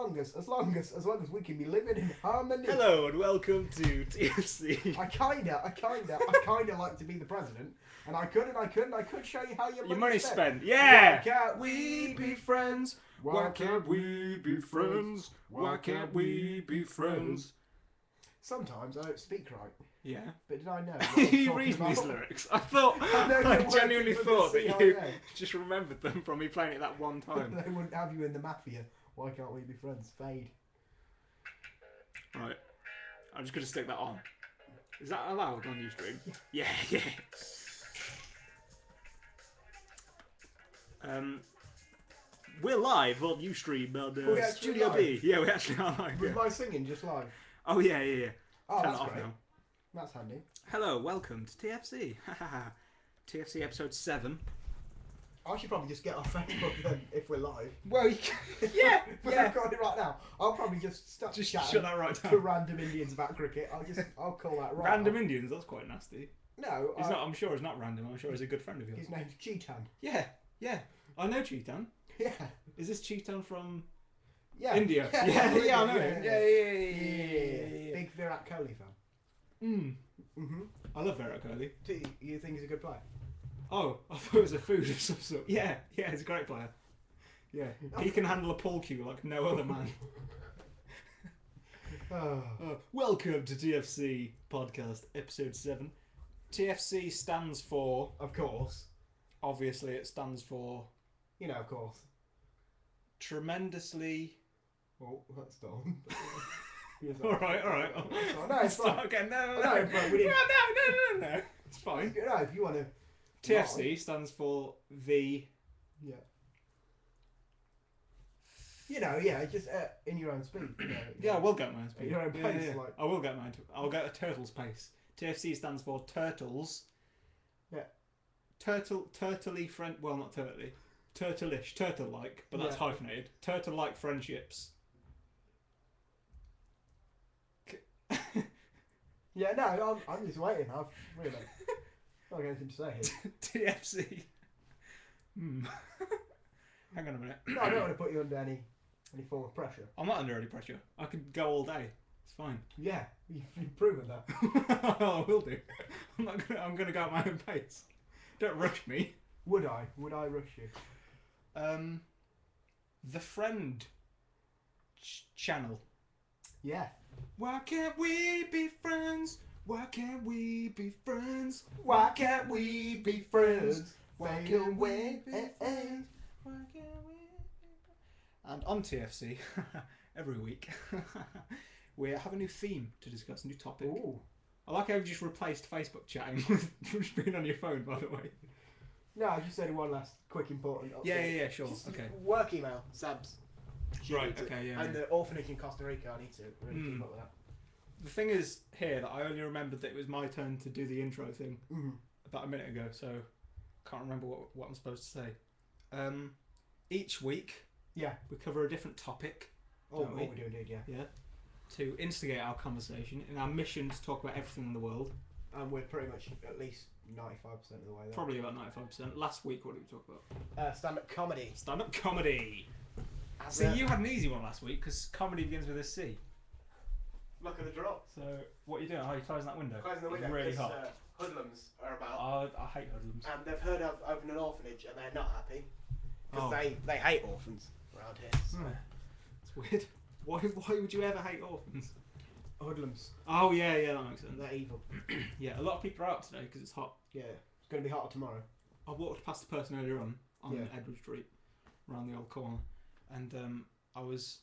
long as we can be living in harmony. Hello and welcome to TFC. I kinda like to be the president, and I could show you how your money's spent. spent. Yeah. Why can't we be friends? Why can't we be friends? Why can't we be friends? Sometimes I don't speak right. Yeah. But did I know? You read these lyrics. I genuinely thought that you just remembered them from me playing it that one time. They wouldn't have you in the mafia. Why can't we be friends? Fade. Right. I'm just going to stick that on. Is that allowed on Ustream? Yeah, yeah. We're live on Ustream on Studio B. Yeah, we actually are live. Was my singing just live? Oh, yeah. Oh, Turn that's it off great. now. That's handy. Hello, welcome to TFC. TFC episode 7. I should probably just get off Facebook then if we're live. Well, yeah. We're recording right now. I'll probably just start Just chatting shut that right to down. random Indians about cricket. I'll call that right. Random Indians, that's quite nasty. No, He's not. I'm sure he's not random. I'm sure he's a good friend of yours. His name's Cheetan. Yeah. I know Cheetan. Yeah. Is this Cheetan from Yeah. India? Yeah, Yeah, I know yeah, him. Yeah. Big Virat Kohli fan. Mm. I love Virat Kohli. Do you think he's a good player? Oh, I thought it was a food of some sort. Yeah, he's a great player. Yeah, he can handle a pull cue like no other man. Welcome to TFC Podcast, episode 7. TFC stands for... Of course. Obviously, it stands for... You know, of course. Tremendously... Oh, that's done. Alright. No, it's fine. Okay, no. No, but we didn't... No. It's fine. No, if you want to... TFC stands for the... Yeah. You know, yeah, just in your own speed. You know, Yeah, I will get my own speed. At your own pace, Yeah. like... I will get mine. I'll get a turtle's pace. TFC stands for Turtles. Yeah. Turtley friend... Well, not turtley. Turtleish. Turtle-like, but that's hyphenated. Turtle-like friendships. Yeah, no, I'm just waiting. I've really not got anything to say here. TFC. Hang on a minute. No, I don't want to put you under any form of pressure. I'm not under any pressure. I could go all day. It's fine. Yeah, you've proven that. I will do. I'm gonna go at my own pace. Don't rush me. Would I rush you? The Friend channel. Yeah. Why can't we be friends? Why can't we be friends? Why can't we be friends? Why can't we be friends? Why can't we be friends? And on TFC, every week, we have a new theme to discuss, a new topic. Ooh. I like how you just replaced Facebook chatting with just being on your phone, by the way. No, I just said one last quick important update. Yeah, sure. Just Okay. Work email, Sabs. Right, okay, yeah. And the orphanage in Costa Rica, I need to really keep up with that. The thing is here that I only remembered that it was my turn to do the intro thing about a minute ago, so can't remember what I'm supposed to say. Each week, we cover a different topic. We do indeed, yeah. Yeah. To instigate our conversation in our mission to talk about everything in the world. And we're pretty much at least 95% of the way there. Probably about 95%. Last week, what did we talk about? Stand-up comedy. Stand-up comedy. See, you had an easy one last week because comedy begins with a C. Look at the draw. So, what are you doing? Oh, you're closing that window. Closing the window. It's really because, hot. Hoodlums are about. Oh, I hate hoodlums. And they've heard of opening an orphanage and they're not happy. Because Oh. they hate orphans around here. So. It's weird. Why would you ever hate orphans? Hoodlums. Oh, yeah, that makes sense. They're evil. Yeah, a lot of people are out today because it's hot. Yeah. It's going to be hotter tomorrow. I walked past the person earlier on Yeah. Edward Street, around the old corner, and I was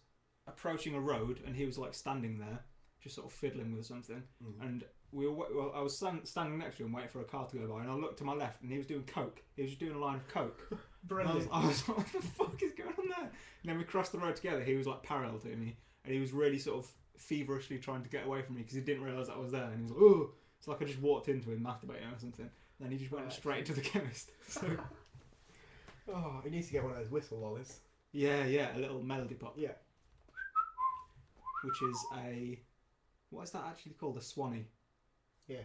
approaching a road, and he was like standing there, just sort of fiddling with something, and I was standing next to him waiting for a car to go by, and I looked to my left, and he was doing coke. He was just doing a line of coke. Brilliant. I was like, what the fuck is going on there? And then we crossed the road together. He was like parallel to me, and he was really sort of feverishly trying to get away from me because he didn't realise I was there, and he was like, oh. It's like I just walked into him masturbating or something. And then he just went straight into the chemist. So. Oh, he needs to get one of those whistle lollies. Yeah, a little melody pop. Yeah. Which is a... What is that actually called? A swanny. Yeah.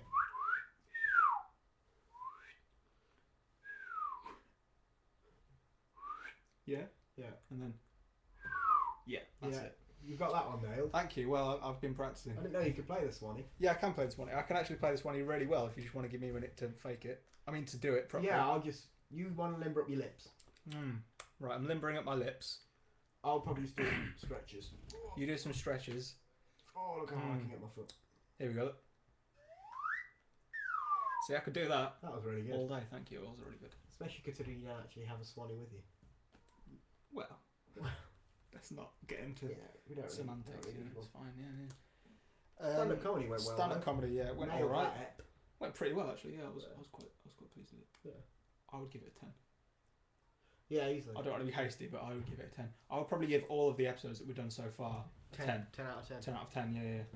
Yeah? Yeah. And then... Yeah, that's it. You've got that one nailed. Thank you. Well, I've been practicing. I didn't know you could play the Swanee. Yeah, I can play the Swanee. I can actually play the Swanee really well if you just want to give me a minute to fake it. I mean, to do it properly. Yeah, you want to limber up your lips. Right, I'm limbering up my lips. I'll probably just do stretches. You do some stretches. Oh, look how I can get my foot. Here we go. See, I could do that. That was really good. All day, thank you. It was really good. Especially considering you don't actually have a Swanee with you. Well, let's not get into we don't semantics. Really It's fine, Stand-up comedy went well. Stand-up comedy, yeah, it went Nailed alright. that. Went pretty well actually. Yeah, I was quite pleased with it. Yeah. I would give it a 10. Yeah, easily. I don't want to be hasty, but I would give it a 10. I would probably give all of the episodes that we've done so far a 10. 10 out of 10. 10 out of 10,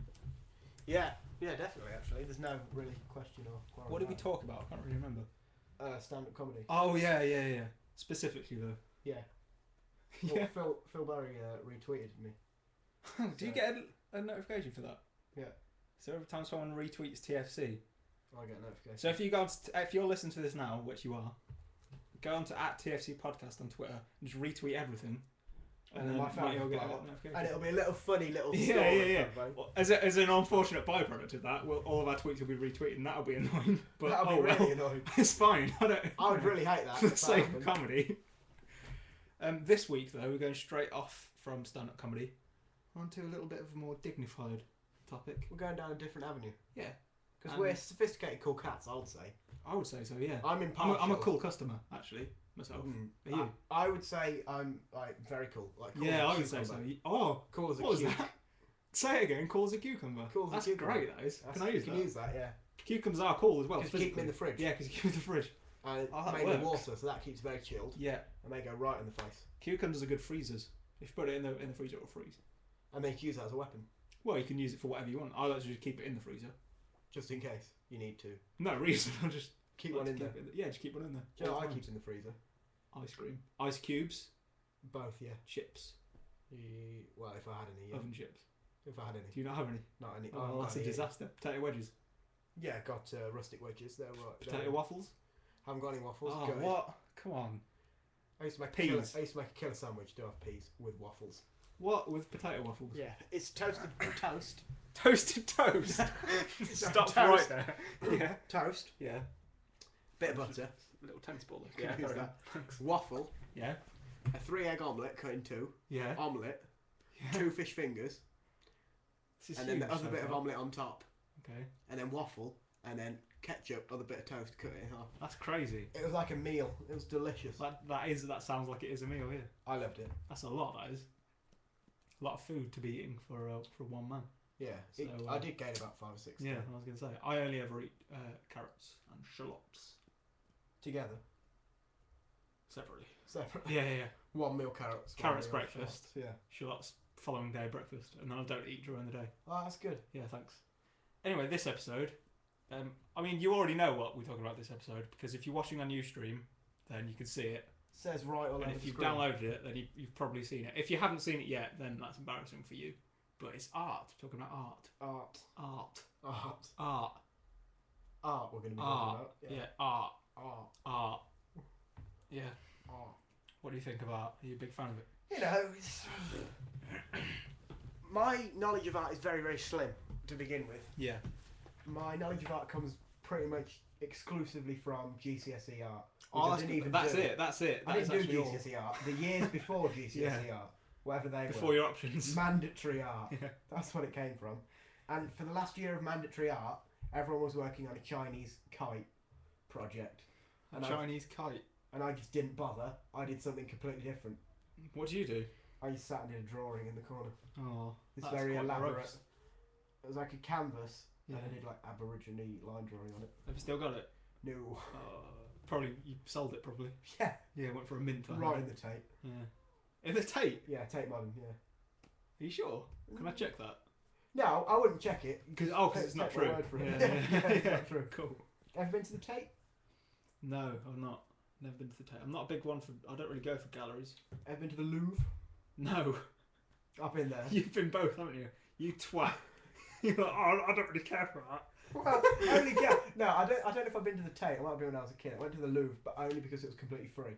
yeah. Yeah, definitely, actually. There's no really question or quarrel. What did we talk about? I can't really remember. Stand-up comedy. Oh, yeah. Specifically, though. Yeah. Yeah. Well, Phil Barry retweeted me. Do you get a notification for that? Yeah. So every time someone retweets TFC. I get a notification. So if you're listening to this now, which you are, go on to @TFC Podcast on Twitter and just retweet everything. And then my phone you'll will get blow a up. notification. And it'll be a little funny little story. Yeah. Well, as an unfortunate byproduct of that, all of our tweets will be retweeted, and that'll be annoying. But That'll be really annoying. It's fine. I would really hate that. For the sake of comedy. This week, though, we're going straight off from stand-up comedy onto a little bit of a more dignified topic. We're going down a different avenue. Yeah. Because we're sophisticated cool cats, I would say. I would say so, yeah. I'm impartial. I'm a cool customer, actually, myself. Are you? I would say I'm very cool. Like cool I would say so. Oh, cool as a what was cucumber. that? Say it again. Cool as a cucumber. Cool as That's a cucumber. great. That is. Can I use that? You can use that, yeah. Cucumbers are cool as well. Because you keep them in the fridge. Yeah, because you keep them in the fridge. And that mainly works. water, so that keeps very chilled. Yeah. And they go right in the face. Cucumbers are good freezers. If you put it in the freezer, it'll freeze. And they can use that as a weapon. Well, you can use it for whatever you want. I like to just keep it in the freezer. Just in case you need to. No reason. I'll just keep one in there. Yeah, just keep one in there. Do you know what I keep in the freezer? Ice cream. Ice cubes. Both, yeah. Chips. Well, if I had any, yeah. Oven chips. If I had any. Do you not have any? Not any. Oh, that's a disaster. Potato wedges. Yeah, got rustic wedges. They're right. Potato waffles? Haven't got any waffles. Oh, what? Come on. I used to make peas. I used to make a killer sandwich. Do have peas with waffles. What? With potato waffles? Yeah, it's toasted toast. Toasted toast. Stop right there. Yeah. Toast. Yeah. Bit of butter. A little tennis ball. Yeah, use that. Waffle. Yeah. A 3-egg omelette cut in two. Yeah. Omelette. Yeah. 2 fish fingers. And then the other bit of omelette on top. Okay. And then waffle. And then ketchup, other bit of toast, cut it in half. That's crazy. It was like a meal. It was delicious. That sounds like it is a meal, yeah. I loved it. That's a lot, that is. A lot of food to be eating for one man. Yeah. So, I did gain about 5 or 6. Yeah, I was going to say. I only ever eat carrots and shallots. Together? Separately. Separately? Yeah. 1 meal carrots. Carrots breakfast. Yeah. Shallots following day breakfast. And then I don't eat during the day. Oh, that's good. Yeah, thanks. Anyway, this episode... I mean, you already know what we're talking about this episode, because if you're watching on Ustream, then you can see it. Says right all over the screen. And if you've downloaded it, then you've probably seen it. If you haven't seen it yet, then that's embarrassing for you. But it's art. We're talking about art. Art we're going to be talking about. Yeah, art. Yeah. Art. What do you think of art? Are you a big fan of it? You know, my knowledge of art is very, very slim to begin with. Yeah. My knowledge of art comes pretty much exclusively from GCSE art. Oh, that's it. I didn't do GCSE art. The years before GCSE art, whatever they were. Before your options. Mandatory art. Yeah. That's what it came from. And for the last year of mandatory art, everyone was working on a Chinese kite project. Chinese kite? And I just didn't bother. I did something completely different. What do you do? I just sat and did a drawing in the corner. Oh, It's very elaborate. Gross. It was like a canvas. Yeah. And I did like Aborigine line drawing on it. Have you still got it? No. Probably you sold it. Probably. Yeah. Yeah, went for a mint. Right in the Tate. Yeah. In the Tate? Yeah, Tate Modern. Yeah. Are you sure? Can I check that? No, I wouldn't check it Because it's not Take my true. word for it. Yeah. It's not true. Cool. Ever been to the Tate? No, I've not. Never been to the Tate. I'm not a big one for. I don't really go for galleries. Ever been to the Louvre? No. I've been there. You've been both, haven't you? You twat. You're like, oh, I don't really care for that. Well, only no, I don't know if I've been to the Tate. I might have been when I was a kid. I went to the Louvre, but only because it was completely free.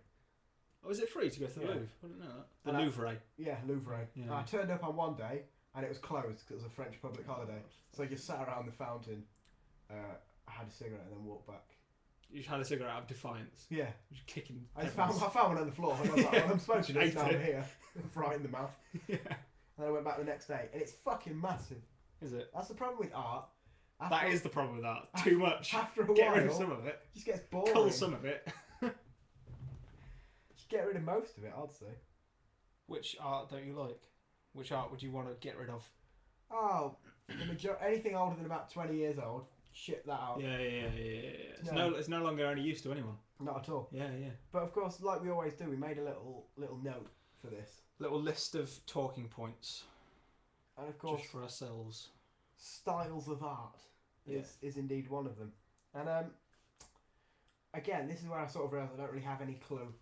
Oh, is it free to go to the Yeah. Louvre? I didn't know that. The And Louvre. Yeah, Louvre. Yeah. I turned up on one day and it was closed because it was a French public holiday. So I just sat around the fountain, had a cigarette, and then walked back. You just had a cigarette out of defiance. Yeah. Just kicking. I found one on the floor and I was like, well, I'm smoking this now I'm here. Right in the mouth. Yeah. And then I went back the next day and it's fucking massive. Is it? That's the problem with art. That is the problem with that. Too much. After a Get while, rid of some of it. it just gets boring. Cull some of it. Just get rid of most of it, I'd say. Which art don't you like? Which art would you want to get rid of? Oh, anything older than about 20 years old, ship that out. Yeah. It's No. it's no longer any use to anyone. Not at all. Yeah. But of course, like we always do, we made a little note for this. Little list of talking points. And of course, Just for ourselves. styles of art is indeed one of them. And again, this is where I sort of realise I don't really have any clue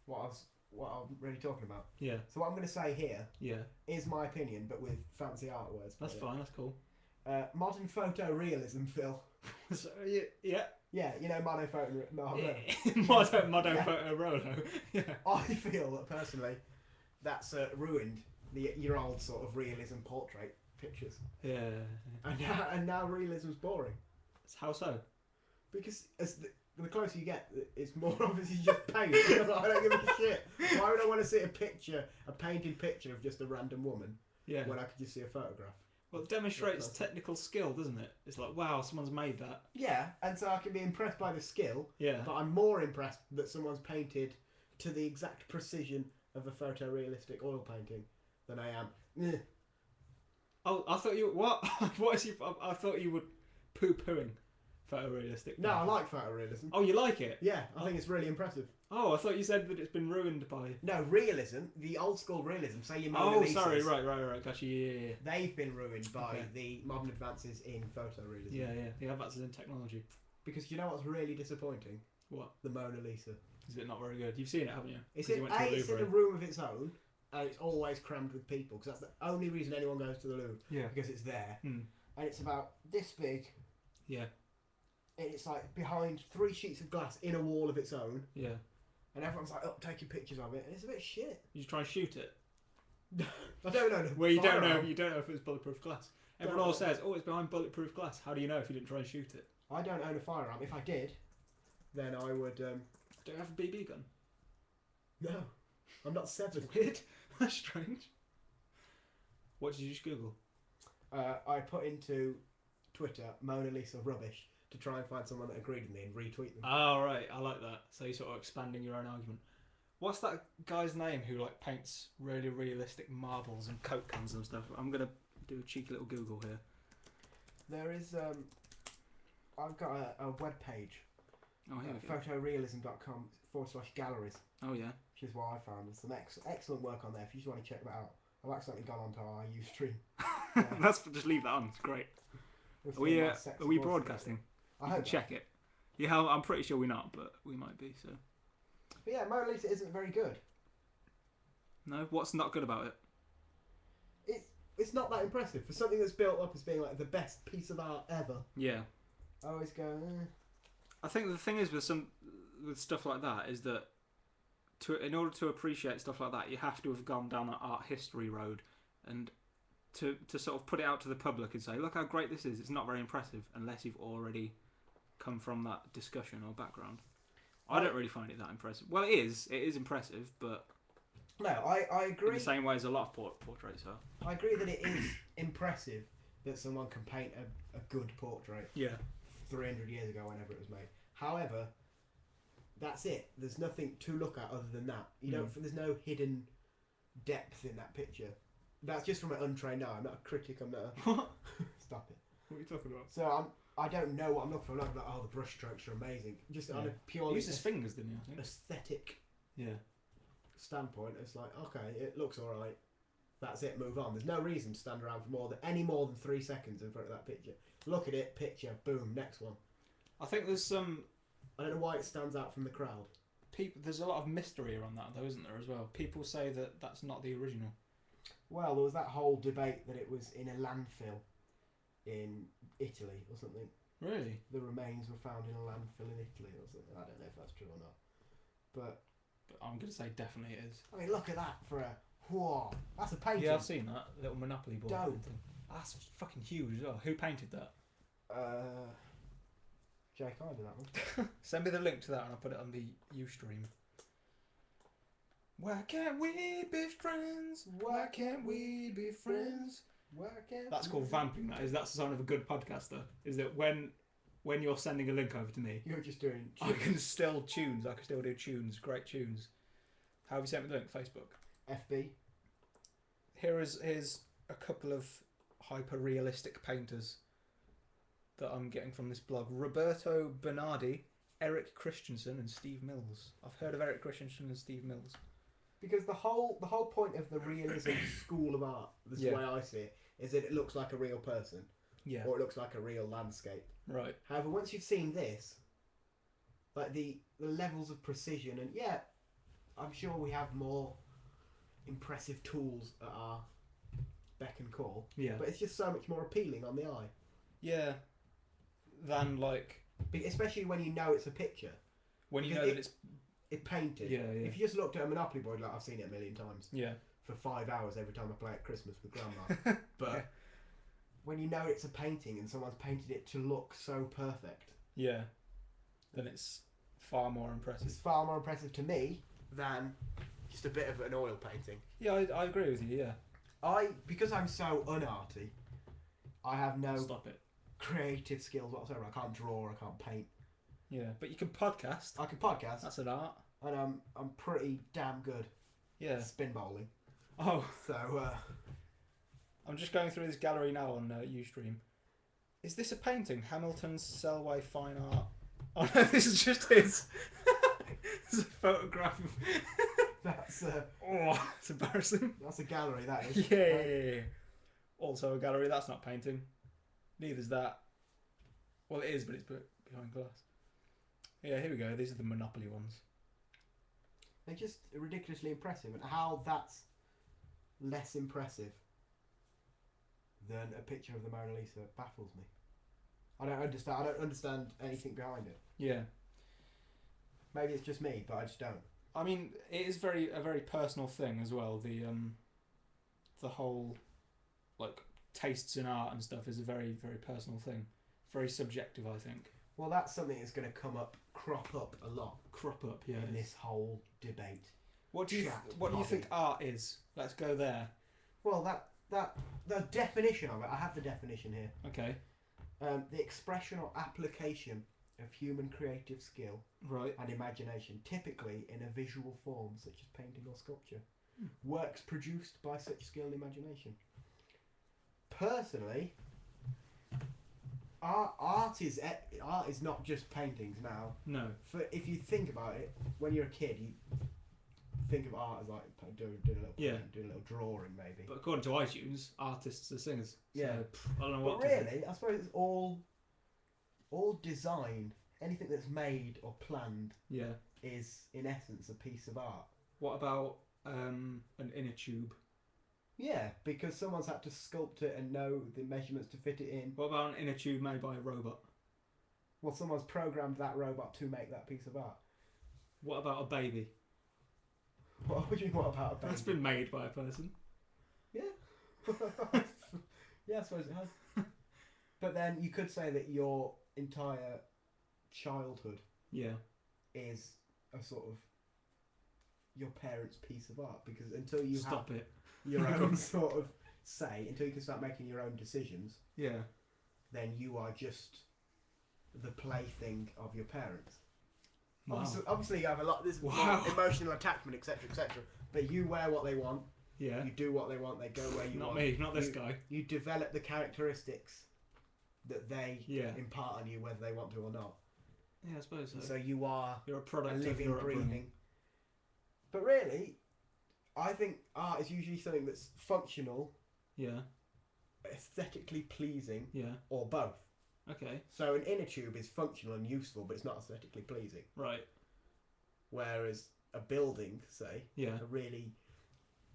what I'm really talking about. Yeah. So what I'm going to say here Yeah. is my opinion, but with fancy art words. That's fine. That's cool. Modern photorealism, Phil. So, yeah. Yeah, you know, monophoto. No, Modern photo Rolo. Yeah. I feel that personally, that's ruined your old sort of realism portrait pictures. Yeah. And now realism's boring. How so? Because as the closer you get, it's more obviously just paint. I don't give a shit. Why would I want to see a painted picture of just a random woman Yeah. when I could just see a photograph? Well, it demonstrates technical skill, doesn't it? It's like, wow, someone's made that. Yeah, and so I can be impressed by the skill, Yeah. but I'm more impressed that someone's painted to the exact precision of a photorealistic oil painting than I am. Eh. Oh, I thought you... What? What is you... I thought you were poo-pooing photorealistic. No, I like photorealism. Oh, you like it? Yeah, I think it's really impressive. Oh, I thought you said that it's been ruined by... No, realism, the old school realism, say your Mona Lisas, sorry, right, gotcha, yeah. they've been ruined by the modern advances in photorealism. Yeah, the advances in technology. Because you know what's really disappointing? What? The Mona Lisa. Is it not very good? You've seen it, haven't you? It's 'Cause in, you went to the it's in Louvre. a room of its own, and it's always crammed with people, because that's the only reason anyone goes to the Louvre, Yeah. because it's there. Hmm. And it's about this big, Yeah. and it's like behind 3 sheets of glass in a wall of its own, Yeah. and everyone's like, taking pictures of it, and it's a bit shit. You try and shoot it. I don't know. Well, you don't know firearm. if it's bulletproof glass. Don't Everyone always know. says, "Oh, it's behind bulletproof glass." How do you know if you didn't try and shoot it? I don't own a firearm. If I did, then I would. Don't you have a BB gun? No, I'm not 7. Weird. That's strange. What did you just Google? I put into Twitter Mona Lisa rubbish to try and find someone that agreed with me and retweet them. Oh, right. I like that. So you're sort of expanding your own argument. What's that guy's name who like paints really realistic marbles and Coke cans and stuff? I'm gonna do a cheeky little Google here. There is. I've got a web page. Oh, here we go. Photorealism.com/galleries, Oh yeah. which is what I found. There's some excellent work on there if you just want to check that out. I've accidentally gone onto our Ustream. That's just leave that on. It's great. Are we broadcasting? I You hope can check it. Yeah, I'm pretty sure we're not, but we might be. So. But yeah, Mona Lisa isn't very good. No, what's not good about it? It's not that impressive for something that's built up as being like the best piece of art ever. Yeah. I always go. I think the thing is with stuff like that is that in order to appreciate stuff like that, you have to have gone down an art history road, and to sort of put it out to the public and say, look how great this is. It's not very impressive unless you've already come from that discussion or background. I don't really find it that impressive. Well, it is impressive, but No, I agree. in the same way as a lot of portraits are. I agree that it is impressive that someone can paint a good portrait Yeah. 300 years ago, whenever it was made. However, that's it. There's nothing to look at other than that. You don't. There's no hidden depth in that picture. That's just from an untrained eye. I'm not a critic. I'm not. What? Stop it. What are you talking about? So I don't know what I'm looking for. I'm not like, oh, the brush strokes are amazing. Just on a He purely used his fingers, didn't he? I think. aesthetic Yeah. standpoint, it's like, okay, it looks all right. That's it. Move on. There's no reason to stand around for any more than 3 seconds in front of that picture. Look at it, picture, boom, next one. I think there's some I don't know why it stands out from the crowd. people. There's a lot of mystery around that, though, isn't there? As well, people say that that's not the original. Well, there was that whole debate that it was in a landfill in Italy or something. Really? The remains were found in a landfill in Italy or something. I don't know if that's true or not. But But I'm going to say definitely it is. I mean, look at that for a... Whoa, that's a painting. Yeah, I've seen that little Monopoly board. Dope. Thing. That's fucking huge as well. Who painted that? Jake, I did that one. Send me the link to that and I'll put it on the Ustream. Why can't we be friends? Why can't we be friends? Why can't That's we called be- vamping. That is. That's the sign of a good podcaster. Is that when you're sending a link over to me, You're just doing... I can still tunes. I can still do tunes. Great tunes. How have you sent me the link? Facebook. FB. Here's a couple of hyper-realistic painters that I'm getting from this blog. Roberto Bernardi, Eric Christensen and Steve Mills. I've heard of Eric Christensen and Steve Mills. Because the whole point of the realism school of art, this is the way I see it, is that it looks like a real person. Yeah. Or it looks like a real landscape. Right. However, once you've seen this, like the levels of precision, and yeah, I'm sure we have more impressive tools at our beck and call. Yeah. But it's just so much more appealing on the eye. Yeah. Than like... Especially when you know it's a picture. When you Because know that it's... painted. Yeah, yeah. If you just looked at a Monopoly board, like I've seen it a million times. Yeah. For 5 hours every time I play at Christmas with Grandma. But when you know it's a painting and someone's painted it to look so perfect. Yeah. Then it's far more impressive. It's far more impressive to me than just a bit of an oil painting. Yeah, I agree with you, yeah. Because I'm so unarty, I have no Stop it. creative skills whatsoever. I can't draw, I can't paint. Yeah, but you can podcast. I can podcast, That's an art. and I'm pretty damn good Yeah. at spin bowling. Oh, So, I'm just going through this gallery now on Ustream. Is this a painting? Hamilton's Selway Fine Art. Oh no, this is just his. It's a photograph of... that's Oh, it's embarrassing. that's a gallery, that is. Yeah. Also a gallery, that's not painting. Neither's that. Well, it is, but it's behind glass. Yeah, here we go. These are the Monopoly ones. They're just ridiculously impressive, and how that's less impressive than a picture of the Mona Lisa baffles me. I don't understand anything behind it. Yeah. Maybe it's just me, but I just don't. I mean, it is a very personal thing as well. The whole like tastes in art and stuff is a very, very personal thing. Very subjective, I think. Well, that's something that's going to crop up a lot Crop up, yeah. in this whole debate. What do you think art is? Let's go there. Well, the definition of it, I have the definition here. Okay. The expression or application of human creative skill Right. and imagination, typically in a visual form such as painting or sculpture. Works produced by such skill and imagination. Personally, art is not just paintings now. No. If you think about it, when you're a kid, you think of art as like doing a little paint, doing a little drawing maybe. But according to iTunes, artists are singers. So, Yeah. I don't know what But to think. really, I suppose it's all design. Anything that's made or planned Yeah. is in essence a piece of art. What about an inner tube? Yeah, because someone's had to sculpt it and know the measurements to fit it in. What about an inner tube made by a robot? Well, someone's programmed that robot to make that piece of art. What about a baby? What would you want about a baby? That's been made by a person. Yeah. Yeah, I suppose it has. But then you could say that your entire childhood Yeah. is a sort of your parents' piece of art, because until you Stop have it. your own sort of say, until you can start making your own decisions, Yeah. then you are just the plaything of your parents. Wow. Obviously you have a lot. There's Wow. emotional attachment, etc., etc. But you wear what they want. Yeah. You do what they want. They go where you Not want. me. Not this guy. You develop the characteristics that they Yeah. impart on you, whether they want to or not. Yeah, I suppose so. So you are You're a a product of living, your upbringing. breathing. But really, I think art is usually something that's functional, Yeah. aesthetically pleasing, Yeah. or both. Okay. So an inner tube is functional and useful, but it's not aesthetically pleasing. Right. Whereas a building, say, Yeah. a really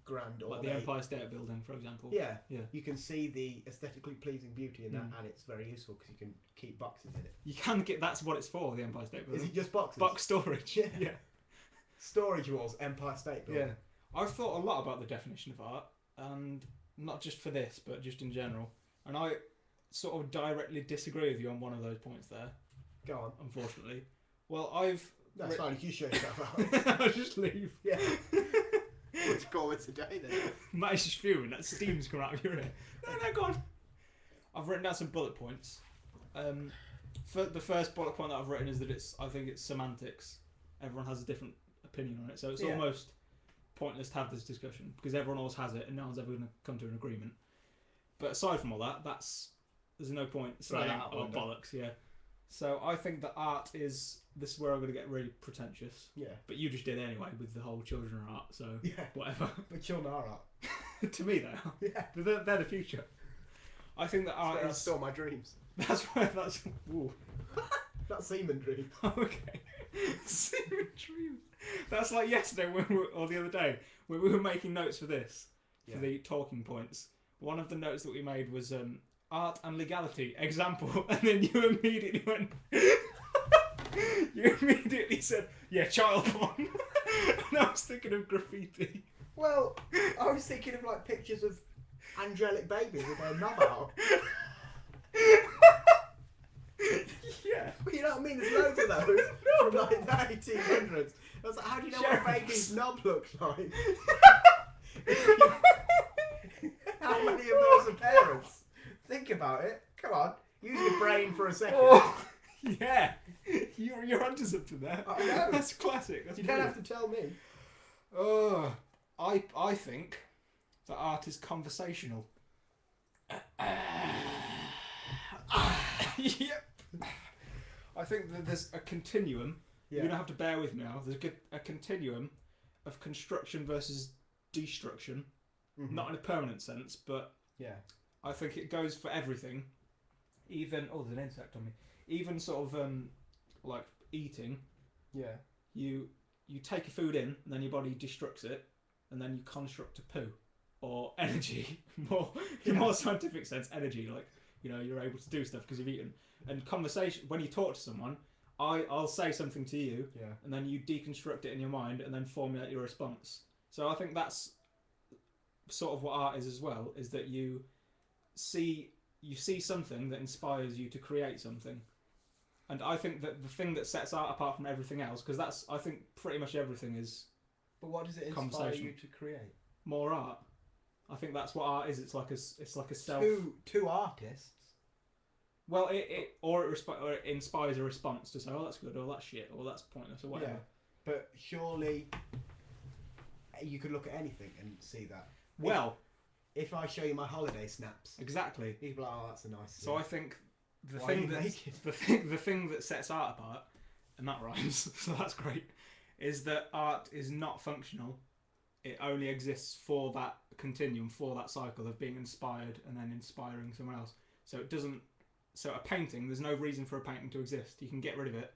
grand Like the Empire State Building, for example. Yeah, Yeah. you can see the aesthetically pleasing beauty in that, Mm. and it's very useful because you can keep boxes in it. You can get. That's what it's for. The Empire State Is Building. it just boxes? Box storage. Yeah. Yeah. Storage walls, Empire State Building. Yeah. I've thought a lot about the definition of art, and not just for this, but just in general. And I sort of directly disagree with you on one of those points there. Go on. Unfortunately. Well, That's fine, you show yourself out. I'll just leave. Yeah. What's call it today then? Matt is just fuming. That steam's coming out of your ear. No, go on. I've written down some bullet points. For the first bullet point that I've written is that I think it's semantics. Everyone has a different opinion on it, so it's almost pointless to have this discussion because everyone always has it and no one's ever going to come to an agreement. But aside from all that, there's no point saying bollocks. Yeah. So I think that art is. This is where I'm going to get really pretentious. Yeah. But you just did anyway with the whole children are art, so whatever. But children are art. To me, they are. Yeah. They're the future. I think that art is. Still my dreams. That's where that's. Ooh. That's semen dream. Okay. Semen dream. That's like yesterday or the other day when we were making notes for this, for the talking points. One of the notes that we made was art and legality example, and then you immediately went. You immediately said, "Yeah, child porn," and I was thinking of graffiti. Well, I was thinking of like pictures of angelic babies with their knob out. Yeah. You know what I mean? There's loads of those from like the 1800s. I was like, how do you know what a baby's knob looks like? How many of those are parents? Think about it. Come on. Use your brain for a second. Oh, yeah. You're onto something there. I know. That's classic. That's you don't have to tell me. I think that art is conversational. Yep. I think that there's a continuum. Yeah. You're going to have to bear with me now. There's a continuum of construction versus destruction. Mm-hmm. Not in a permanent sense, but I think it goes for everything. Even... Oh, there's an insect on me. Even sort of like eating. Yeah. You take your food in, and then your body destructs it, and then you construct a poo. Or energy. In a more scientific sense, energy. Like, you know, you're able to do stuff because you've eaten. And conversation, when you talk to someone, I'll say something to you, and then you deconstruct it in your mind and then formulate your response. So I think that's sort of what art is as well, is that you see something that inspires you to create something. And I think that the thing that sets art apart from everything else, because I think pretty much everything is. But what does it inspire you to create? More art. I think that's what art is. It's like a self. Two artists. Well, it inspires a response to say, oh, that's good, or that's shit, or that's pointless, or whatever. Yeah, but surely you could look at anything and see that. Well, if I show you my holiday snaps, exactly. You'd be like, oh, that's a nice. So I think the thing that sets art apart, and that rhymes, so that's great, is that art is not functional. It only exists for that continuum, for that cycle of being inspired and then inspiring someone else. So it doesn't. So a painting, there's no reason for a painting to exist. You can get rid of it,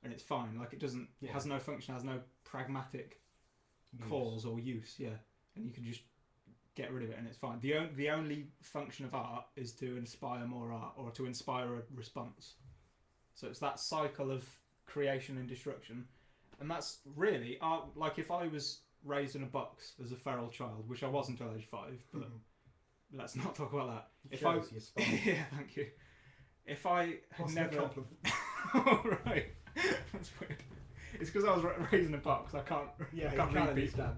and it's fine. Like it doesn't. It has no function. Has no pragmatic cause or use. Yeah, and you can just get rid of it, and it's fine. The only function of art is to inspire more art or to inspire a response. So it's that cycle of creation and destruction, and that's really art. Like if I was raised in a box as a feral child, which I was until age 5, but let's not talk about that. Yeah, thank you. If I had never... Oh, right. That's weird. It's because I was raised in a box. I can't read people.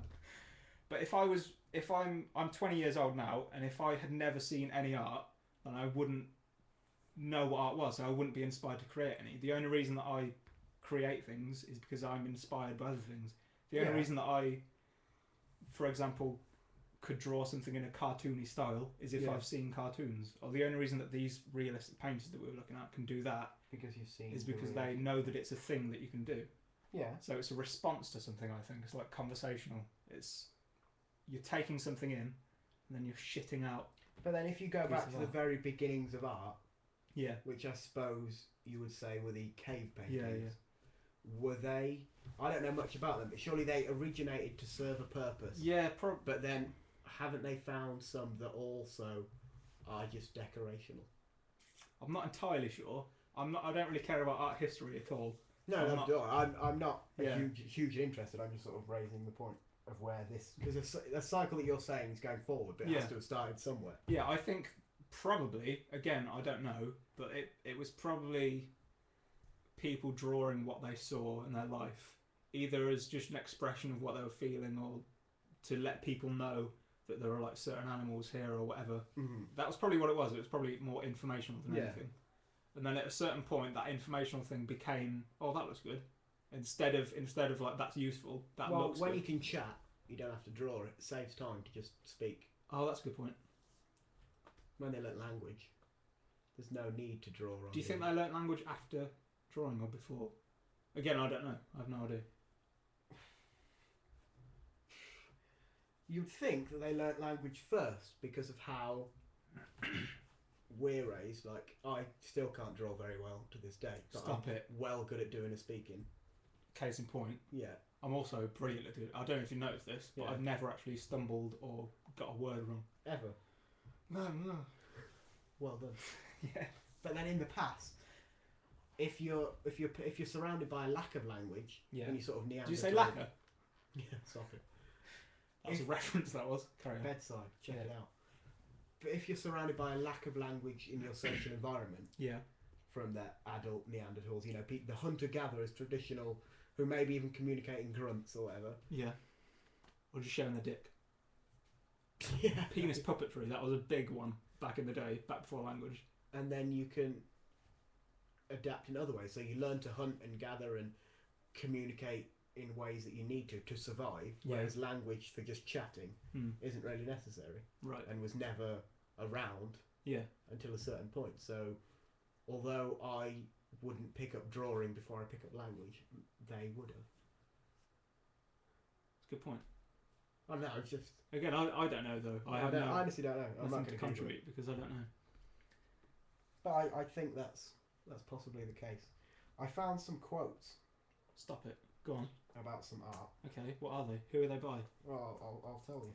But I'm 20 years old now, and if I had never seen any art, then I wouldn't know what art was, so I wouldn't be inspired to create any. The only reason that I create things is because I'm inspired by other things. The only reason that I, for example, could draw something in a cartoony style is if I've seen cartoons. Or the only reason that these realistic painters that we were looking at can do that because they know that it's a thing that you can do. Yeah. So it's a response to something, I think. It's like conversational. You're taking something in and then you're shitting out. But then if you go back to the very beginnings of art, which I suppose you would say were the cave paintings, were they... I don't know much about them, but surely they originated to serve a purpose. Yeah, but then haven't they found some that also are just decorational? I'm not entirely sure. I don't really care about art history at all. No, I'm not at all. I'm not Yeah. hugely interested. I'm just sort of raising the point of where this, because a cycle that you're saying is going forward, but it Yeah. has to have started somewhere. Yeah, I think probably, again, I don't know, but it was probably people drawing what they saw in their life, either as just an expression of what they were feeling or to let people know that there are like certain animals here or whatever. Mm-hmm. That was probably what it was. It was probably more informational than Yeah. anything. And then at a certain point, that informational thing became, oh, that looks good. Instead of like, that's useful, that looks when good. you can chat, you don't have to draw it. It saves time to just speak. Oh, that's a good point. When they learn language, there's no need to draw on. Do you think they learnt language after drawing or before? Again, I don't know. I have no idea. You'd think that they learnt language first because of how we're raised. Like, I still can't draw very well to this day. But Stop I'm it. well good at doing a speaking. Case in point, Yeah. I'm also brilliant at doing. I don't know if you noticed this, but Yeah. I've never actually stumbled or got a word wrong. Ever. No. Well done. Yeah. But then in the past, if you're surrounded by a lack of language, Yeah. and you sort of Neanderthal. Did you say lacquer? Yeah, stop it. That was a reference. That was. Carry on. Bedside, check Yeah. it out. But if you're surrounded by a lack of language in your social environment, Yeah. from the adult Neanderthals, the hunter-gatherers, traditional, who maybe even communicate in grunts or whatever. Yeah. Or just showing their dick. Yeah. Penis puppetry. That was a big one back in the day, back before language. And then you can adapt in other ways. So you learn to hunt and gather and communicate in ways that you need to survive, Yeah. whereas language for just chatting isn't really necessary Right. and was never around Yeah. until a certain point. So although I wouldn't pick up drawing before I pick up language, they would have. It's a good point. I don't know, it's just... Again, I don't know though. I honestly don't know. I'm not nothing going to contribute because I don't know. But I think that's possibly the case. I found some quotes Stop it. Go on. about some art. Okay. What are they? Who are they by? Well, I'll tell you.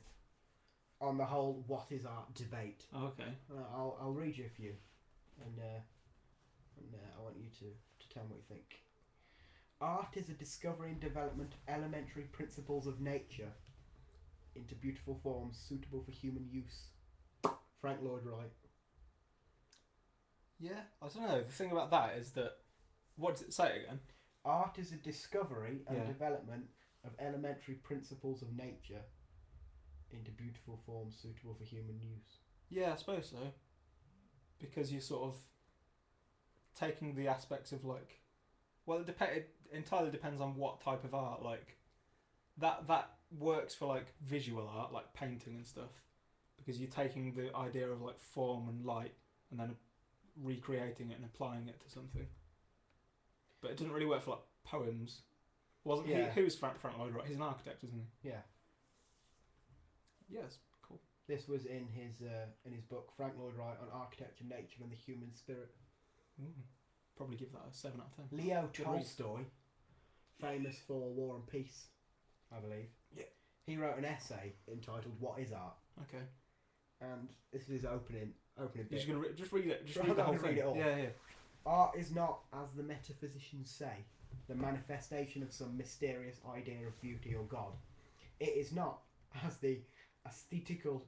On the whole what is art debate. Oh, okay. I'll read you a few. And I want you to tell me what you think. Art is a discovery and development of elementary principles of nature into beautiful forms suitable for human use. Frank Lloyd Wright. Yeah. I don't know. The thing about that is that. What does it say again? Art is a discovery and Yeah. development of elementary principles of nature into beautiful forms suitable for human use. Yeah, I suppose so. Because you're sort of taking the aspects of like, well, it entirely depends on what type of art. Like, that works for like visual art, like painting and stuff, because you're taking the idea of like form and light and then recreating it and applying it to something. But it doesn't really work for like poems. Wasn't Yeah. he? Who's Frank Lloyd Wright? He's an architect, isn't he? Yeah. Yes. Cool. This was in his book Frank Lloyd Wright on Architecture, Nature and the Human Spirit. Probably give that a 7 out of 10. Leo Good read. Tolstoy, famous for War and Peace, I believe. Yeah. He wrote an essay entitled "What Is Art?" Okay. and this is his opening You're bit. just gonna just read it. Just Right, read the I'm whole gonna thing. read it all. Yeah. Art is not, as the metaphysicians say, the manifestation of some mysterious idea of beauty or God. It is not, as the aesthetical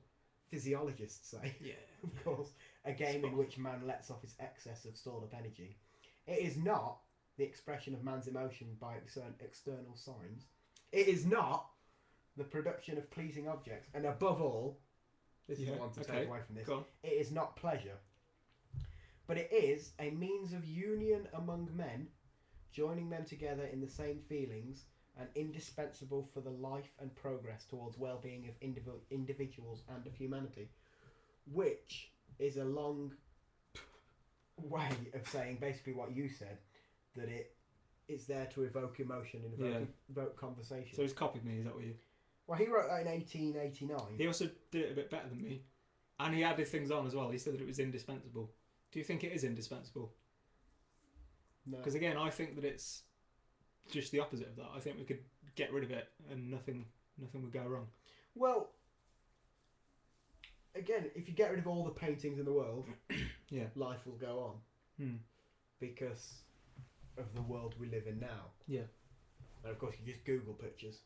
physiologists say, Yeah. of course, a game in which man lets off his excess of stored up energy. It is not the expression of man's emotion by external signs. It is not the production of pleasing objects. And above all, this is the one to take away from this, Go on. it is not pleasure. But it is a means of union among men, joining them together in the same feelings, and indispensable for the life and progress towards well-being of individuals and of humanity. Which is a long way of saying basically what you said, that it's there to evoke emotion and evoke conversation. So he's copied me. Is that what you? Well, he wrote that in 1889. He also did it a bit better than me, and he added things on as well. He said that it was indispensable. Do you think it is indispensable? No. Because again, I think that it's just the opposite of that. I think we could get rid of it and nothing would go wrong. Well, again, if you get rid of all the paintings in the world, Yeah. life will go on. Hmm. Because of the world we live in now. Yeah. And of course, you just Google pictures.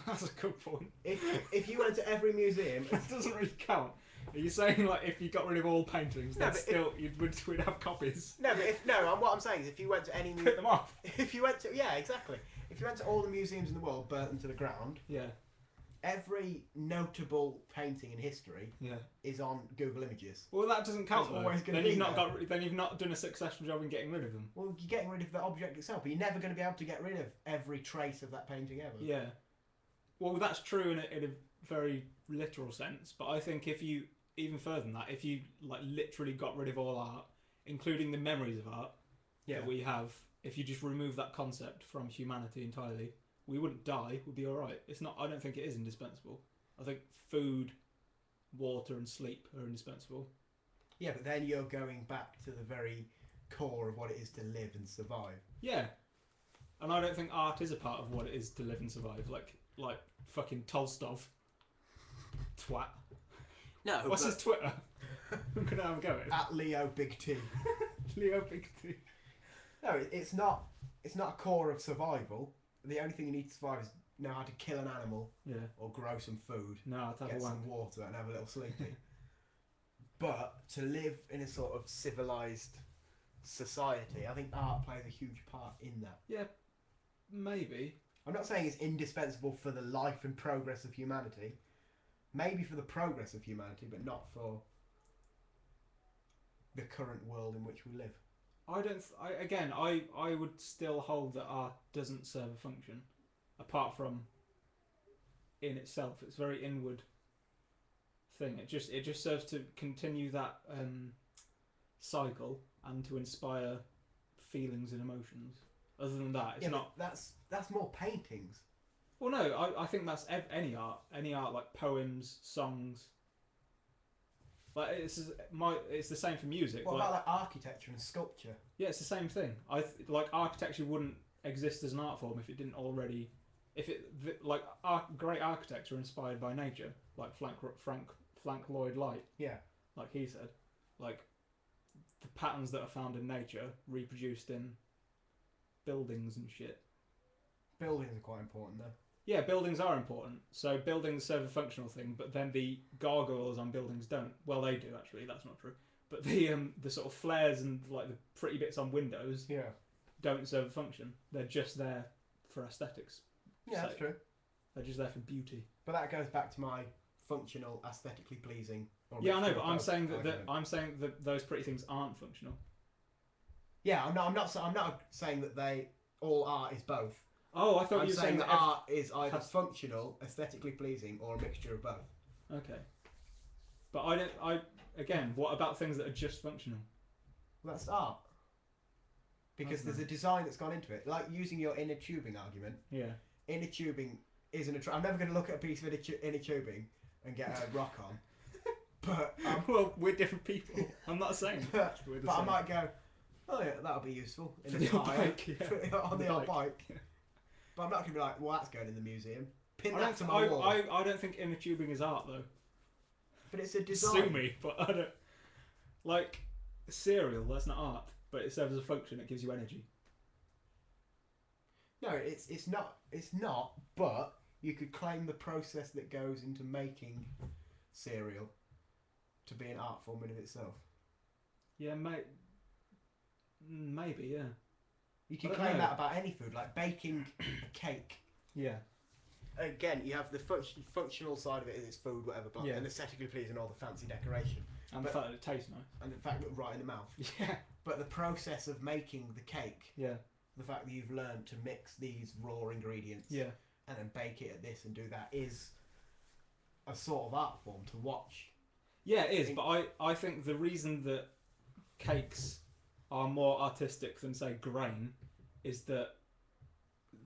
That's a good point. If you went to every museum, That doesn't really count. Are you saying like if you got rid of all paintings, No, then still we'd have copies? no, but what I'm saying is, if you went to any Put them off. if you went to exactly. If you went to all the museums in the world, burnt them to the ground, Yeah. every notable painting in history Yeah. is on Google Images. Well, that doesn't count. It's Though. always gonna Then be you've not there. then you've not done a successful job in getting rid of them. Well, you're getting rid of the object itself, but you're never going to be able to get rid of every trace of that painting ever. Yeah. Well, that's true in a very literal sense, but I think if you even further than that, if you like literally got rid of all art, including the memories of art that we have, if you just remove that concept from humanity entirely, we wouldn't die. We'd be all right. It's not. I don't think it is indispensable. I think food, water, and sleep are indispensable. Yeah, but then you're going back to the very core of what it is to live and survive. Yeah, and I don't think art is a part of what it is to live and survive. Like fucking Tolstov, twat. No, What's his Twitter? I'm gonna have a go at at Leo Big T. Leo Big T. No, it's not. It's not a core of survival. The only thing you need to survive is know how to kill an animal Yeah. or grow some food, No, I'd have get a wank. some water, and have a little sleepy. But to live in a sort of civilized society, I think art plays a huge part in that. Yeah, maybe. I'm not saying it's indispensable for the life and progress of humanity. Maybe for the progress of humanity, but not for the current world in which we live. I don't. I would still hold that art doesn't serve a function, apart from in itself. It's a very inward thing. It just serves to continue that cycle and to inspire feelings and emotions. Other than that, it's not. That's more paintings. Well, no, I think that's any art like poems, songs. Like it's the same for music. What about like architecture and sculpture? Yeah, it's the same thing. Like architecture wouldn't exist as an art form if it didn't already. Great architects are inspired by nature, like Frank Lloyd Wright. Yeah. Like he said, like the patterns that are found in nature reproduced in buildings and shit. Buildings are quite important though. Yeah, buildings are important. So buildings serve a functional thing, but then the gargoyles on buildings don't. Well, they do actually. That's not true. But the sort of flares and like the pretty bits on windows don't serve a function. They're just there for aesthetics. Yeah, that's true. They're just there for beauty. But that goes back to my functional, aesthetically pleasing. Yeah, I know, but I'm saying that those pretty things aren't functional. Yeah, I'm not saying that all art is both. Oh, I thought I'm you were saying that that art is either functional, aesthetically pleasing, or a mixture of both. Okay. But again, what about things that are just functional? Well, that's art. Because there's a design that's gone into it. Like using your inner tubing argument. Yeah. Inner tubing isn't I'm never going to look at a piece of inner tubing and get a rock on. But well, we're different people. I'm not saying. But I might go, oh yeah, that'll be useful in a bike, on the old bike. But I'm not going to be like, well, that's going in the museum. Pin that to my wall. I don't think inner tubing is art though. But it's a design. Sue me, but I don't. Like cereal, that's not art, but it serves as a function. It gives you energy. No, it's not. It's not. But you could claim the process that goes into making cereal to be an art form in of itself. Yeah, maybe, yeah. You can claim that about any food, like baking a cake. Yeah. Again, you have the functional side of it is food, whatever, but and aesthetically pleasing, all the fancy decoration. And the fact that it tastes nice. And the fact that it's right in the mouth. Yeah. But the process of making the cake. Yeah. The fact that you've learned to mix these raw ingredients. Yeah. And then bake it at this and do that is a sort of art form to watch. Yeah, it is, but I think the reason that cakes are more artistic than, say, grain is that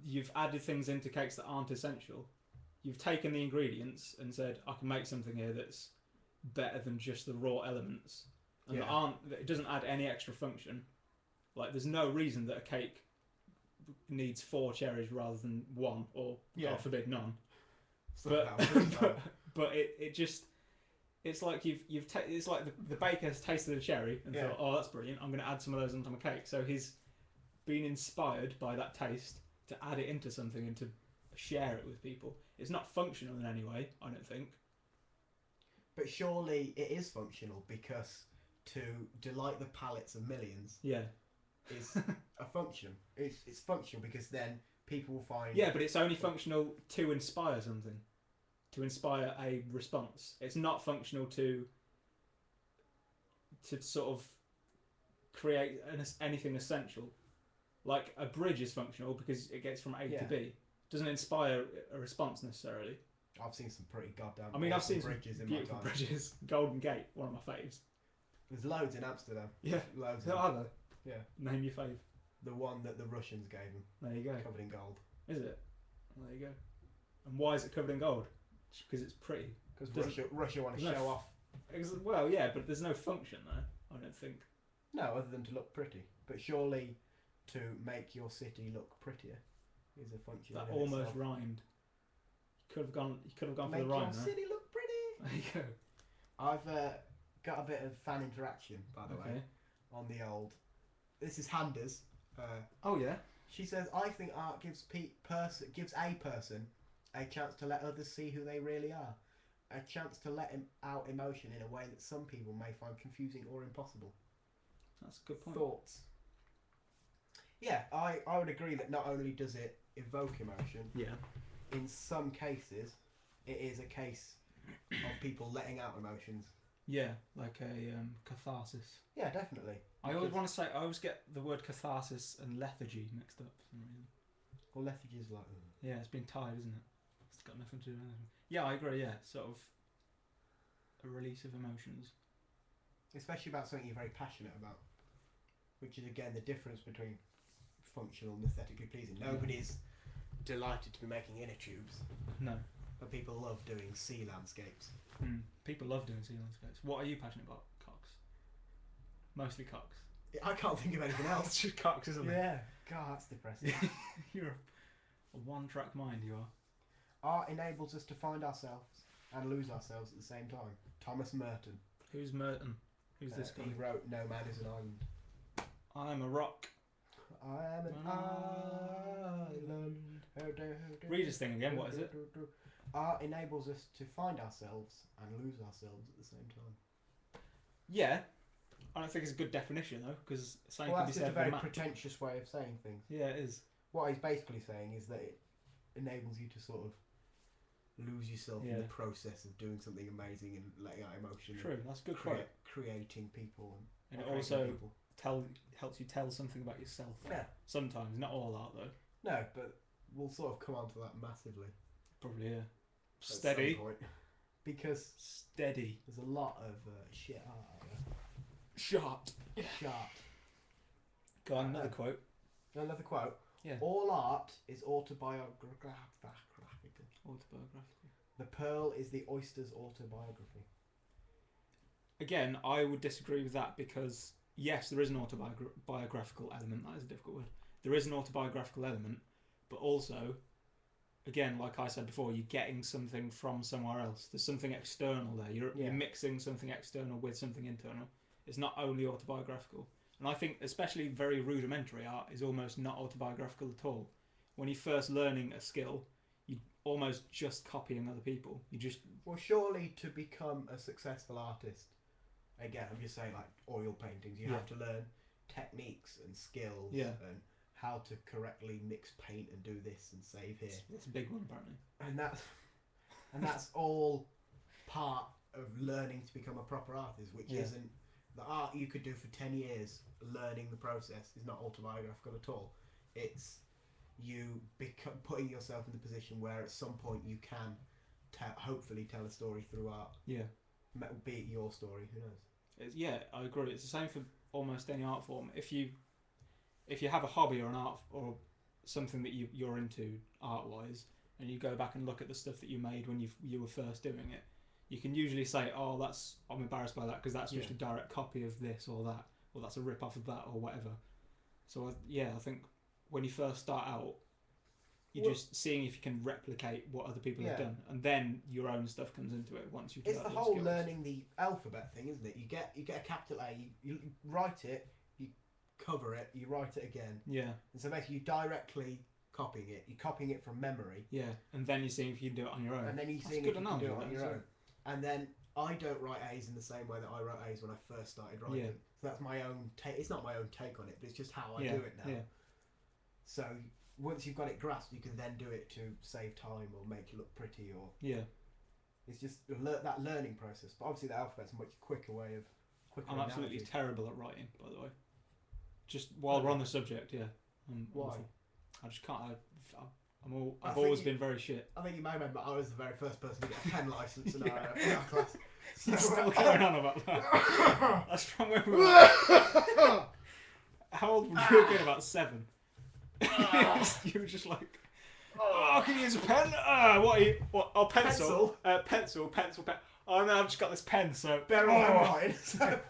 you've added things into cakes that aren't essential. You've taken the ingredients and said, I can make something here that's better than just the raw elements. And it doesn't add any extra function. Like, there's no reason that a cake needs 4 cherries rather than 1, or God forbid none. But it just... It's like it's like the baker has tasted a cherry and thought, oh, that's brilliant. I'm going to add some of those onto my cake. So he's been inspired by that taste to add it into something and to share it with people. It's not functional in any way, I don't think. But surely it is functional, because to delight the palates of millions is a function. It's functional because then people will find... Yeah, but it's only functional to inspire something. To inspire a response. It's not functional to sort of create anything essential. Like a bridge is functional because it gets from A to B. Doesn't inspire a response necessarily. I've seen some pretty goddamn... I've seen bridges some in beautiful my time. bridges. Golden Gate, one of my faves. There's loads in Amsterdam. Yeah. Loads. There are there? Yeah. Name your fave. The one that the Russians gave him. There you go. Covered in gold. Is it? Well, there you go. And why is it covered in gold? Because it's pretty. Because Russia want to show off. Well, yeah, but there's no function there, I don't think. No, other than to look pretty. But surely to make your city look prettier is a function. That almost rhymed. You could have gone for the rhyme there. Make your there. city look pretty. There you go. I've got a bit of fan interaction, by the way, on the old... This is Handers. Oh, yeah? She says, I think art gives a person a chance to let others see who they really are. A chance to let out emotion in a way that some people may find confusing or impossible. That's a good point. Thoughts? Yeah, I would agree that not only does it evoke emotion, in some cases, it is a case of people letting out emotions. Yeah, like a catharsis. Yeah, definitely. I always get the word catharsis and lethargy mixed up for some reason. Well, lethargy is like... Yeah, it's been tied, isn't it? It's got nothing to do with anything. Yeah, I agree, yeah. Sort of a release of emotions. Especially about something you're very passionate about. Which is, again, the difference between functional and aesthetically pleasing. Nobody's delighted to be making inner tubes. No. But people love doing sea landscapes. People love doing sea landscapes. What are you passionate about? Cocks. Mostly cocks. I can't think of anything else. It's just cocks, isn't it? Yeah. God, that's depressing. You're a one-track mind, you are. Art enables us to find ourselves and lose ourselves at the same time. Thomas Merton. Who's Merton? Who's this guy? He wrote No Man is an Island. I'm a rock. I am an island. Read this thing again, what is it? Art enables us to find ourselves and lose ourselves at the same time. Yeah. I don't think it's a good definition though, because something Well, can be that's just said a very for a map. pretentious way of saying things. Yeah, it is. What he's basically saying is that it enables you to sort of lose yourself in the process of doing something amazing and letting out emotion. True, that's a good quote. Creating people. And it also helps you tell something about yourself. Yeah. Sometimes, not all art though. No, but we'll sort of come on to that massively. Probably, yeah. At Steady. some point. Because Steady. there's a lot of shit art out there. Shot. Sharp. Go on, another quote. Another quote. Yeah. All art is autobiographical. Autobiographical. The pearl is the oyster's autobiography. Again, I would disagree with that because, yes, there is an autobiographical element. That is a difficult word. There is an autobiographical element, but also, again, like I said before, you're getting something from somewhere else. There's something external there. You're mixing something external with something internal. It's not only autobiographical. And I think especially very rudimentary art is almost not autobiographical at all. When you're first learning a skill, you're almost just copying other people. You just... Well, surely to become a successful artist, again, I'm just saying like oil paintings, you have to learn techniques and skills and how to correctly mix paint and do this and save here. That's a big one, apparently. And that's all part of learning to become a proper artist, which isn't... The art you could do for 10 years learning the process is not autobiographical at all. It's you putting yourself in the position where at some point you can hopefully tell a story through art. Yeah. Be it your story, who knows? Yeah, I agree. It's the same for almost any art form. If you have a hobby or an art or something that you're into art-wise, and you go back and look at the stuff that you made when you were first doing it, you can usually say, "Oh, I'm embarrassed by that because that's just a direct copy of this or that, or that's a rip-off of that or whatever." So I think when you first start out, you're just seeing if you can replicate what other people have done, and then your own stuff comes into it once you've. It's the whole learning the alphabet thing, isn't it? You get a capital A, you write it, you cover it, you write it again. Yeah. And so basically, you're directly copying it. You're copying it from memory. Yeah, and then you're seeing if you can do it on your own. And then you're seeing if you can do it on your own. And then I don't write A's in the same way that I wrote A's when I first started writing. Yeah. So that's my own take. It's not my own take on it, but it's just how I do it now. Yeah. So once you've got it grasped, you can then do it to save time or make it look pretty, or it's just that learning process. But obviously, the alphabet's a much quicker way of. I'm absolutely terrible at writing, by the way. Just while we're on the subject, Why? Awful. I just can't. I've always been very shit. I think you may remember I was the very first person to get a pen license in our class. So still carrying on about that. That's from when we were. How old were you again? About 7. You were just like, oh, can you use a pen? What? Oh, pencil. Pencil. Oh no, I've just got this pen. So bear in mind. That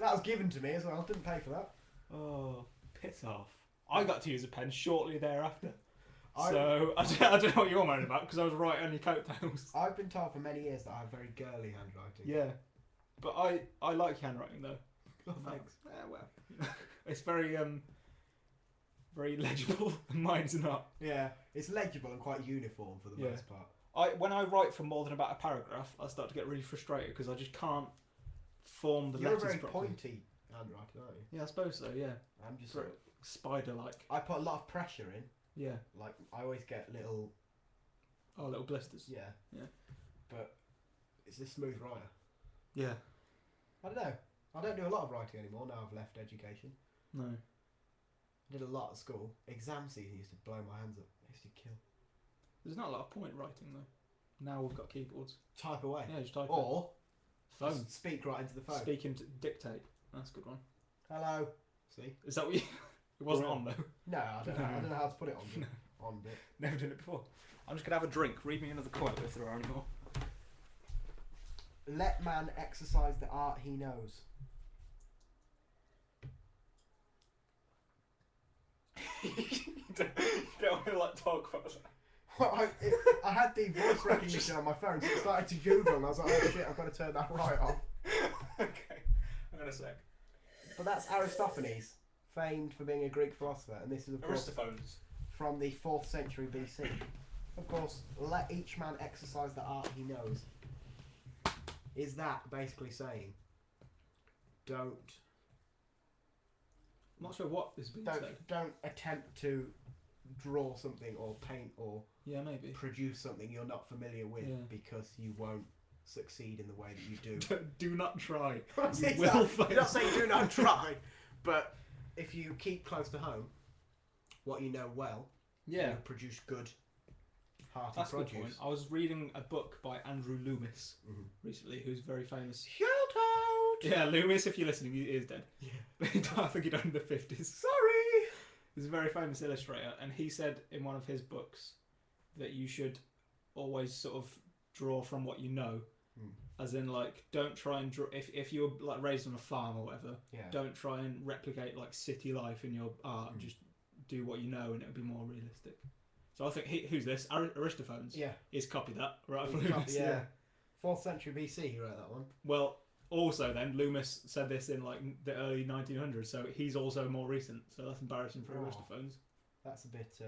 was given to me as well. I didn't pay for that. Oh, piss off! I got to use a pen shortly thereafter. So I don't know what you're moaning about because I was right on your coattails. I've been told for many years that I have very girly handwriting. Yeah, but I like handwriting though. Oh, thanks. Well, it's very legible. Mine's not. Yeah, it's legible and quite uniform for the most part. When I write for more than about a paragraph, I start to get really frustrated because I just can't form the letters properly. You're very pointy handwriting, aren't you? Yeah, I suppose so. Yeah, I'm just sort of spider-like. I put a lot of pressure in. Yeah. Like I always get little. Oh, little blisters. Yeah. Yeah. But it's a smooth writer. Yeah. I don't know. I don't do a lot of writing anymore now I've left education. No. I did a lot at school. Exam season used to blow my hands up. I used to kill. There's not a lot of point writing though. Now we've got keyboards. Type away. Yeah, just type. Or phone. Speak right into the phone. Speak into dictate. That's a good one. Hello. See? Is that what you? It wasn't on though. No, I don't know. I don't know how to put it on. On bit. Never done it before. I'm just gonna have a drink. Read me another quote if there are any more. Let man exercise the art he knows. Don't want to talk about that. Well, I had the voice recognition on my phone, so I started to Google, and I was like, oh shit, I've got to turn that right off. Okay, hang on a sec. But that's Aristophanes, famed for being a Greek philosopher, and this is of course from the 4th century BC. Of course, let each man exercise the art he knows. Is that basically saying, don't... I'm not sure what is being said. Don't attempt to draw something or paint or maybe produce something you're not familiar with because you won't succeed in the way that you do. Do not try. You will fail. You're not saying do not try, but if you keep close to home, what you know well, you'll produce good, hearty produce. Good point. I was reading a book by Andrew Loomis recently, who's very famous. Shout out! Yeah, Loomis, if you're listening, he is dead. Yeah. I think he died in the 50s. Sorry! He's a very famous illustrator, and he said in one of his books that you should always sort of draw from what you know. As in, like, don't try and draw... If you were, like, raised on a farm or whatever, don't try and replicate, like, city life in your art. Just do what you know, and it'll be more realistic. So I think... who's this? Aristophanes? Yeah. He's copied that, right? Yeah. 4th century BC, he wrote that one. Well... Also, then Loomis said this in like the early 1900s, so he's also more recent. So that's embarrassing for Aristophanes. That's a bit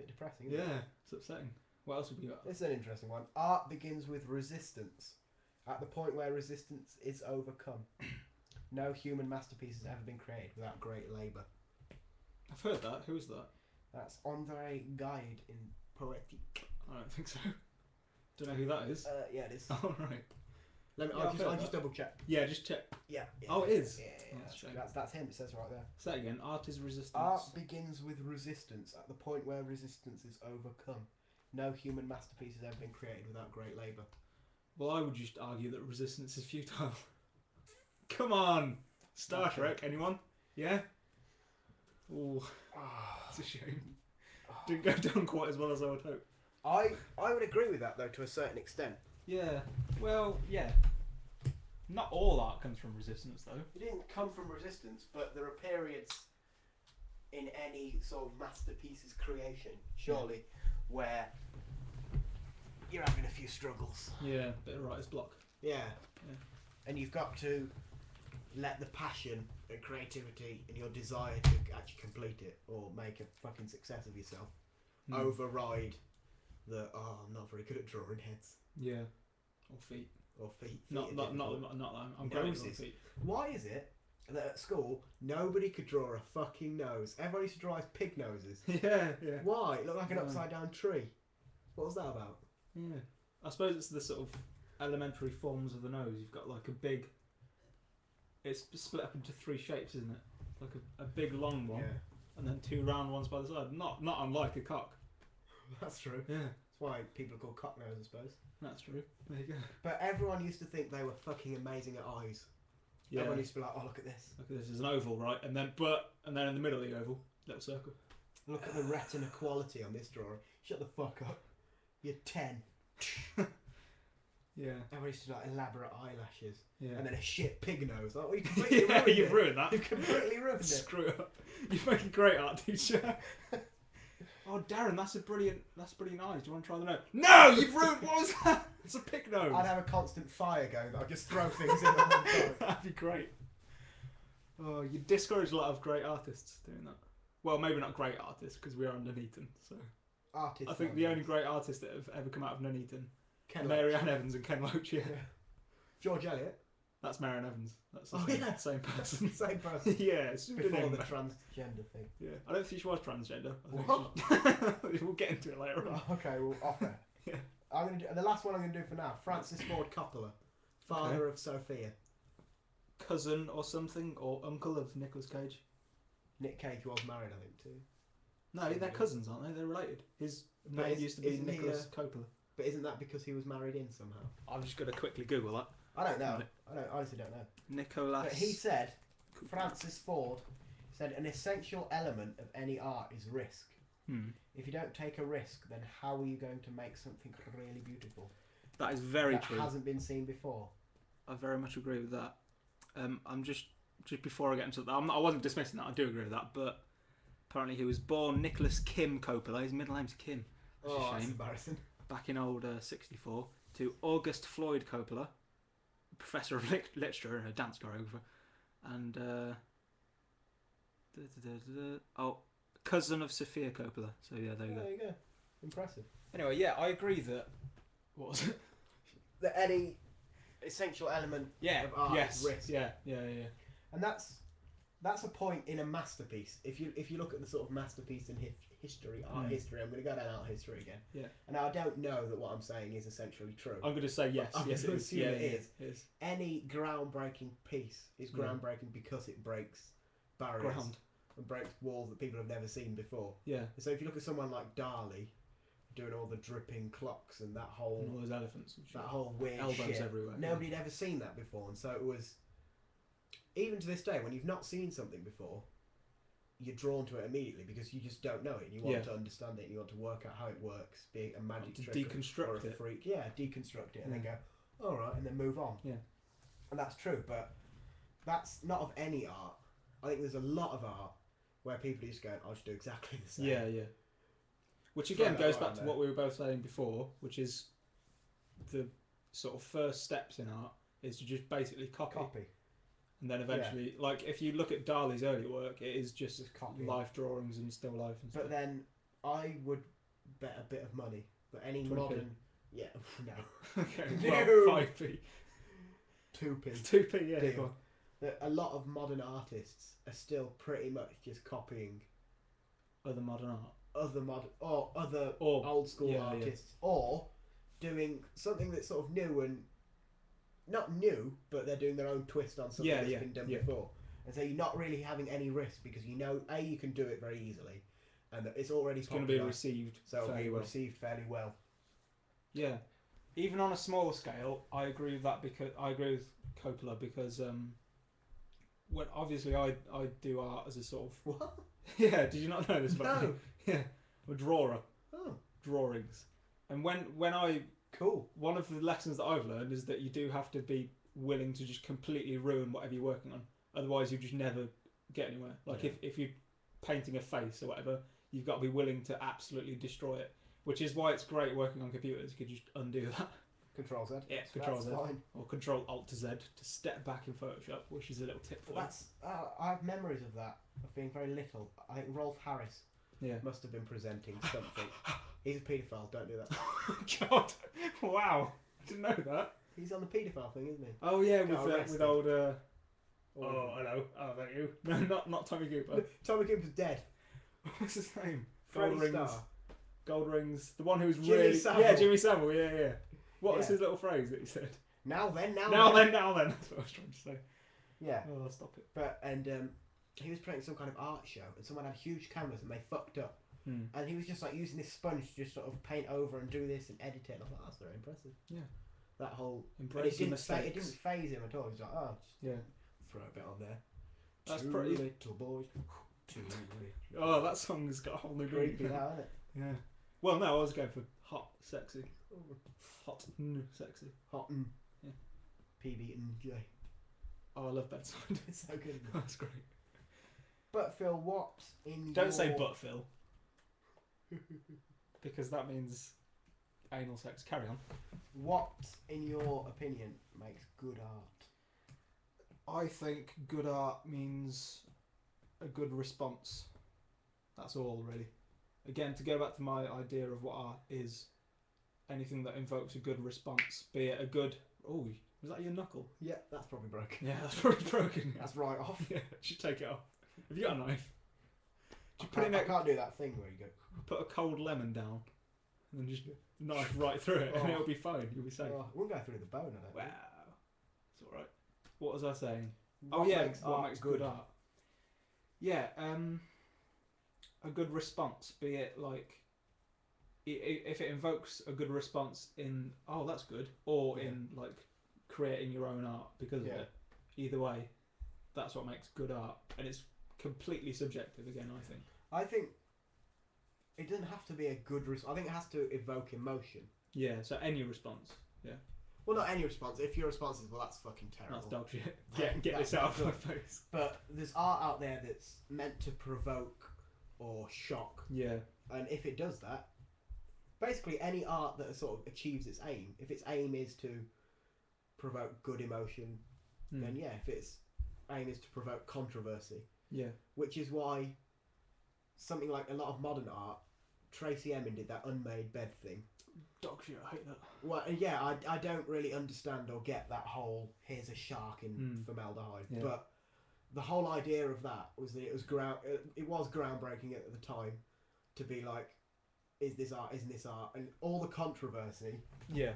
depressing. Isn't it? It's upsetting. What else have we got? It's an interesting one. Art begins with resistance. At the point where resistance is overcome, no human masterpiece has ever been created without great labour. I've heard that. Who is that? That's André Gide in Poétique. I don't think so. Don't know who that is. Yeah, it is. Oh, right. I'll just double check. Yeah, just check. Yeah. Oh, it is? Yeah, that's him. It says right there. Say that again. Art is resistance. Art begins with resistance. At the point where resistance is overcome, no human masterpiece has ever been created without great labour. Well, I would just argue that resistance is futile. Come on! Star Trek, anyone? Yeah? Oh, it's a shame. Didn't go down quite as well as I would hope. I would agree with that, though, to a certain extent. Yeah. Well, yeah. Not all art comes from resistance, though. It didn't come from resistance, but there are periods in any sort of masterpiece's creation, surely, where you're having a few struggles. Yeah, bit of writer's block. Yeah. And you've got to let the passion and creativity and your desire to actually complete it or make a fucking success of yourself override the I'm not very good at drawing heads. Yeah, or feet. Or feet. Not I'm great on feet. Why is it that at school nobody could draw a fucking nose? Everyone used to draw his pig noses. Yeah. Why? It looked like an upside down tree. What was that about? Yeah, I suppose it's the sort of elementary forms of the nose. You've got like a big. It's split up into 3 shapes, isn't it? Like a big long one, and then 2 round ones by the side. Not unlike a cock. That's true. Yeah. That's why people are called cock nose, I suppose. That's true. There you go. But everyone used to think they were fucking amazing at eyes. Yeah. Everyone used to be like, oh, look at this. Look at this. There's an oval, right? And then in the middle of the oval, little circle. Look at the retina quality on this drawing. Shut the fuck up. You're 10. Yeah. Everyone used to do like elaborate eyelashes. Yeah. And then a shit pig nose. Like, well, you completely ruined it. You've ruined that. You've completely ruined it. Screw it up. You're making great art, teacher. Oh, Darren, that's brilliant eyes. Do you want to try the nose? No, you've ruined. What was that? It's a pig nose. I'd have a constant fire going. I'd just throw things in at one time. That'd be great. Oh, you discourage a lot of great artists doing that. Well, maybe not great artists because we are in Nuneaton. So artists. I think the only great artists that have ever come out of Nuneaton, Mary Ann Evans and Ken Loach. Yeah. George Eliot. That's Mary Ann Evans. That's the same person. Same person. Yeah, it's before the transgender thing. Yeah, I don't think she was transgender. What? We'll get into it later on. Okay, well, off it. Yeah. I'm gonna do the last one. I'm gonna do for now. Francis Ford Coppola, father of Sophia. Cousin or something, or uncle of Nicolas Cage. Nick Cage was married, I think, too. No, they're cousins, aren't they? They're related. His name used to be Nicholas Coppola. But isn't that because he was married in somehow? I'm just going to quickly Google that. I don't know. I honestly don't know. Nicholas. But he said, Francis Ford said, an essential element of any art is risk. If you don't take a risk, then how are you going to make something really beautiful? That is very true. That hasn't been seen before. I very much agree with that. I'm just before I get into that, I wasn't dismissing that. I do agree with that, but apparently he was born Nicholas Kim Coppola. His middle name's Kim. That's a shame. That's embarrassing. Back in old 64 to August Floyd Coppola, professor of literature and a dance choreographer, and cousin of Sophia Coppola. So yeah, there you go. There you go. Impressive. Anyway, yeah, I agree that. What was it? That any essential element of art is risk. Yeah. And that's a point in a masterpiece. If you look at the sort of masterpiece in history, art history, I'm going to go down art history again. Yeah. And I don't know that what I'm saying is essentially true. I'm going to say yes. I'm yes, going to assume it is. Any groundbreaking piece is groundbreaking because it breaks barriers and breaks walls that people have never seen before. Yeah. So if you look at someone like Dali, doing all the dripping clocks and that whole and all those elephants, and that whole weird elbows shit, everywhere. Nobody had ever seen that before, and so it was. Even to this day, when you've not seen something before, you're drawn to it immediately because you just don't know it. And you want to understand it. And you want to work out how it works, be it a magic trick or a freak. Yeah, deconstruct it and then go, all right, and then move on. Yeah, and that's true, but that's not of any art. I think there's a lot of art where people just go, I'll just do exactly the same. Yeah. Which again goes back to what we were both saying before, which is the sort of first steps in art is to just basically copy. And then eventually, like if you look at Dali's early work, it is just life drawings and still life and stuff. But then I would bet a bit of money that any 20p. modern... Yeah, no. Okay, well, 5p. 2p. 2p, yeah. Deal. That a lot of modern artists are still pretty much just copying... Other modern art. Other old school artists. Or doing something that's sort of new and... Not new, but they're doing their own twist on something that's been done before. And so you're not really having any risk because you know, A, you can do it very easily, and that it's already going to be received received fairly well. Yeah. Even on a smaller scale, I agree with that because I agree with Coppola because when obviously I do art as a sort of... What? Yeah, did you not know this about me? No. Yeah. I'm a drawer. Oh. Drawings. And when I... Cool. One of the lessons that I've learned is that you do have to be willing to just completely ruin whatever you're working on. Otherwise, you just never get anywhere. Like if you're painting a face or whatever, you've got to be willing to absolutely destroy it. Which is why it's great working on computers. You could just undo that. Control Z. Yeah, Control That's Z. fine. Or Control Alt to Z to step back in Photoshop, which is a little tip for But that's I have memories of that, of being very little. I think Rolf Harris you. must have been presenting something. He's a paedophile. Don't do that. God, wow, I didn't know that. He's on the paedophile thing, isn't he? Oh yeah, Got with arrested. old. Or- Oh, hello. Oh, thank you. No, not Tommy Cooper. Tommy Cooper's dead. What's his name? Freddie Gold rings. Starr. Gold rings. The one who was Jimmy really. Savile. Yeah, Jimmy Savile. Yeah. What was Yeah. his little phrase that he said? Now then. Now then. That's what I was trying to say. Yeah. Oh, stop it. But he was presenting some kind of art show, and someone had a huge canvas, and they fucked up. Hmm. And he was just like using this sponge to just sort of paint over and do this and edit it. And I thought that's very impressive. Yeah. That whole Embrace your mistakes. It didn't phase him at all. He was like, oh, just Yeah. throw a bit on there. That's Two pretty- little boys. Two little. Oh, that song's got a whole new Creepy, meaning. that, isn't it? Yeah. Well, no, I was going for hot, sexy. Hot, sexy. Hot and Yeah. PB and J. Oh, I love that song. It's so good. Isn't it? That's great. But Phil, what in Don't your... say but, Phil. Because that means anal sex. Carry on. What, in your opinion, makes good art? I think good art means a good response. That's all, really. Again, to go back to my idea of what art is, anything that invokes a good response, be it a good... Oh, was that your knuckle? Yeah, that's probably broken. Yeah, that's probably broken. That's right off. Yeah, should take it off. Have you got a knife? I Should put it can't, in I can't do that thing where you go... put a cold lemon down, and then just knife right through it, and Oh. it'll be fine. You'll be safe. Oh, it won't go through the bone, I don't Wow, think. it's all right. What was I saying? What makes what art makes good art? Yeah, a good response. Be it like, if it invokes a good response in that's good, or Yeah. in like creating your own art because Yeah. of it. Either way, that's what makes good art, and it's completely subjective again. I think. I think it doesn't have to be a good response. I think it has to evoke emotion. Yeah. So any response. Yeah. Well, not any response. If your response is, well, that's fucking terrible. That's dog shit. That- Get that's this out not of my face. But there's art out there that's meant to provoke or shock. Yeah. And if it does that, basically any art that sort of achieves its aim, if its aim is to provoke good emotion, then yeah, if its aim is to provoke controversy, Yeah. which is why something like a lot of modern art, Tracy Emin did that unmade bed thing. Dog shit. I hate that. Well, yeah, I don't really understand or get that whole here's a shark in formaldehyde, Yeah. but the whole idea of that was that it was groundbreaking at the time to be like, is this art? Isn't this art? And all the controversy Yeah.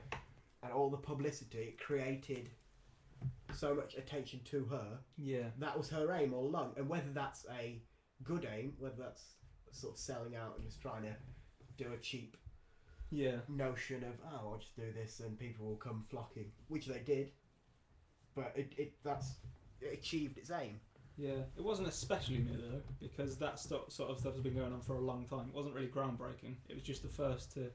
and all the publicity it created so much attention to her. Yeah. That was her aim all along, and whether that's a good aim, whether that's sort of selling out and just trying to do a cheap Yeah. notion of I'll just do this and people will come flocking, which they did, but it achieved its aim. Yeah. It wasn't especially new though, because that sort of stuff has been going on for a long time. It wasn't really groundbreaking. It was just the first to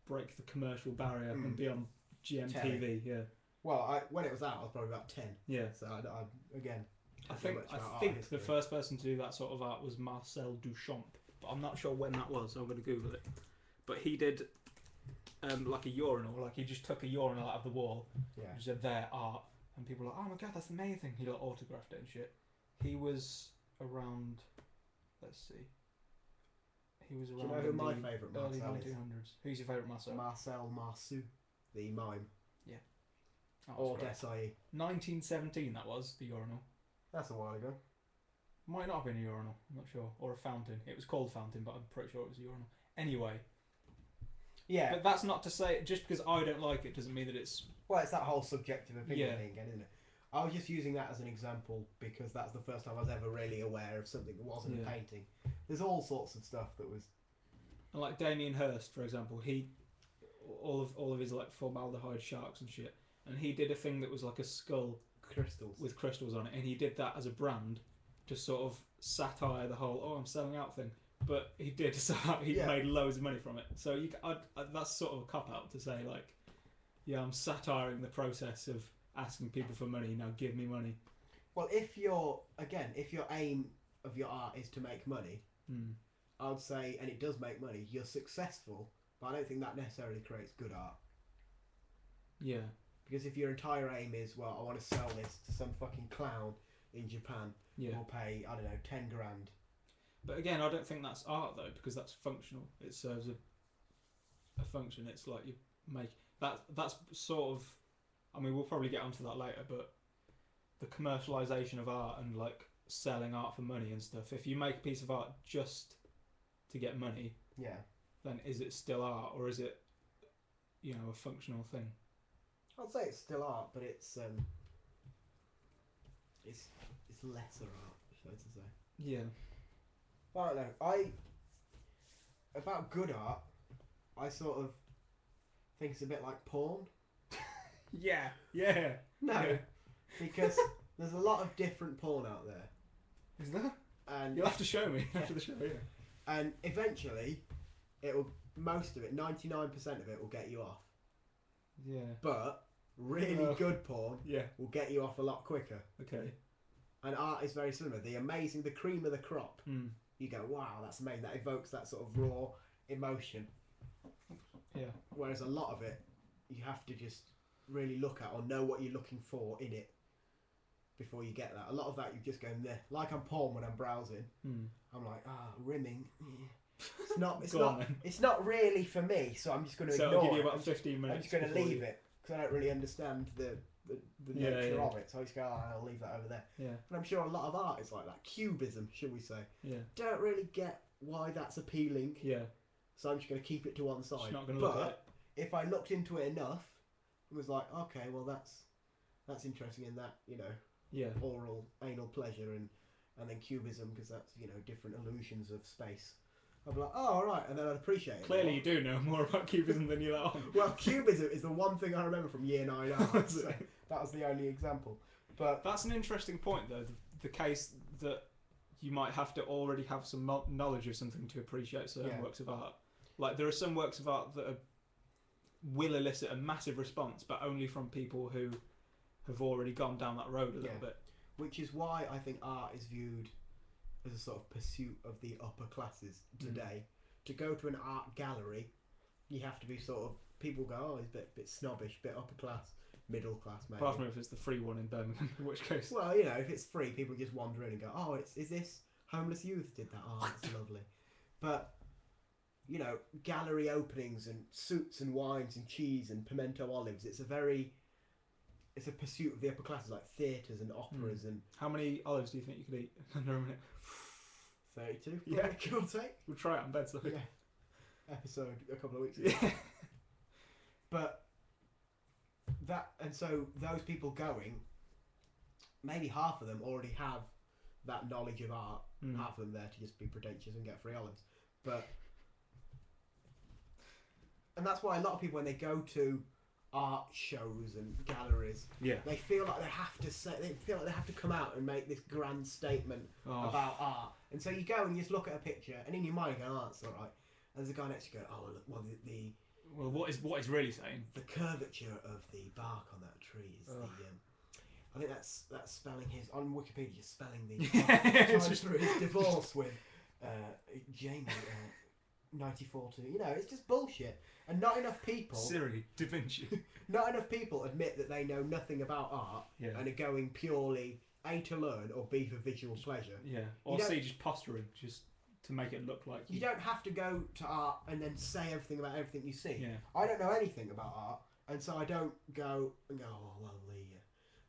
break the commercial barrier and be on GMTV. Yeah. Well, when it was out, I was probably about 10. Yeah. So I again, I don't know think much about art the history. first person to do that sort of art was Marcel Duchamp, but I'm not sure when that was. So I'm going to Google it. But he did like a urinal, like he just took a urinal out of the wall, Yeah. which said their art, and people were like, oh my god, that's amazing. He like autographed it and shit. He was around. Let's see. He was Do around. you know who in my the favourite early Marcel is? 1900s. Who's your favourite Marcel? Marcel Marceau, the mime, That was or great. Desai. 1917. That was the urinal. That's a while ago. Might not have been a urinal. I'm not sure, or a fountain. It was called fountain, but I'm pretty sure it was a urinal. Anyway. Yeah. But that's not to say just because I don't like it doesn't mean that it's Well, it's that whole subjective opinion Yeah. thing again, isn't it? I was just using that as an example because that's the first time I was ever really aware of something that wasn't a Yeah. painting. There's all sorts of stuff that was. and like Damien Hirst, for example. He all of his like formaldehyde sharks and shit, and he did a thing that was like a skull Crystals. with crystals on it, and he did that as a brand to sort of satire the whole I'm selling out thing. But he did so he Yeah. made loads of money from it. So that's sort of a cop out to say like, yeah, I'm satiring the process of asking people for money. Now give me money. Well, if your aim of your art is to make money, I would say, and it does make money, you're successful. But I don't think that necessarily creates good art. Yeah. Because if your entire aim is, well, I want to sell this to some fucking clown in Japan, we'll pay, I don't know, 10 grand. But again, I don't think that's art though, because that's functional. It serves a function. It's like you make that's sort of. I mean, we'll probably get onto that later, but the commercialization of art and like selling art for money and stuff. If you make a piece of art just to get money, then is it still art, or is it, a functional thing? I'd say it's still art, but it's lesser art, so to say. Yeah. I don't know. About good art, I sort of think it's a bit like porn. Yeah. No, yeah. Because there's a lot of different porn out there. Is there? And you'll have to show me after the show. Yeah. And eventually, most of it, 99% of it, will get you off. Yeah. But really good porn will get you off a lot quicker. Okay. And art is very similar. The cream of the crop. You go, wow, that's amazing. That evokes that sort of raw emotion. Yeah. Whereas a lot of it, you have to just really look at or know what you're looking for in it before you get that. A lot of that you just go, nah. Like on porn when I'm browsing, I'm like, rimming. It's not really for me, so I'm just going to ignore it. So it'll give you about 15 minutes. I'm just going to leave it because I don't really understand the nature of it. So I just go, I'll leave that over there. Yeah. And I'm sure a lot of art is like that. Cubism, shall we say. Yeah. Don't really get why that's appealing. Yeah. So I'm just going to keep it to one side. Just not going to look at it. If I looked into it enough, it was like, okay, well that's interesting in that, oral, anal pleasure and then cubism, because that's, different illusions of space. I'd be like, oh, all right, and then I'd appreciate it. Clearly you do know more about cubism than you let on. Well, cubism is the one thing I remember from year 9 art, so that was the only example. But that's an interesting point, though, the case that you might have to already have some knowledge of something to appreciate certain works of art. Like, there are some works of art that will elicit a massive response, but only from people who have already gone down that road a little bit. Which is why I think art is viewed as a sort of pursuit of the upper classes today. To go to an art gallery, you have to be sort of, people go, oh, he's a bit snobbish, bit upper class, middle class maybe. Apart from if it's the free one in Birmingham, in which case... Well, if it's free, people just wander in and go, oh, is this homeless youth did that? Oh, that's lovely. But, gallery openings and suits and wines and cheese and pimento olives, it's a pursuit of the upper classes, like theatres and operas and... How many olives do you think you could eat under a minute? 32? Yeah. Give or take. We'll try it on bedside. Yeah. Episode a couple of weeks ago. Yeah. But so those people going, maybe half of them already have that knowledge of art, half of them there to just be pretentious and get free olives. And that's why a lot of people, when they go to art shows and galleries, they feel like they have to come out and make this grand statement about art. And so you go and you just look at a picture, and in your mind you go, oh, it's all right. And there's a guy next to you go, oh, look, well, what is really saying? The curvature of the bark on that tree is I think that's spelling his, on Wikipedia, spelling the times through his divorce with Jamie 94 to, it's just bullshit. And not enough people... Siri, Da Vinci. Not enough people admit that they know nothing about art and are going purely, A, to learn, or B, for visual pleasure. Yeah, or C, just posturing, just to make it look like... You don't have to go to art and then say everything about everything you see. Yeah. I don't know anything about art, and so I don't go, oh, well,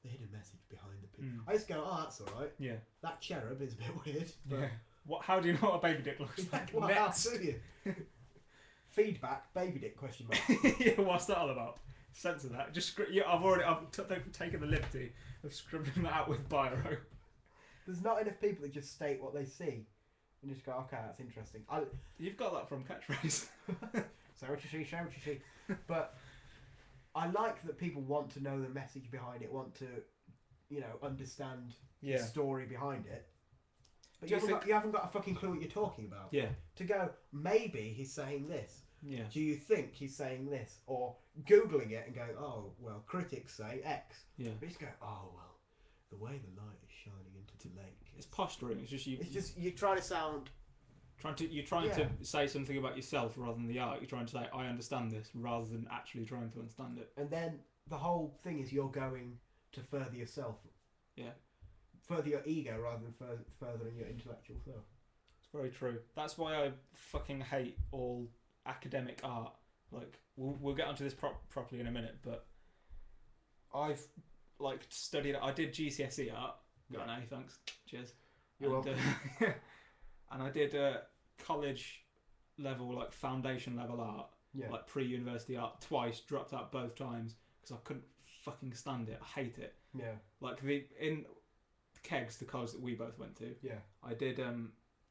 the hidden message behind the picture. I just go, oh, that's all right. Yeah. That cherub is a bit weird. But yeah. How do you know what a baby dick looks like? What else do you? Feedback, baby dick, question mark. Yeah, what's that all about? Censor that. Just I've taken the liberty of scribbling that out with biro. There's not enough people that just state what they see and just go, okay, that's interesting. You've got that from catchphrase. Say what you see, show what you see. But I like that people want to know the message behind it, want to, understand the story behind it. But you haven't got a fucking clue what you're talking about. Yeah. To go, maybe he's saying this. Yeah. Do you think he's saying this? Or Googling it and going, oh, well, critics say X. Yeah. But just go, oh, well, the way the light is shining into the lake. It's posturing. It's just you. It's just you're trying to sound. You're trying to say something about yourself rather than the art. You're trying to say, I understand this, rather than actually trying to understand it. And then the whole thing is you're going to further yourself. Yeah. Further your ego rather than furthering your intellectual self. It's very true. That's why I fucking hate all academic art. Like, we'll get onto this properly in a minute, but I've like studied. I did GCSE art. Got an A, thanks. Cheers. You're welcome. And I did college level, like foundation level art, like pre-university art twice. Dropped out both times because I couldn't fucking stand it. I hate it. Yeah. Like in Kegs, the college that we both went to. Yeah. I did.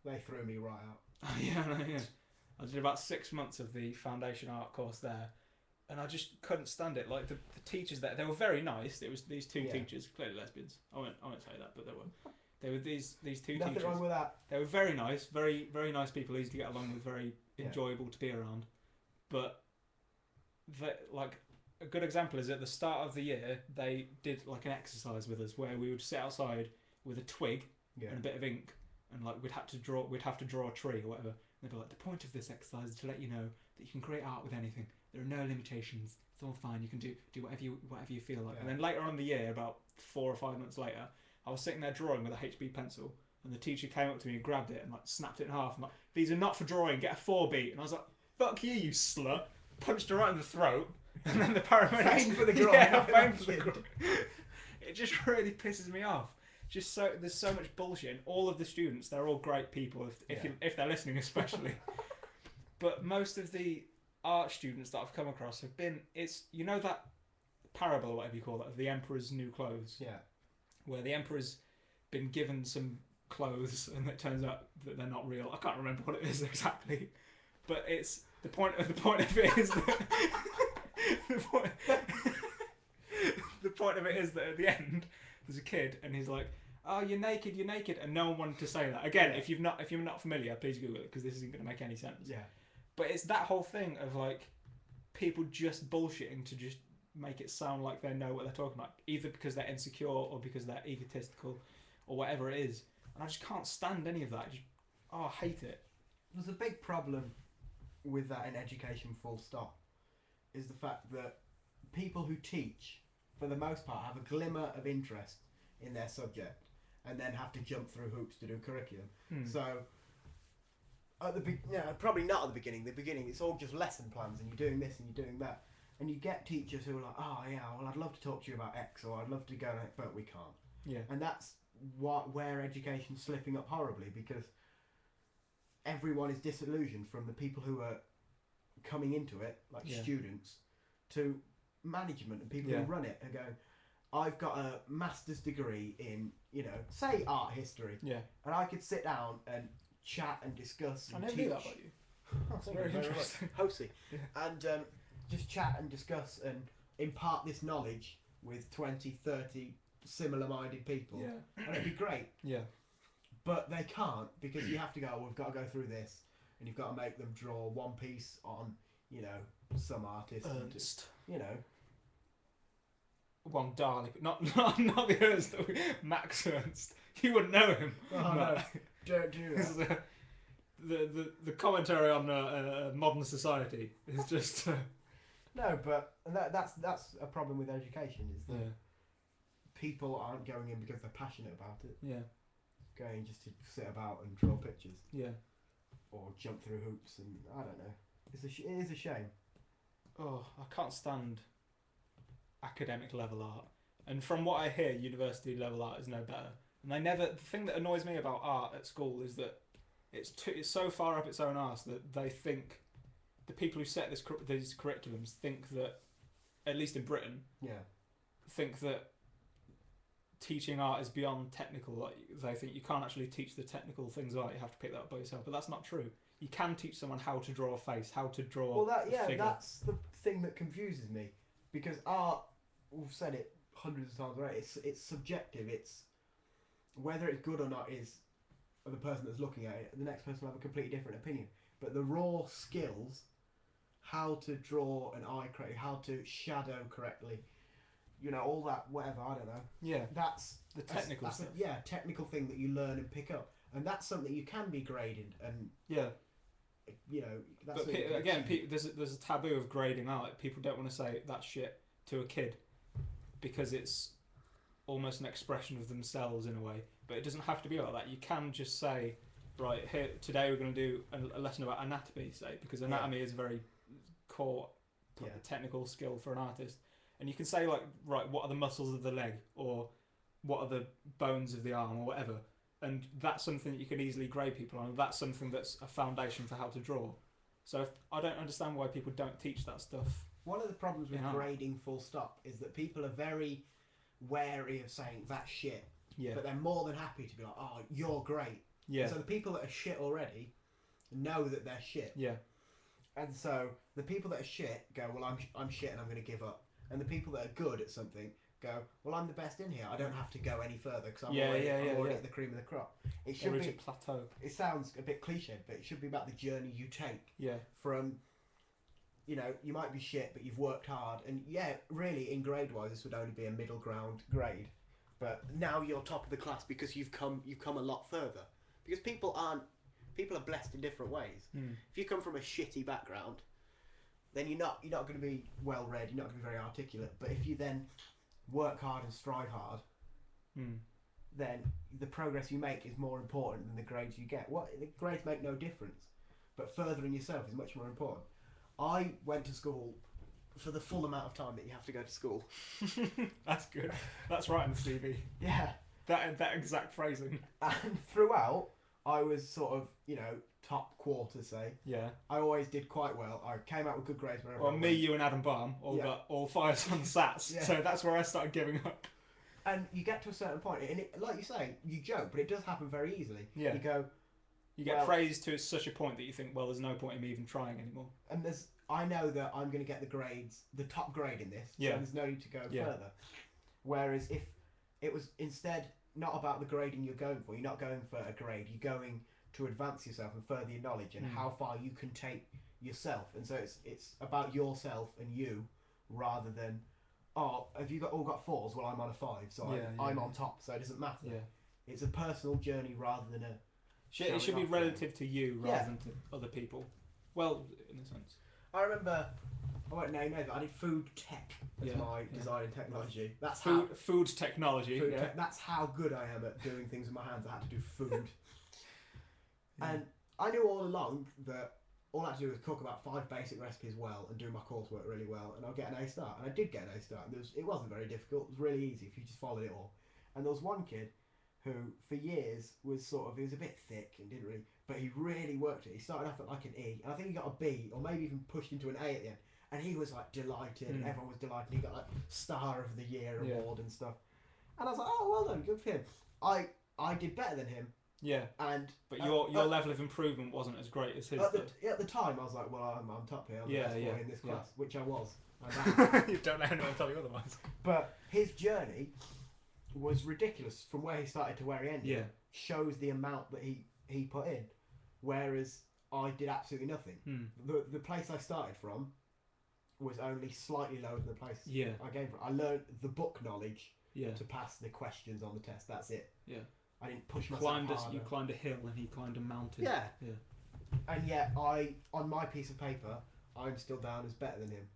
They threw me right out. Yeah. I did about 6 months of the foundation art course there, and I just couldn't stand it. Like the teachers there, they were very nice. It was these two teachers, clearly lesbians. I won't say that, but they were these two Nothing teachers. wrong with that. They were very nice, very very nice people, easy to get along with, very enjoyable to be around. But like a good example is at the start of the year they did like an exercise with us where we would sit outside with a twig and a bit of ink, and like we'd have to draw a tree or whatever. And they'd be like, the point of this exercise is to let you know that you can create art with anything. There are no limitations. It's all fine. You can do whatever you feel like. And then later on in the year, about 4 or 5 months later, I was sitting there drawing with a HB pencil, and the teacher came up to me and grabbed it and like snapped it in half. I'm like, these are not for drawing. Get a 4B. And I was like, fuck you, you slut. Punched her right in the throat. And then the paramedics Fame for the groin. Fame for the groin. It just really pisses me off. Just there's so much bullshit, and all of the students, they're all great people if they're listening, especially. But most of the art students that I've come across have been, it's, you know, that parable or whatever you call it of the emperor's new clothes, where the emperor's been given some clothes and it turns out that they're not real. I can't remember what it is exactly, but it's the point of it is that the point of it is that at the end there's a kid and he's like, oh, you're naked, and no one wanted to say that. Again, if you're not familiar, please Google it because this isn't going to make any sense. Yeah. But it's that whole thing of like people just bullshitting to just make it sound like they know what they're talking about, either because they're insecure or because they're egotistical or whatever it is. And I just can't stand any of that. I hate it. There's a big problem with that in education, full stop, is the fact that people who teach, for the most part, have a glimmer of interest in their subject and then have to jump through hoops to do curriculum. So, at probably not at the beginning. The beginning, it's all just lesson plans and you're doing this and you're doing that. And you get teachers who are like, oh yeah, well I'd love to talk to you about X, or I'd love to go, but we can't. Yeah. And that's where education's slipping up horribly, because everyone is disillusioned, from the people who are coming into it, like students, to management and people who run it, and going, I've got a master's degree in, say art history, and I could sit down and chat and discuss and I never knew that about you. That's very interesting. Hosey. And just chat and discuss and impart this knowledge with 20, 30 similar-minded people, and it'd be great. Yeah. But they can't, because you have to go, we've got to go through this, and you've got to make them draw one piece on, some artist. Ernst. One Dali, but not the Ernst, Max Ernst. You wouldn't know him. Oh, no. Don't do that. The commentary on modern society is just... No, but that's a problem with education, is that people aren't going in because they're passionate about it. Yeah. Going just to sit about and draw pictures. Yeah. Or jump through hoops, and I don't know. It is a shame. Oh, I can't stand academic level art. And from what I hear, university level art is no better. And the thing that annoys me about art at school is that it's so far up its own arse that they think, the people who set these curriculums think that, at least in Britain, think that teaching art is beyond technical. Like, they think you can't actually teach the technical things art, you have to pick that up by yourself. But that's not true. You can teach someone how to draw a face, how to draw a figure. That's the thing that confuses me. Because art, we've said it hundreds of times already, it's subjective. It's whether it's good or not is the person that's looking at it. The next person will have a completely different opinion. But the raw skills, how to draw an eye correctly, how to shadow correctly, all that, whatever, I don't know. Yeah. That's the technical stuff. Technical thing that you learn and pick up. And that's something you can be graded and... Yeah. That's but there's a taboo of grading art. People don't want to say that shit to a kid. because it's almost an expression of themselves in a way. But it doesn't have to be like that. You can just say, right, here today we're going to do a lesson about anatomy, say, because anatomy is a very core technical skill for an artist. And you can say, like, right, what are the muscles of the leg, or what are the bones of the arm, or whatever. And that's something that you can easily grade people on. That's something that's a foundation for how to draw. So I don't understand why people don't teach that stuff. One of the problems with grading full stop is that people are very wary of saying that's shit. Yeah. But they're more than happy to be like, oh, you're great. Yeah. And so the people that are shit already know that they're shit. Yeah. And so the people that are shit go, well, I'm shit and I'm going to give up. And the people that are good at something go, well, I'm the best in here. I don't have to go any further because I'm already at the cream of the crop. It should be a plateau. It sounds a bit cliched, but it should be about the journey you take. Yeah. From, you know, you might be shit, but you've worked hard. And yeah, really, in grade-wise, this would only be a middle ground grade. But now you're top of the class because you've come a lot further. Because people are blessed in different ways. If you come from a shitty background, then you're not going to be well read. You're not going to be very articulate. But if you then work hard and strive hard, then the progress you make is more important than the grades you get. The grades make no difference, but furthering yourself is much more important. I went to school for the full amount of time that you have to go to school. That's good. That's right in the CV. Yeah. That exact phrasing. And throughout, I was sort of, you know, top quarter, say. Yeah. I always did quite well. I came out with good grades wherever I went. You and Adam Baum all got all fires on SATs. Yeah. So that's where I started giving up. And you get to a certain point, and like you say, you joke, but it does happen very easily. Yeah. You get praised to such a point that you think, well, there's no point in me even trying anymore. And I know that I'm going to get the top grade in this, so there's no need to go further. Whereas if it was instead not about the grading you're going for, you're not going for a grade, you're going to advance yourself and further your knowledge and how far you can take yourself. And so it's about yourself and you rather than, oh, have you all got 4s? Well, I'm on a 5, so I'm on top, so it doesn't matter. Yeah. It's a personal journey rather than a... It should be relative to you rather than to other people. Well, in a sense. I remember, I won't name it, but I did food tech as my design and technology. That's food technology. That's how good I am at doing things with my hands. I had to do food. And I knew all along that all I had to do was cook about 5 basic recipes well and do my coursework really well, and I'll get an A star. And I did get an A star. And it wasn't very difficult. It was really easy if you just followed it all. And there was one kid who, for years, he was a bit thick and didn't really, but he really worked it. He started off at like an E, and I think he got a B, or maybe even pushed into an A at the end. And he was like delighted, and everyone was delighted. He got like Star of the Year award and stuff. And I was like, oh, well done, good for him. I did better than him. Yeah. But your level of improvement wasn't as great as his. At the time, I was like, well, I'm top here. I'm the best boy in this class, which I was. You don't let anyone tell you otherwise. But his journey was ridiculous from where he started to where he ended. Yeah. Shows the amount that he put in, whereas I did absolutely nothing. The place I started from was only slightly lower than the place I came from. I learned the book knowledge to pass the questions on the test. That's it. Yeah. I didn't push myself harder. You climbed a hill and he climbed a mountain. Yeah. And yet on my piece of paper, I'm still down as better than him,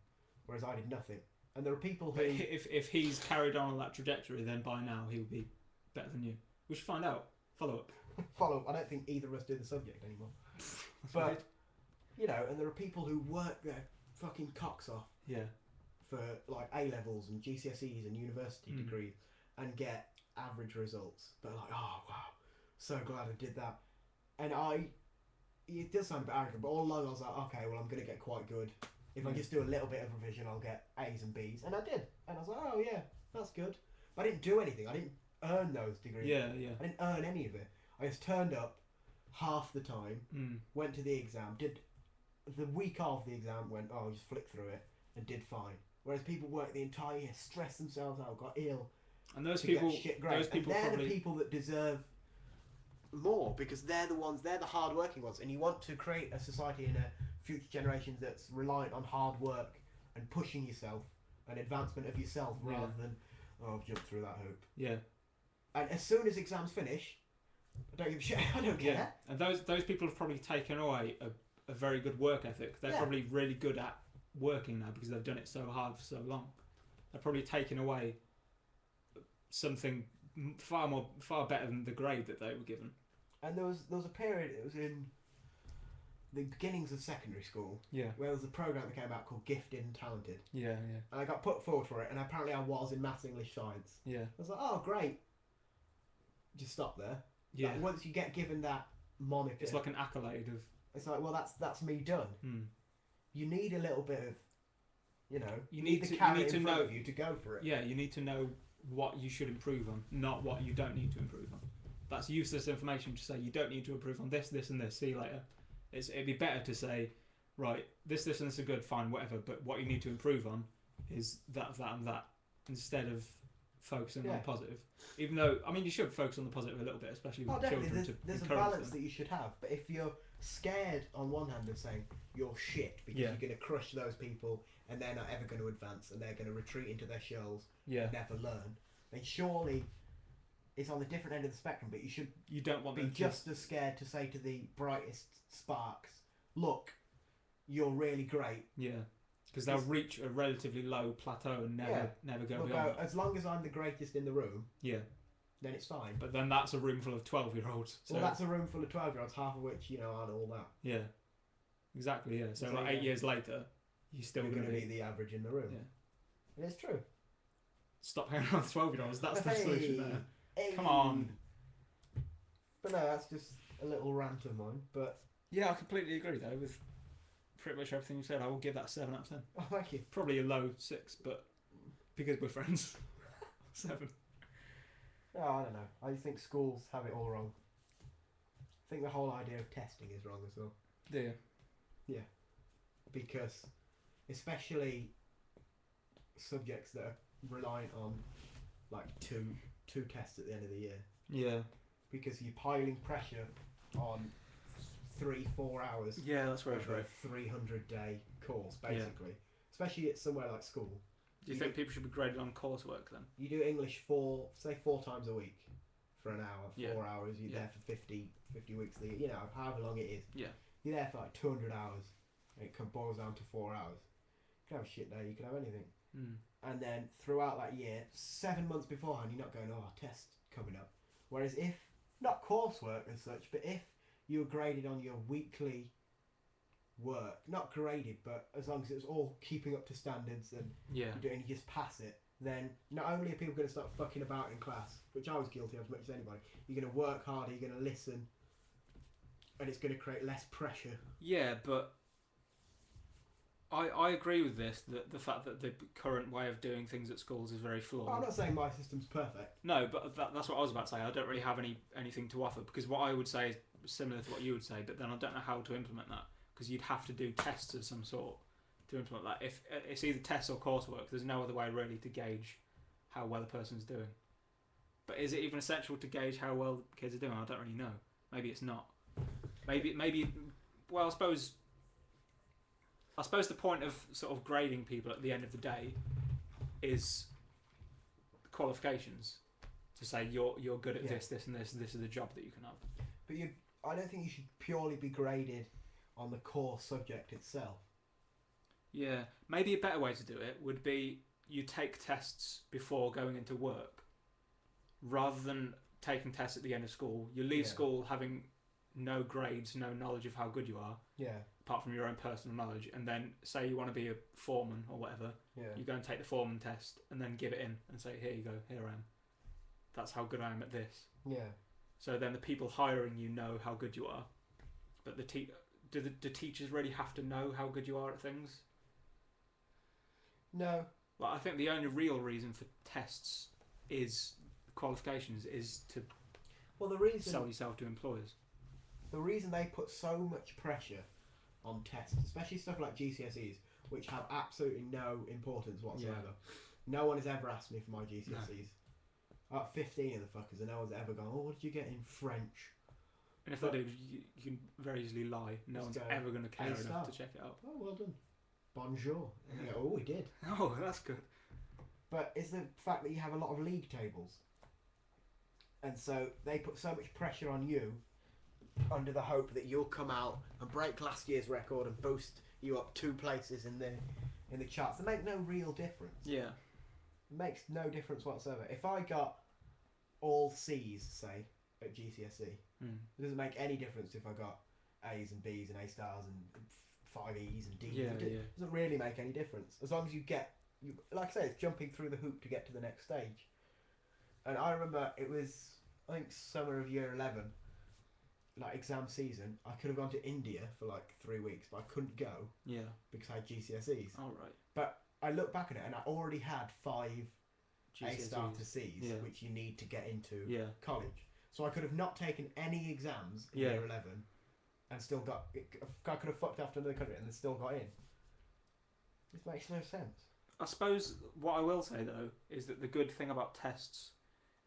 whereas I did nothing. And there are people who... But if he's carried on that trajectory, then by now he would be better than you. We should find out. Follow up. I don't think either of us do the subject anymore. But, you know, and there are people who work their fucking cocks off for like A-levels and GCSEs and university degrees and get average results. But like, oh, wow, so glad I did that. And it does sound a bit arrogant, but all along I was like, okay, well, I'm going to get quite good. If I just do a little bit of revision, I'll get A's and B's. And I did. And I was like, oh, yeah, that's good. But I didn't do anything. I didn't earn those degrees. Yeah. I didn't earn any of it. I just turned up half the time, went to the exam, did the week of the exam, went, oh, I'll just flick through it, and did fine. Whereas people work the entire year, stressed themselves out, got ill. And they're the people that deserve more, because they're the hard-working ones. And you want to create a society in a future generation that's reliant on hard work and pushing yourself and advancement of yourself rather than, oh, I've jumped through that hoop. Yeah. And as soon as exams finish, I don't give a shit. I don't care. Yeah. And those people have probably taken away a very good work ethic. They're probably really good at working now because they've done it so hard for so long. They're probably taken away something far better than the grade that they were given. And there was a period, it was in the beginnings of secondary school, Yeah. where there was a programme that came out called Gifted and Talented. Yeah. And I got put forward for it, and apparently I was in Maths, English, Science. Yeah. I was like, oh, great. Just stop there. Yeah. Like, once you get given that moniker... It's like an accolade of... It's like, well, that's me done. Hmm. You need a little bit of, you know... You need the to carrot in front of you to go for it. Yeah, you need to know what you should improve on, not what you don't need to improve on. That's useless information to say you don't need to improve on this, this and this, see you later. It'd be better to say, right, this and this are good, fine, whatever, but what you need to improve on is that and that, instead of focusing on the positive. Even though, I mean, you should focus on the positive a little bit, especially with children. There's a balance that you should have, but if you're scared on one hand of saying you're shit because you're going to crush those people and they're not ever going to advance and they're going to retreat into their shells and never learn, then surely it's on the different end of the spectrum, but you don't want to be just as scared to say to the brightest sparks, look, you're really great. Yeah, because they'll reach a relatively low plateau and never go beyond that. As long as I'm the greatest in the room, then it's fine. But then that's a room full of 12-year-olds. So well, that's a room full of 12-year-olds, half of which, aren't all that. Yeah, exactly, yeah. So like 8 years later, you're still going to be the average in the room. Yeah. And it's true. Stop hanging around with 12-year-olds, that's the solution there. Hey. Come on. But no, that's just a little rant of mine. But yeah, I completely agree though with pretty much everything you said. I will give that a 7 out of 10. Oh, thank you. Probably a low 6, but because we're friends, 7. No, I don't know. I think schools have it all wrong. I think the whole idea of testing is wrong as well. Do you? Yeah. Because especially subjects that are reliant on like two tests at the end of the year. Yeah. Because you're piling pressure on 3-4 hours. Yeah, that's very true. A 300-day course, basically. Especially at somewhere like school. Do you think people should be graded on coursework then? You do English 4 times a week for an hour, 4 hours. You're there for 50 weeks of the year, however long it is. Yeah. You're there for like 200 hours. And it boils down to 4 hours. You can have a shit day, you can have anything. And then throughout that year, 7 months beforehand, you're not going, test coming up. Whereas if, not coursework as such, but if you were graded on your weekly work, not graded, but as long as it's all keeping up to standards and you just pass it, then not only are people going to start fucking about in class, which I was guilty of as much as anybody, you're going to work harder, you're going to listen, and it's going to create less pressure. Yeah, but I agree with this, that the fact that the current way of doing things at schools is very flawed. I'm not saying my system's perfect. No, but that's what I was about to say. I don't really have anything to offer, because what I would say is similar to what you would say, but then I don't know how to implement that, because you'd have to do tests of some sort to implement that. If it's either tests or coursework, there's no other way really to gauge how well a person's doing. But is it even essential to gauge how well the kids are doing? I don't really know. Maybe it's not. Maybe. Well, I suppose the point of sort of grading people at the end of the day is qualifications, to say you're good at this and this is the job that you can have. But I don't think you should purely be graded on the core subject itself. Yeah, maybe a better way to do it would be you take tests before going into work, rather than taking tests at the end of school. You leave school having no grades, no knowledge of how good you are, apart from your own personal knowledge, and then say you want to be a foreman or whatever, you go and take the foreman test and then give it in and say, here you go, here I am. That's how good I am at this. Yeah. So then the people hiring you know how good you are, but do the teachers really have to know how good you are at things? No. Well, I think the only real reason for tests is qualifications, is to sell yourself to employers. The reason they put so much pressure on tests, especially stuff like GCSEs, which have absolutely no importance whatsoever. No one has ever asked me for my GCSEs. No. About 15 of the fuckers, and no one's ever gone, what did you get in French? And if they do, you can very easily lie. No one's ever going to care enough to check it out. Oh, well done. Bonjour. And you go, oh, we did. Oh, that's good. But it's the fact that you have a lot of league tables. And so they put so much pressure on you under the hope that you'll come out and break last year's record and boost you up 2 places in the charts. They make no real difference. Yeah. It makes no difference whatsoever. If I got all C's, say, at GCSE, it doesn't make any difference if I got A's and B's and A stars and 5 E's and D's. It doesn't really make any difference. As long as you get, like I say, it's jumping through the hoop to get to the next stage. And I remember it was, I think, summer of year 11, like exam season. I could have gone to India for like 3 weeks, but I couldn't go. Yeah. Because I had GCSEs. Oh, right. But I look back at it and I already had 5 GCSEs. A star to C's, which you need to get into college. So I could have not taken any exams in year 11 and still got... I could have fucked after another country and then still got in. This makes no sense. I suppose what I will say, though, is that the good thing about tests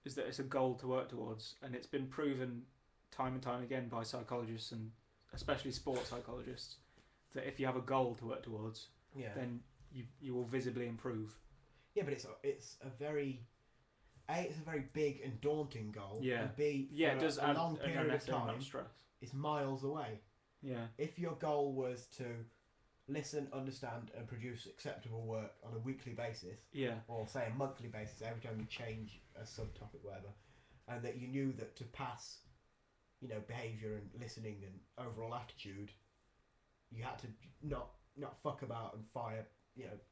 is that it's a goal to work towards, and it's been proven time and time again by psychologists, and especially sports psychologists, that if you have a goal to work towards, then you will visibly improve. Yeah, but it's a very... A, it's a very big and daunting goal. Yeah. And B, for it does a long period of time, stress. It's miles away. Yeah. If your goal was to listen, understand, and produce acceptable work on a weekly basis, or say a monthly basis, every time you change a subtopic, whatever, and that you knew that to pass, behaviour and listening and overall attitude, you had to not fuck about and fire,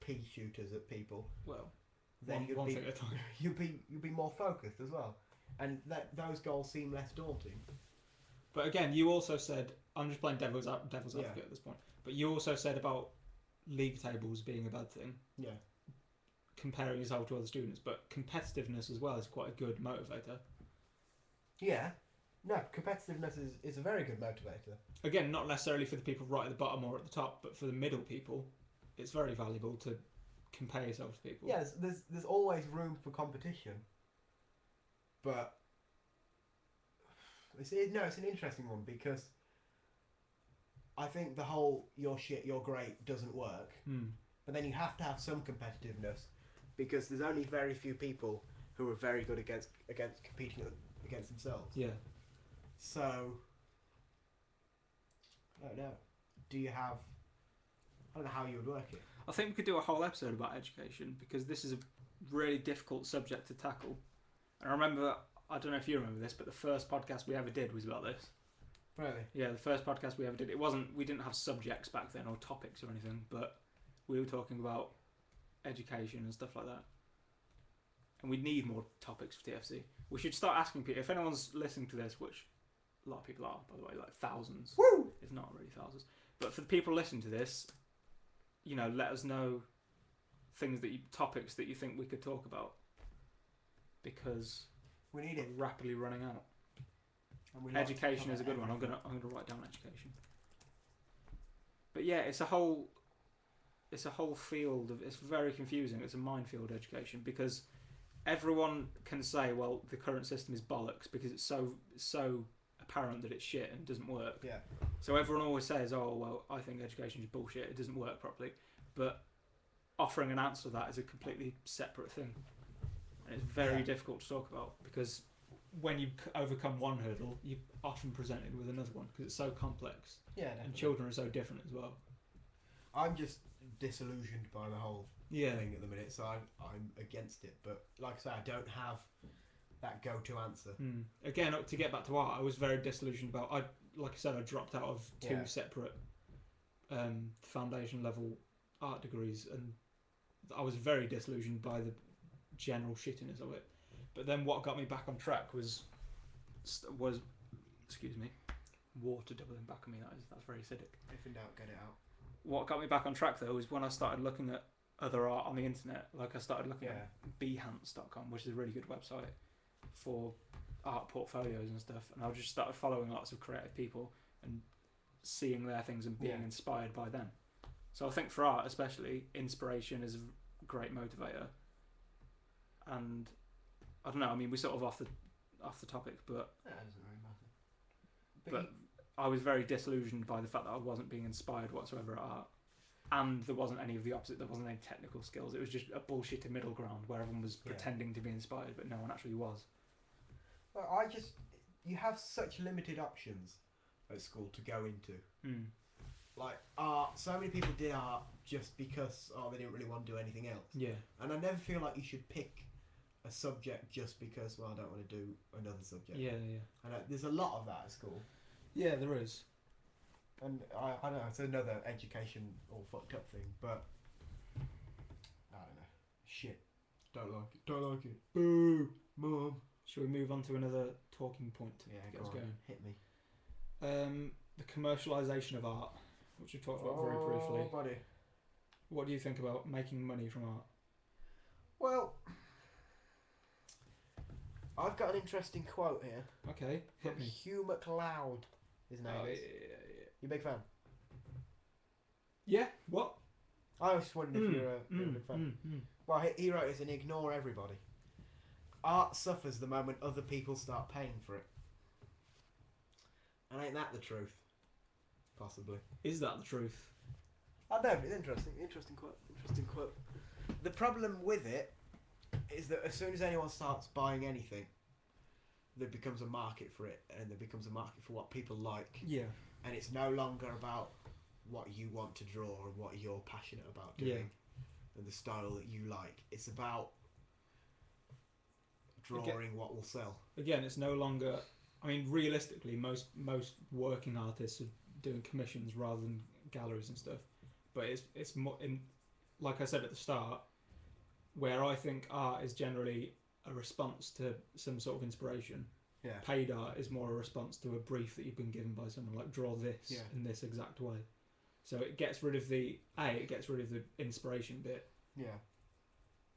pea shooters at people. Well, then one thing at a time. You'd be more focused as well, and those goals seem less daunting. But again, you also said, I'm just playing devil's advocate at this point, but you also said about league tables being a bad thing. Yeah. Comparing yourself to other students, but competitiveness as well is quite a good motivator. Yeah. No, competitiveness is a very good motivator. Again, not necessarily for the people right at the bottom or at the top, but for the middle people, it's very valuable to compare yourself to people. Yes, there's always room for competition, but it's an interesting one because I think the whole "you're shit, you're great" doesn't work. But then you have to have some competitiveness because there's only very few people who are very good against competing against themselves. Yeah. So I don't know. I don't know how you would work it. I think we could do a whole episode about education because this is a really difficult subject to tackle. And I remember, I don't know if you remember this, but the first podcast we ever did was about this. Really? Yeah, the first podcast we ever did. We didn't have subjects back then or topics or anything, but we were talking about education and stuff like that. And we need more topics for TFC. We should start asking people, if anyone's listening to this, which a lot of people are, by the way, like thousands. Woo! It's not really thousands. But for the people listening to this, let us know topics that you think we could talk about. Because we need it. We're rapidly running out. And education is a good one. I'm gonna write down education. But yeah, it's a whole field of. It's very confusing. It's a minefield, education, because everyone can say, well, the current system is bollocks because it's so apparent that it's shit and doesn't work. Yeah. So everyone always says, oh well, I think education is bullshit. It doesn't work properly. But offering an answer to that is a completely separate thing, and it's very difficult to talk about because when you overcome one hurdle, you're often presented with another one because it's so complex. Yeah, definitely. And children are so different as well. I'm just disillusioned by the whole thing at the minute, so I'm against it. But like I say, I don't have that go-to answer. Again, to get back to art, I was very disillusioned about. Like I said, I dropped out of 2 separate foundation level art degrees, and I was very disillusioned by the general shittiness of it. But then what got me back on track was excuse me, water doubling back on me. That's very acidic. If in doubt, get it out. What got me back on track though is when I started looking at other art on the internet. Like I started looking at behance.com, which is a really good website for art portfolios and stuff. And I just started following lots of creative people and seeing their things and being inspired by them. So I think for art especially, inspiration is a great motivator. And I don't know, I mean, we're sort of off the topic, but that doesn't really matter. But I was very disillusioned by the fact that I wasn't being inspired whatsoever at art, and there wasn't any of the opposite. There wasn't any technical skills. It was just a bullshitted middle ground where everyone was pretending to be inspired, but no one actually was. Well, you have such limited options at school to go into. like art. So many people did art just because they didn't really want to do anything else. Yeah. And I never feel like you should pick a subject just because I don't want to do another subject. Yeah. And there's a lot of that at school. Yeah, there is. And I don't know, it's another education all fucked up thing, but I don't know. Shit. Don't like it. Boo! Mum. Shall we move on to another talking point? Yeah, Get go us on. going. Hit me. The commercialisation of art, which we talked about very briefly. Buddy. What do you think about making money from art? Well, I've got an interesting quote here. Okay, hit From me. Hugh MacLeod, his name is. You a big fan? Yeah, what? I was just wondering if you're a big fan. Well, he wrote this, and ignore everybody. Art suffers the moment other people start paying for it. And ain't that the truth? Possibly. Is that the truth? I know, but it's interesting. Interesting quote. The problem with it is that as soon as anyone starts buying anything, there becomes a market for it, and there becomes a market for what people like. Yeah. And it's no longer about what you want to draw and what you're passionate about doing and the style that you like. It's about drawing what will sell. Again, it's no longer... I mean, realistically, most working artists are doing commissions rather than galleries and stuff. But it's more... like I said at the start, where I think art is generally a response to some sort of inspiration. Yeah. Paid art is more a response to a brief that you've been given by someone, like draw this in this exact way. So it gets rid of the inspiration bit. Yeah.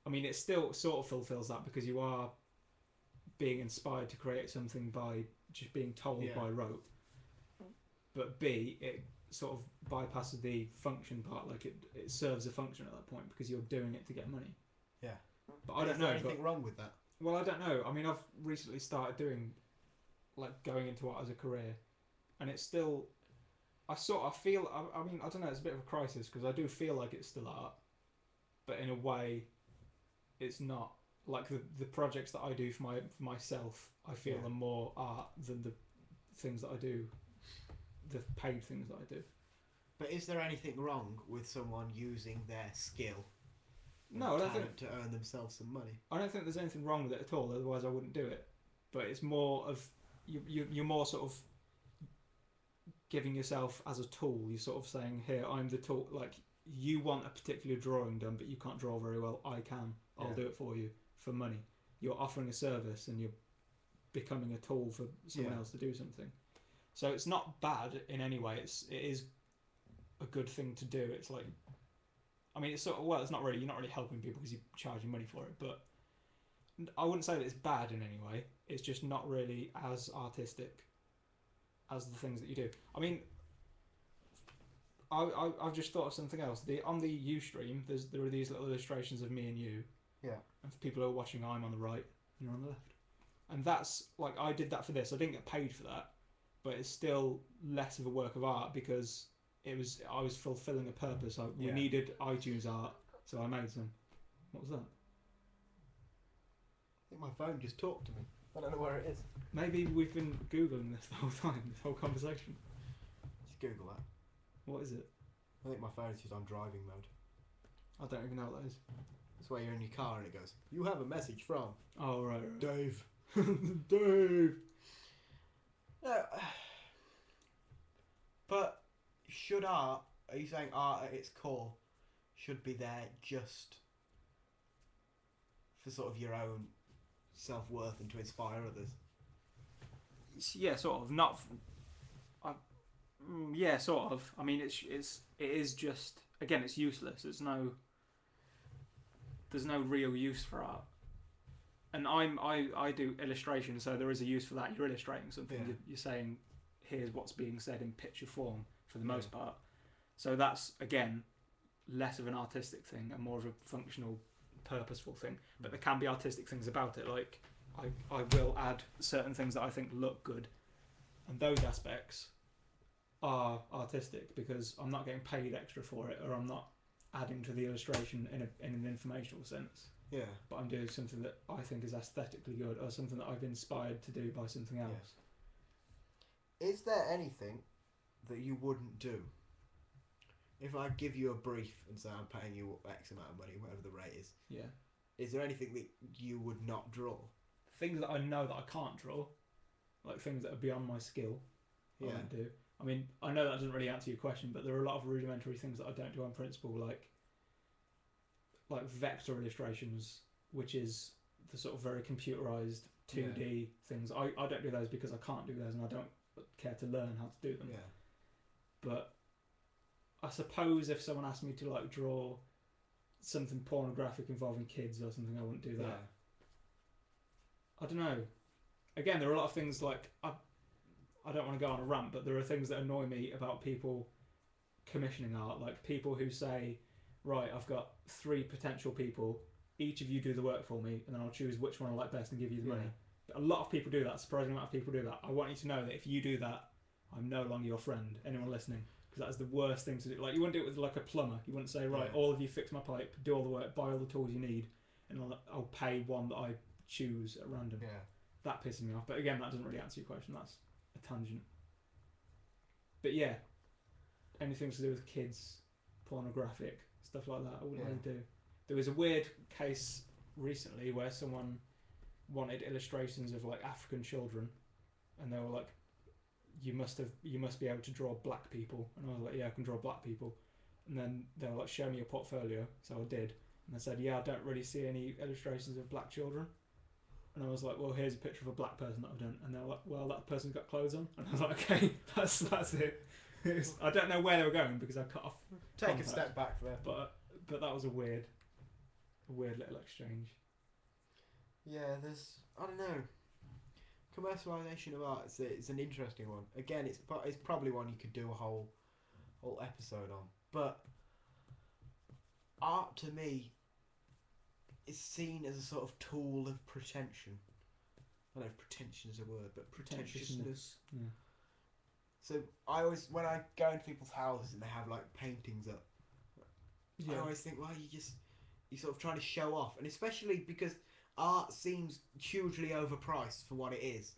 I mean, it still sort of fulfills that because you are being inspired to create something by just being told by rote. But B, it sort of bypasses the function part. Like it serves a function at that point because you're doing it to get money. Yeah. But I don't know. Is there anything wrong with that? Well, I don't know. I mean, I've recently started doing, like, going into art as a career, and it's still, I feel, I mean, I don't know, it's a bit of a crisis because I do feel like it's still art, but in a way, it's not. Like the projects that I do for myself, I feel are more art than the things that I do, the paid things that I do. But is there anything wrong with someone using their skill? No, I don't think to earn themselves some money. I don't think there's anything wrong with it at all. Otherwise, I wouldn't do it. But it's more of you're more sort of giving yourself as a tool. You're sort of saying, "Here, I'm the tool." Like you want a particular drawing done, but you can't draw very well. I can. I'll do it for you for money. You're offering a service, and you're becoming a tool for someone else to do something. So it's not bad in any way. It is a good thing to do. It's like. I mean, it's sort of, well, it's not really, you're not really helping people because you're charging money for it, but I wouldn't say that it's bad in any way. It's just not really as artistic as the things that you do. I mean, I've just thought of something else. On the Ustream, there are these little illustrations of me and you. Yeah. And for people who are watching, I'm on the right and you're on the left. And that's, like, I did that for this. I didn't get paid for that, but it's still less of a work of art because... I was fulfilling a purpose. We needed iTunes art, so I made some. What was that? I think my phone just talked to me. I don't know where it is. Maybe we've been Googling this the whole time, this whole conversation. Just Google that. What is it? I think my phone is just on driving mode. I don't even know what that is. That's where you're in your car and it goes, "You have a message from..." Oh, right. Dave. Dave! But... should art, are you saying art at its core should be there just for sort of your own self-worth and to inspire others? Yeah, sort of. Not... yeah, sort of. I mean, it is just... Again, it's useless. There's no real use for art. And I do illustration, so there is a use for that. You're illustrating something. Yeah. You're saying, here's what's being said in picture form. For the most part. So that's, again, less of an artistic thing and more of a functional, purposeful thing. But there can be artistic things about it. Like, I will add certain things that I think look good. And those aspects are artistic because I'm not getting paid extra for it or I'm not adding to the illustration in an informational sense. Yeah. But I'm doing something that I think is aesthetically good or something that I've been inspired to do by something else. Is there anything that you wouldn't do if I give you a brief and say I'm paying you X amount of money, whatever the rate is there anything that you would not draw? Things that I know that I can't draw, like things that are beyond my skill, I won't do. I mean, I know that doesn't really answer your question, but there are a lot of rudimentary things that I don't do on principle, like vector illustrations, which is the sort of very computerized 2D things. I don't do those because I can't do those and I don't care to learn how to do them. Yeah. But I suppose if someone asked me to like draw something pornographic involving kids or something, I wouldn't do that. Yeah. I don't know. Again, there are a lot of things like I don't want to go on a rant, but there are things that annoy me about people commissioning art, like people who say, right, I've got 3 potential people, each of you do the work for me, and then I'll choose which one I like best and give you the money. But a lot of people do that, a surprising amount of people do that. I want you to know that if you do that, I'm no longer your friend, anyone listening, because that is the worst thing to do. Like, you wouldn't do it with like a plumber. You wouldn't say, right, all of you fix my pipe, do all the work, buy all the tools you need, and I'll pay one that I choose at random. Yeah. That pisses me off. But again, that doesn't really answer your question. That's a tangent. But yeah, anything to do with kids, pornographic, stuff like that, I wouldn't really do. There was a weird case recently where someone wanted illustrations of like African children, and they were like, you must be able to draw black people, and I was like, yeah, I can draw black people. And then they were like, show me your portfolio, so I did, and they said, yeah, I don't really see any illustrations of black children. And I was like, well, here's a picture of a black person that I've done. And they were like, well, that person's got clothes on. And I was like, okay, that's it. I don't know where they were going because I cut off. Take a step back there. But that was a weird little exchange. Yeah, I don't know. Commercialisation of art, it's an interesting one. Again, it's probably one you could do a whole episode on. But art, to me, is seen as a sort of tool of pretension. I don't know if pretension is a word, but pretentiousness. Yeah. So I always, when I go into people's houses and they have like paintings up, I always think, well, you're sort of trying to show off, and especially because art seems hugely overpriced for what it is.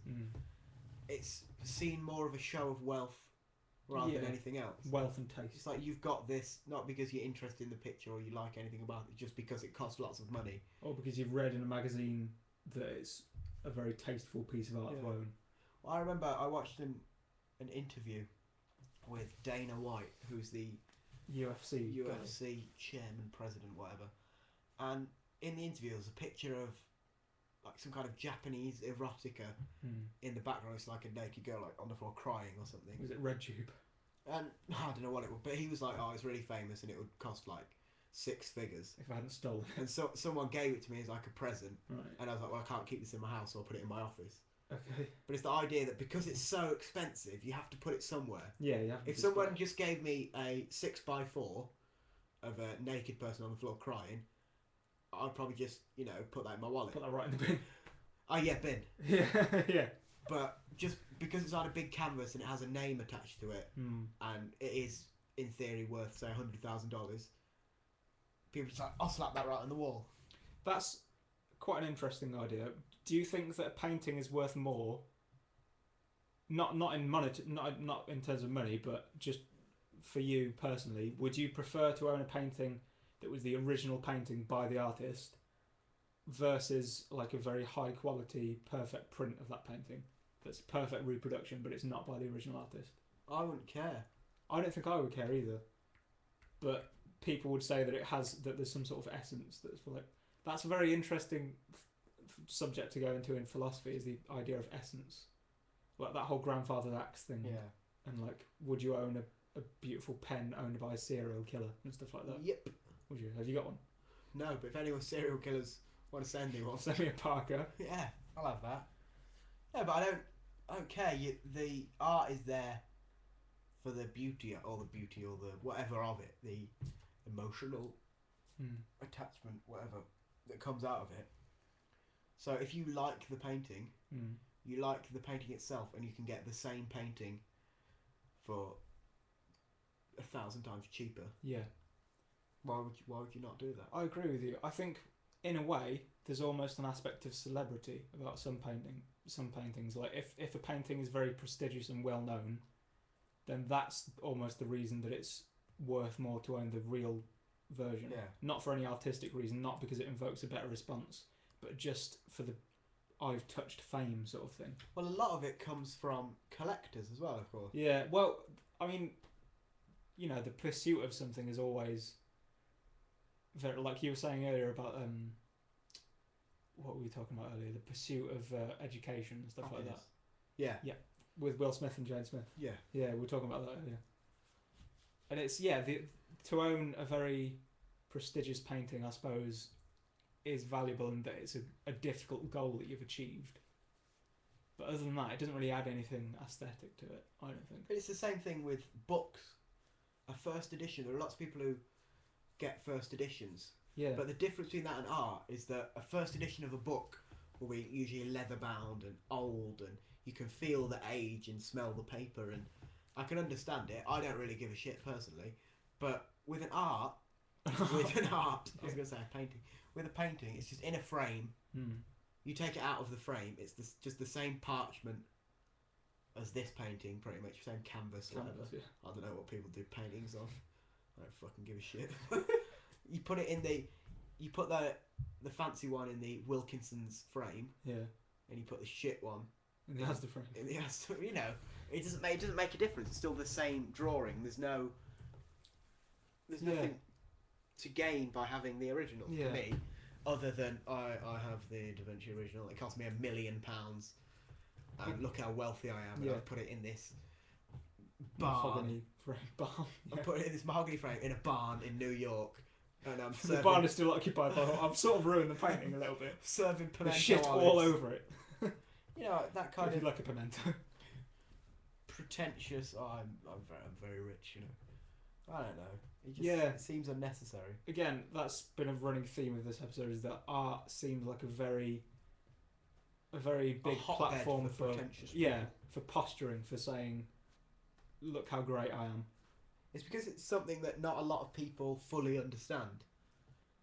It's seen more of a show of wealth rather than anything else. Wealth and taste. It's like you've got this not because you're interested in the picture or you like anything about it, just because it costs lots of money. Or because you've read in a magazine that it's a very tasteful piece of art to own. Well, I remember I watched an interview with Dana White, who's the UFC chairman, president, whatever. And in the interview, there's a picture of like some kind of Japanese erotica in the background. It's like a naked girl like on the floor crying or something. Was it RedTube? And I don't know what it was, but he was like, "Oh, it's really famous, and it would cost like 6 figures if I hadn't stolen it." And so someone gave it to me as like a present, right. And I was like, "Well, I can't keep this in my house, so I'll put it in my office." Okay. But it's the idea that because it's so expensive, you have to put it somewhere. Yeah, you have to. If someone just gave me a 6x4 of a naked person on the floor crying, I'd probably just, put that in my wallet. Put that right in the bin. Oh yeah, bin. Yeah, yeah. But just because it's on a big canvas and it has a name attached to it, and it is in theory worth say $100,000, people just like, I'll slap that right on the wall. That's quite an interesting idea. Do you think that a painting is worth more? Not in money, not in terms of money, but just for you personally, would you prefer to own a painting that was the original painting by the artist versus like a very high quality perfect print of that painting that's perfect reproduction but it's not by the original artist? I wouldn't care. I don't think I would care either, but people would say that there's some sort of essence that's a very interesting subject to go into in philosophy, is the idea of essence, like that whole grandfather's axe thing. And like, would you own a beautiful pen owned by a serial killer and stuff like that? Yep. Would you? Have you got one? No, but if any serial killers want to send me one, send me a Parker. Yeah, I'll have that. Yeah, but I don't care. The art is there for the beauty or the whatever of it, the emotional attachment, whatever that comes out of it. So if you like the painting, you like the painting itself, and you can get the same painting for 1,000 times cheaper. Yeah. Why would you not do that? I agree with you. I think in a way there's almost an aspect of celebrity about some paintings. Like if a painting is very prestigious and well known, then that's almost the reason that it's worth more to own the real version. Yeah. Not for any artistic reason, not because it invokes a better response, but just for the I've touched fame sort of thing. Well, a lot of it comes from collectors as well, of course. Yeah, well, I mean, you know, the pursuit of something is always very, like you were saying earlier about what were we talking about earlier? The pursuit of education and stuff like that. Yeah. Yeah, with Will Smith and Jane Smith. Yeah. Yeah, we were talking about that earlier. And it's to own a very prestigious painting, I suppose, is valuable in that it's a difficult goal that you've achieved. But other than that, it doesn't really add anything aesthetic to it, I don't think. But it's the same thing with books. A first edition, there are lots of people who get first editions. Yeah. But the difference between that and art is that a first edition of a book will be usually leather bound and old, and you can feel the age and smell the paper, and I can understand it. I don't really give a shit personally. But with an art, I was going to say a painting. With a painting, it's just in a frame. You take it out of the frame, it's just the same parchment as this painting, pretty much, same canvas, whatever. Yeah. I don't know what people do paintings on. I don't fucking give a shit. You put it in you put the fancy one in the Wilkinson's frame. Yeah. And you put the shit one in the Asda frame. In the Asda, you know, it doesn't make a difference. It's still the same drawing. There's nothing to gain by having the original for me, other than I have the Da Vinci original. It cost me £1 million, and look how wealthy I am. And I've put it in this barn. I put it in this mahogany frame in a barn in New York, and I'm serving. The barn is still occupied by. I've sort of ruined the painting a little bit. Serving pimento. There's shit all over it. You know, that kind of like a pimento. Pretentious. Oh, I'm very rich. You know. I don't know. It seems unnecessary. Again, that's been a running theme of this episode, is that art seems like a very big platform for posturing, for saying, look how great I am. It's because it's something that not a lot of people fully understand.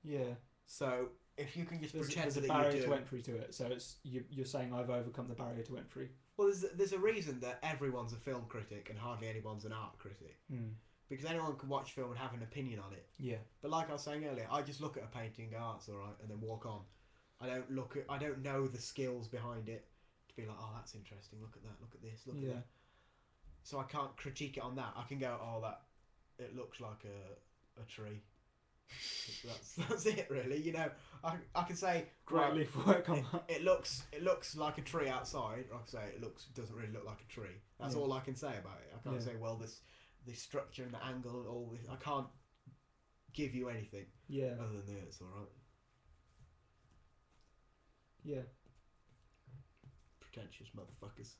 Yeah. So if you can just pretend there's a barrier to entry to it. So it's you're saying I've overcome the barrier to entry. Well, there's a reason that everyone's a film critic and hardly anyone's an art critic. Because anyone can watch film and have an opinion on it. Yeah. But like I was saying earlier, I just look at a painting, go, oh, it's alright, and then walk on. I don't know the skills behind it to be like, oh, that's interesting, look at that, look at this, look at that. So I can't critique it on that. I can go, oh, it looks like a tree. That's it, really. You know, I can say great leaf work on that. It looks like a tree outside. Like I say, doesn't really look like a tree. That's all I can say about it. I can't say, well, the structure and the angle and all this. I can't give you anything. Yeah. Other than that, it's all right. Yeah. Pretentious motherfuckers.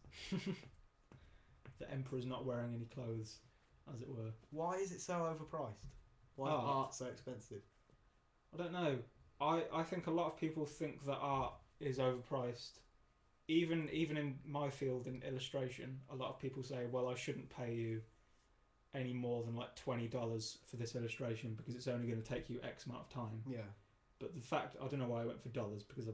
The emperor's not wearing any clothes, as it were. Why is it so overpriced? Why is art so expensive? I don't know. I think a lot of people think that art is overpriced. Even in my field, in illustration, a lot of people say, well, I shouldn't pay you any more than like $20 for this illustration because it's only going to take you X amount of time. Yeah. But the fact, I don't know why I went for dollars, because I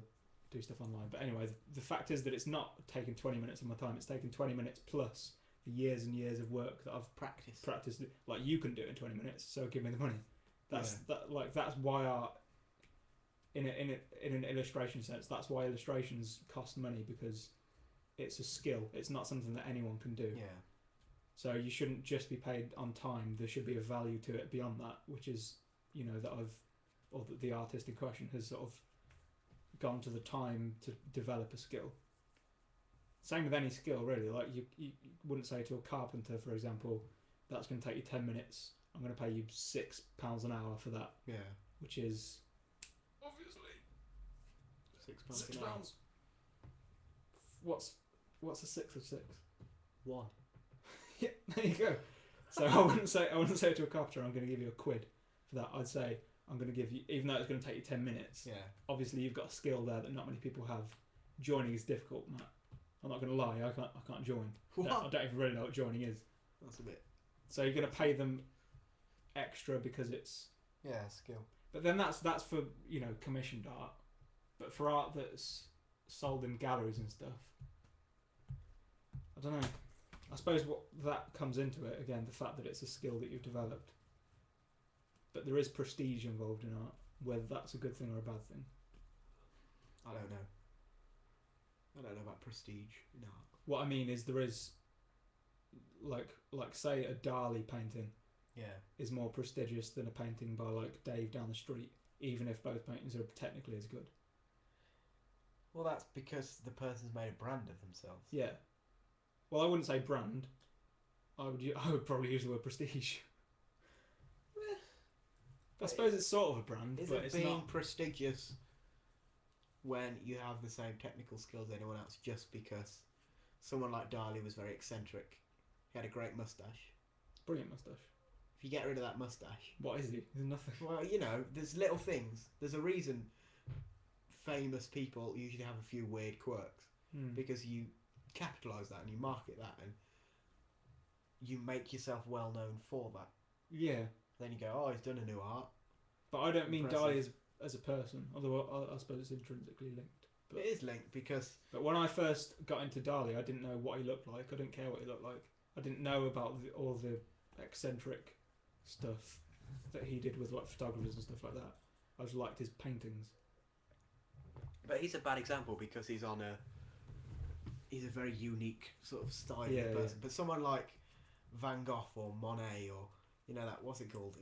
do stuff online. But anyway, the fact is that it's not taking 20 minutes of my time. It's taken 20 minutes plus the years and years of work that I've practiced. Like, you can do it in 20 minutes, so give me the money. That's why art, in an illustration sense, that's why illustrations cost money, because it's a skill. It's not something that anyone can do. Yeah. So you shouldn't just be paid on time. There should be a value to it beyond that, which is, you know, that the artist in question has sort of gone to the time to develop a skill. Same with any skill, really. Like, you wouldn't say to a carpenter, for example, that's going to take you 10 minutes. I'm going to pay you £6 an hour for that. Yeah. Which is obviously £6 an hour. What's a 6 of 6? 1. Yeah, there you go. So I wouldn't say to a carpenter, I'm going to give you £1 for that. I'd say I'm going to give you, even though it's going to take you 10 minutes. Yeah. Obviously, you've got a skill there that not many people have. Joining is difficult, Matt. I'm not going to lie. I can't join. I don't even really know what joining is. That's a bit. So you're going to pay them extra because it's skill. But then that's for, you know, commissioned art. But for art that's sold in galleries and stuff, I don't know. I suppose what that comes into it, again, the fact that it's a skill that you've developed. but there is prestige involved in art. Whether that's a good thing or a bad thing, I don't know. I don't know about prestige in art. what I mean is there is, like say a Dali painting Yeah. is more prestigious than a painting by like Dave down the street, even if both paintings are technically as good. Well, that's because the person's made a brand of themselves. Yeah. Well, I wouldn't say brand. I would probably use the word prestige. I suppose it's sort of a brand, Is but it it's being not prestigious when you have the same technical skills as anyone else just because someone like Dali was very eccentric? He had a great moustache. brilliant moustache. If you get rid of that moustache... What is he? He's nothing. Well, you know, there's little things. There's a reason famous people usually have a few weird quirks. Because you capitalise that and you market that and you make yourself well known for that. Yeah. Then you go, oh, he's done a new art. But I don't mean Impressive. Dali as a person, although I suppose it's intrinsically linked. But, It is linked because... but when I first got into Dali, I didn't know what he looked like. I didn't care what he looked like. I didn't know about all the eccentric stuff that he did with like photographers and stuff like that. I just liked his paintings. But he's a bad example because he's a very unique sort of style Yeah, of person. yeah. But someone like Van Gogh or Monet or, you know, that, what's it called?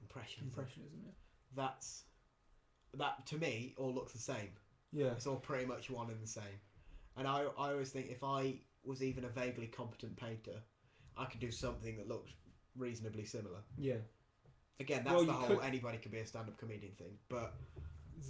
Impressionism. Impressionism, yeah. That, to me, all looks the same. Yeah. It's all pretty much one and the same. And I always think if I was even a vaguely competent painter, I could do something that looked reasonably similar. Yeah. Again, that's Well, the you whole could- anybody could be a stand-up comedian thing. But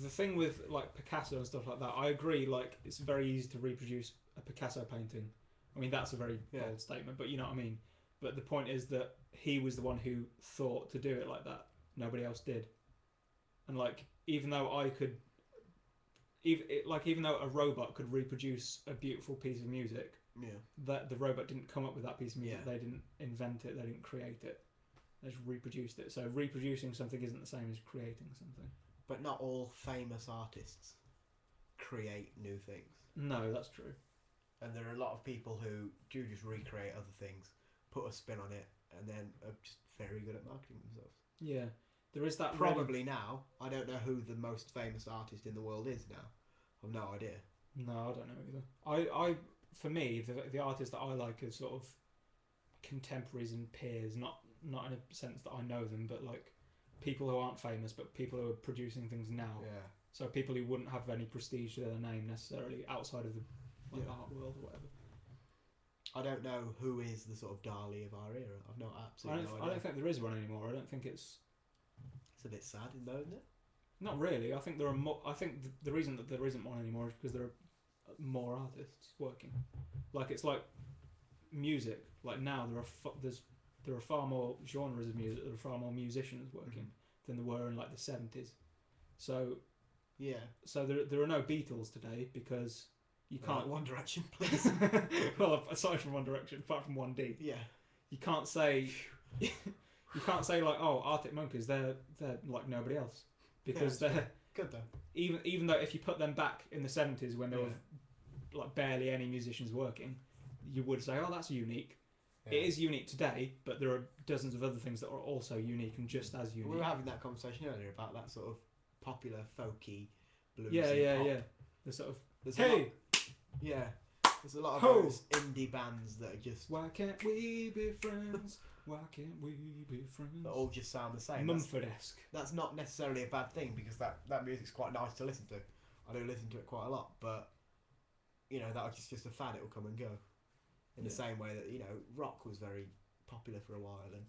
The thing with like Picasso and stuff like that, I agree. Like it's very easy to reproduce a Picasso painting. I mean, that's a very bold statement, but you know what I mean. But the point is that he was the one who thought to do it like that. Nobody else did. And like, even though I could, even though a robot could reproduce a beautiful piece of music, yeah, that the robot didn't come up with that piece of music. Yeah. They didn't invent it. They didn't create it. They just reproduced it. So reproducing something isn't the same as creating something. but not all famous artists create new things. No, that's true. And there are a lot of people who do just recreate other things, put a spin on it, and then are just very good at marketing themselves. Yeah, there is that. Probably now. I don't know who the most famous artist in the world is now. I've no idea. No, I don't know either. I for me, the artists that I like are sort of contemporaries and peers, not in a sense that I know them, but like people who aren't famous, but people who are producing things now. Yeah. So people who wouldn't have any prestige to their name necessarily outside of the art world or whatever. I don't know who is the sort of Dali of our era. I've no absolutely no I idea. don't think there is one anymore. I don't think it's It's a bit sad, though, isn't it? not really. I think there are more. I think the reason that there isn't one anymore is because there are more artists working. Like it's like music. Like now there are far more genres of music. There are far more musicians working than there were in like the 70s. So Yeah. there are no Beatles today because you can't. One Direction, please. Well, aside from One Direction, apart from 1D, Yeah. you can't say you can't say like, oh, Arctic Monkeys, they're like nobody else because Yeah, they're Good though. even though if you put them back in the 70s when there were like barely any musicians working, you would say, oh, that's unique. Yeah. It is unique today, but there are dozens of other things that are also unique and just as unique. We were having that conversation earlier about that sort of popular folky bluesy yeah, pop. yeah. The sort of There's hey, yeah. There's a lot of Ho! those indie bands that are just why can't we be friends? Why can't we be friends? that all just sound the same. Mumford-esque. That's not necessarily a bad thing because that music's quite nice to listen to. I do listen to it quite a lot, but you know that's just a fad. It will come and go. In the same way that, you know, rock was very popular for a while and,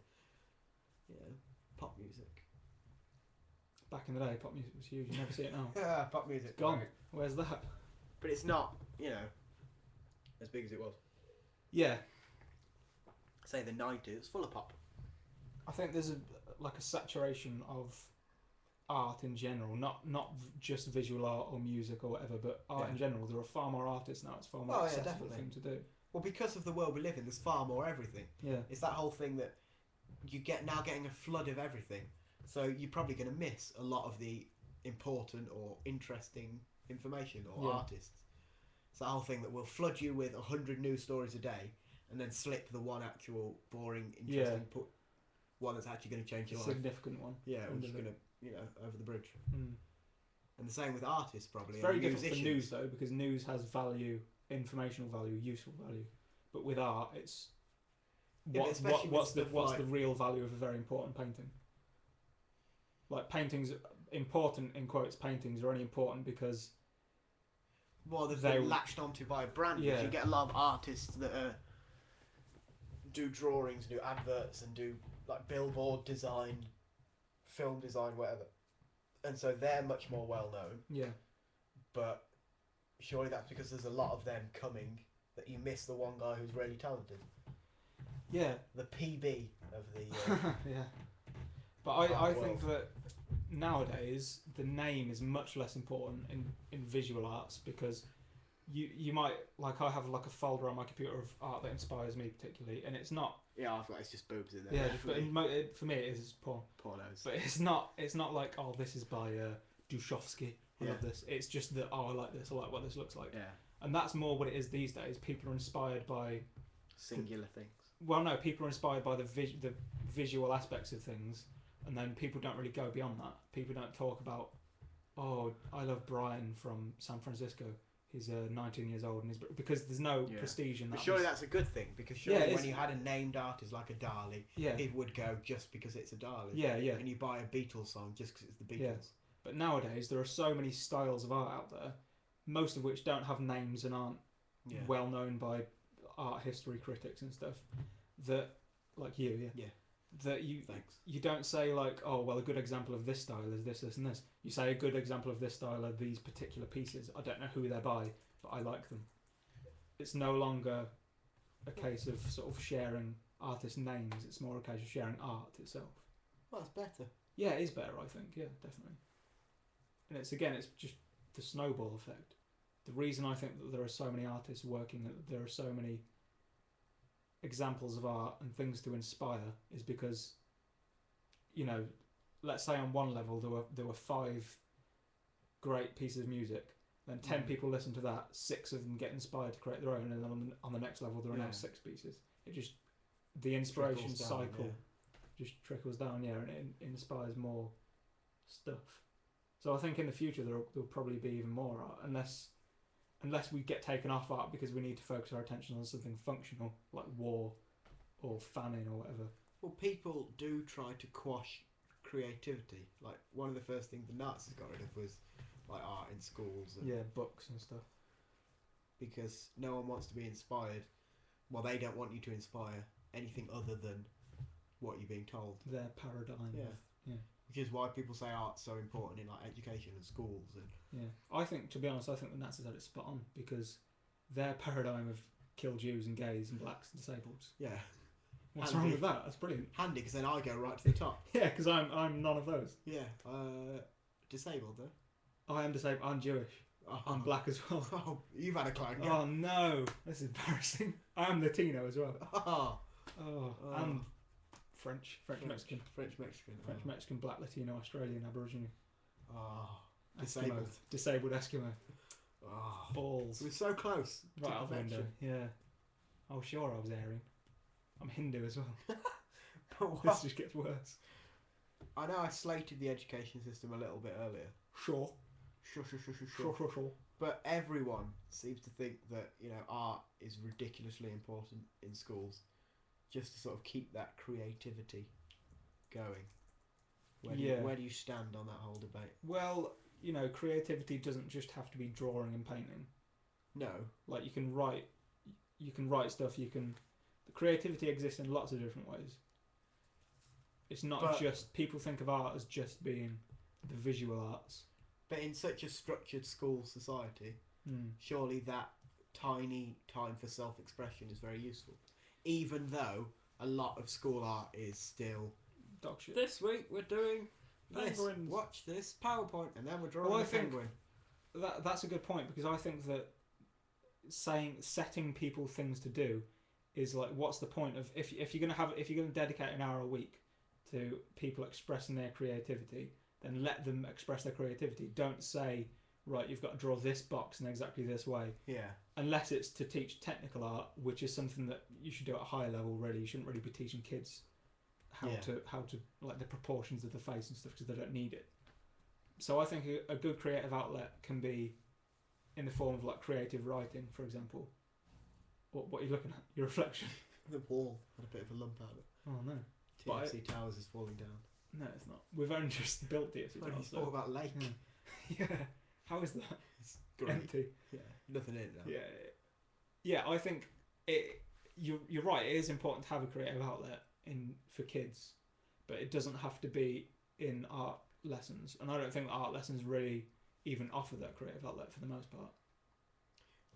you know, pop music. Back in the day, pop music was huge. You never see it now. Pop music. It's gone. right. Where's that? But it's not, you know, as big as it was. Yeah, Say the 90s, it was full of pop. I think there's a saturation of art in general, not just visual art or music or whatever, but art in general. There are far more artists now. It's far more accessible thing to do. Well, because of the world we live in, there's far more everything. Yeah. It's that whole thing that you get now getting a flood of everything. So you're probably going to miss a lot of the important or interesting information or artists. It's that whole thing that will flood you with 100 news stories a day and then slip the one actual boring, interesting one that's actually going to change your life. Significant one. Yeah, which is going to, over the bridge. Mm. And the same with artists, probably. It's very and different musicians. for news, though, because news has value, informational value, useful value. But with art, it's what's the real value of a very important painting? Like, paintings, important, in quotes, paintings are only important because... Well, they're latched onto by a brand. Yeah. You get a lot of artists that do drawings, do adverts, and do like billboard design, film design, whatever. And so they're much more well known. Yeah. But surely that's because there's a lot of them coming that you miss the one guy who's really talented. Yeah. The PB of the... yeah. But I think that nowadays the name is much less important in visual arts, because you might, like, I have like a folder on my computer of art that inspires me particularly, and it's not... Yeah, I've got, it's just boobs in there. Yeah, but for me it is porn. Pornos. But it's not like, oh, this is by Duchovsky. I love this. It's just that, oh, I like this. I like what this looks like. Yeah. And that's more what it is these days. People are inspired by singular things. Well, no, people are inspired by the visual aspects of things, and then people don't really go beyond that. People don't talk about, oh, I love Brian from San Francisco. He's 19 years old, and because there's no prestige in that. But surely that's a good thing, because surely when you had a named artist like a Dali, it would go just because it's a Dali. Yeah, yeah. And you buy a Beatles song just because it's the Beatles. Yeah. But nowadays there are so many styles of art out there, most of which don't have names and aren't well known by art history critics and stuff, that, like you, that you don't say like, oh, well, a good example of this style is this, this, and this. You say a good example of this style are these particular pieces. I don't know who they're by, but I like them. It's no longer a case of sort of sharing artist names. It's more a case of sharing art itself. Well, it's better. Yeah, it is better, I think. Yeah, definitely. And it's just the snowball effect. The reason I think that there are so many artists working, that there are so many examples of art and things to inspire, is because, let's say on one level there were 5 great pieces of music, then 10 people listen to that, 6 of them get inspired to create their own, and then on the next level there are now 6 pieces. It just, the inspiration cycle just trickles down, and it inspires more stuff. So I think in the future there'll probably be even more art, unless we get taken off art because we need to focus our attention on something functional like war or famine or whatever. Well, people do try to quash creativity. Like, one of the first things the Nazis got rid of was like art in schools. And books and stuff. Because no one wants to be inspired. Well, they don't want you to inspire anything other than what you're being told. Their paradigm. Yeah. Which is why people say art's so important in like education and schools. And I think, to be honest, the Nazis had it spot on, because their paradigm of kill Jews and gays and blacks and disabled. Yeah. What's wrong with that? That's brilliant. Handy, because then I go right to the top. Yeah, because I'm none of those. Yeah. Disabled though. I am disabled. I'm Jewish. Oh. I'm black as well. Oh, you've had a clang. Oh no, this is embarrassing. I am Latino as well. Oh. And French Mexican, Black, Latino, Australian, Aborigine. Oh, disabled Eskimo. Oh, balls. We're so close. Right out the window. Yeah. Oh, sure, I was Aryan. I'm Hindu as well. This just gets worse. I know I slated the education system a little bit earlier. Sure. Sure. But everyone seems to think that, art is ridiculously important in schools, just to sort of keep that creativity going. Where do you stand on that whole debate? Well, creativity doesn't just have to be drawing and painting. No. Like, you can write stuff, the creativity exists in lots of different ways. It's not just, people think of art as just being the visual arts. But in such a structured school society, surely that tiny time for self-expression is very useful. Even though a lot of school art is still dog shit. This week we're doing penguins. This. Watch this PowerPoint, and then we're drawing a penguin. That's a good point, because I think that setting people things to do is like, what's the point of if you're gonna dedicate an hour a week to people expressing their creativity, then let them express their creativity. Don't say, right, you've got to draw this box in exactly this way. Yeah. Unless it's to teach technical art, which is something that you should do at a higher level, really. You shouldn't really be teaching kids how to like the proportions of the face and stuff because they don't need it. So I think a good creative outlet can be in the form of like creative writing, for example. What are you looking at? Your reflection. The wall had a bit of a lump out of it. Oh no. TFC Towers is falling down. No, it's not. We've only just built TFC What Towers. thought about lake? Yeah. How is that? It's great. Empty. Yeah, nothing in it now. Yeah. I think you're right. It is important to have a creative outlet for kids, but it doesn't have to be in art lessons. And I don't think art lessons really even offer that creative outlet for the most part.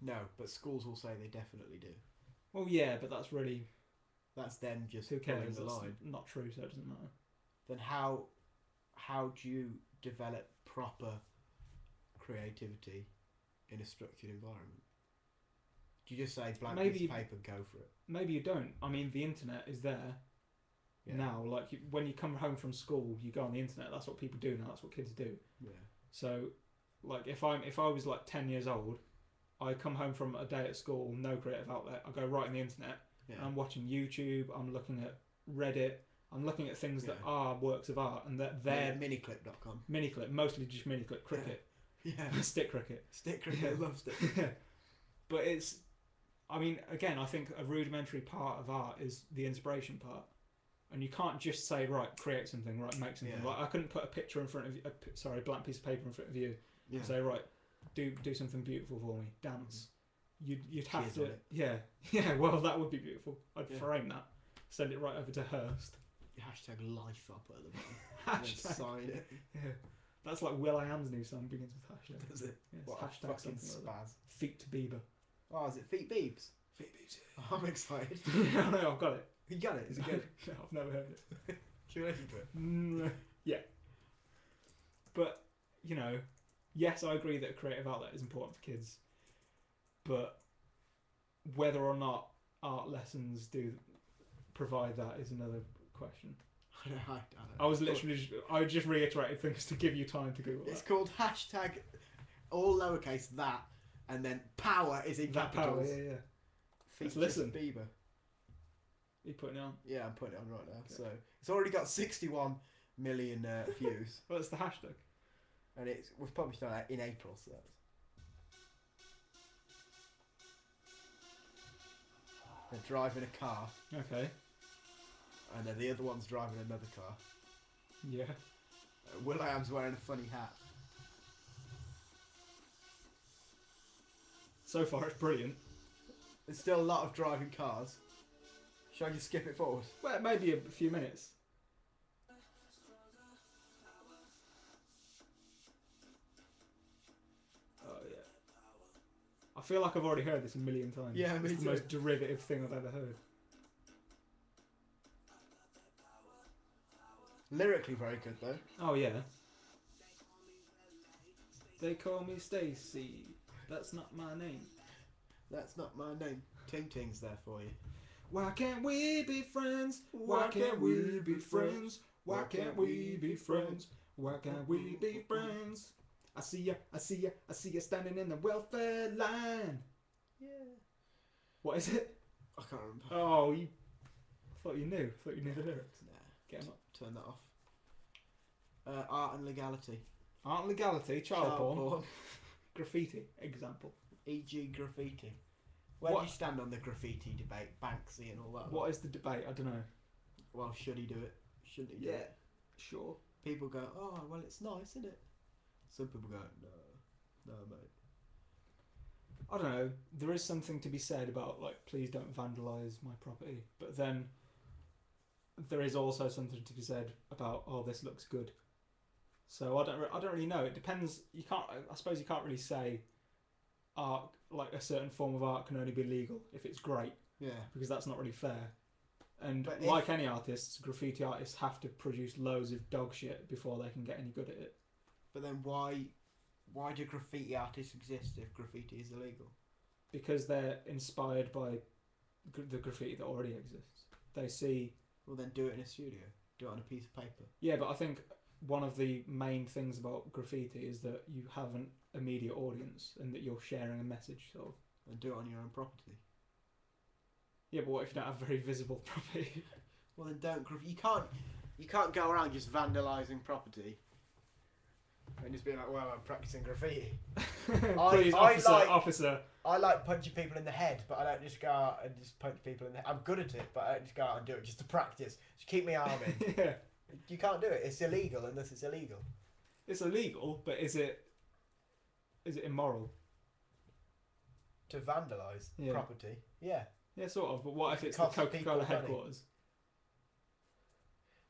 No, but schools will say they definitely do. Well, yeah, but that's them just who cares? the That's line. not true, so it doesn't matter. Then how do you develop proper creativity in a structured environment? Do you just say blank piece of paper, go for it? Maybe you don't. I mean, the internet is there now. Like when you come home from school, you go on the internet. That's what people do now. That's what kids do. Yeah. So, like if I was like 10 years old, I come home from a day at school, no creative outlet. I go right on the internet. Yeah. And I'm watching YouTube. I'm looking at Reddit. I'm looking at things that are works of art and that they're miniclip.com. Miniclip, mostly just miniclip cricket. Yeah. Stick cricket. Stick cricket. I love stick. But I mean, again, I think a rudimentary part of art is the inspiration part. And you can't just say, right, create something, right, make something. Yeah. Like I couldn't put a picture in front of you, a blank piece of paper in front of you and say, right, do something beautiful for me, dance. You'd have to, yeah, well, that would be beautiful. I'd frame that, send it right over to Hearst. Hashtag life up at the bottom. Hashtag. Sign it. Yeah. That's like Will.i.am's new song begins with hashtag. Does it? Yes, What hashtag a fucking something spaz. like that. Feet Bieber. Oh, is it Feet Beebs? Feet Beebs. Oh, I'm excited. Yeah, I know, I've got it. You got it? Is it good? No, I've never heard it. Should we listen to it? Yeah. But, you know, yes, I agree that a creative outlet is important for kids. But whether or not art lessons do provide that is another question. I don't know. I was literally I just reiterated things to give you time to Google It's that. called hashtag all lowercase that and then power is in That capitals. power, yeah. Features listen. Bieber. You putting it on? Yeah, I'm putting it on right now. Okay. So it's already got 61 million views, Well, it's the hashtag. and it was published in April. So that's... they're driving a car, Okay. and then the other one's driving another car. Yeah. Will.i.am's wearing a funny hat. So far, it's brilliant. There's still a lot of driving cars. Shall I just skip it forward? Well, maybe a few minutes. Oh yeah. I feel like I've already heard this a million times. Yeah, me it's the too. most derivative thing I've ever heard. Lyrically very good though. Oh yeah. They call me Stacy. That's not my name. That's not my name. Ting Ting's there for you. Why can't we be friends? Why can't we be friends? Why can't we be friends? Why can't we be friends? I see ya standing in the welfare line. Yeah. What is it? I can't remember. Oh, I thought you knew. I thought you knew the lyrics. Nah. Get 'em up. Turn that off. Art and legality. Art and legality, child porn, graffiti, example. E.g. graffiti. Where What- do you stand on the graffiti debate, Banksy and all that? What is the debate? I don't know. Well, should he do it? Shouldn't he do it? Sure. People go, oh, well, it's nice, isn't it? Some people go, no, mate. I don't know. There is something to be said about like, please don't vandalise my property. But then there is also something to be said about, oh, this looks good. So I don't really know. It depends. You can't. I suppose you can't really say art, like a certain form of art, can only be legal if it's great, Yeah. because that's not really fair. And But like any artists, graffiti artists have to produce loads of dog shit before they can get any good at it. But then why do graffiti artists exist if graffiti is illegal? Because they're inspired by the graffiti that already exists. They see... Well, then do it in a studio. Do it on a piece of paper. Yeah, but I think one of the main things about graffiti is that you have an immediate audience and that you're sharing a message, sort of. And do it on your own property. Yeah, but what if you don't have very visible property? Well, then don't. You can't go around just vandalising property and just be like, well, I'm practicing graffiti. Please, officer. I like punching people in the head, but I don't just go out and just punch people in the head. I'm good at it, but I don't just go out and do it just to practice. Just keep my arm in. Yeah. You can't do it. It's illegal unless it's illegal. It's illegal, but is it immoral? To vandalise property? Yeah. Yeah, sort of. But what if it's the Coca-Cola headquarters?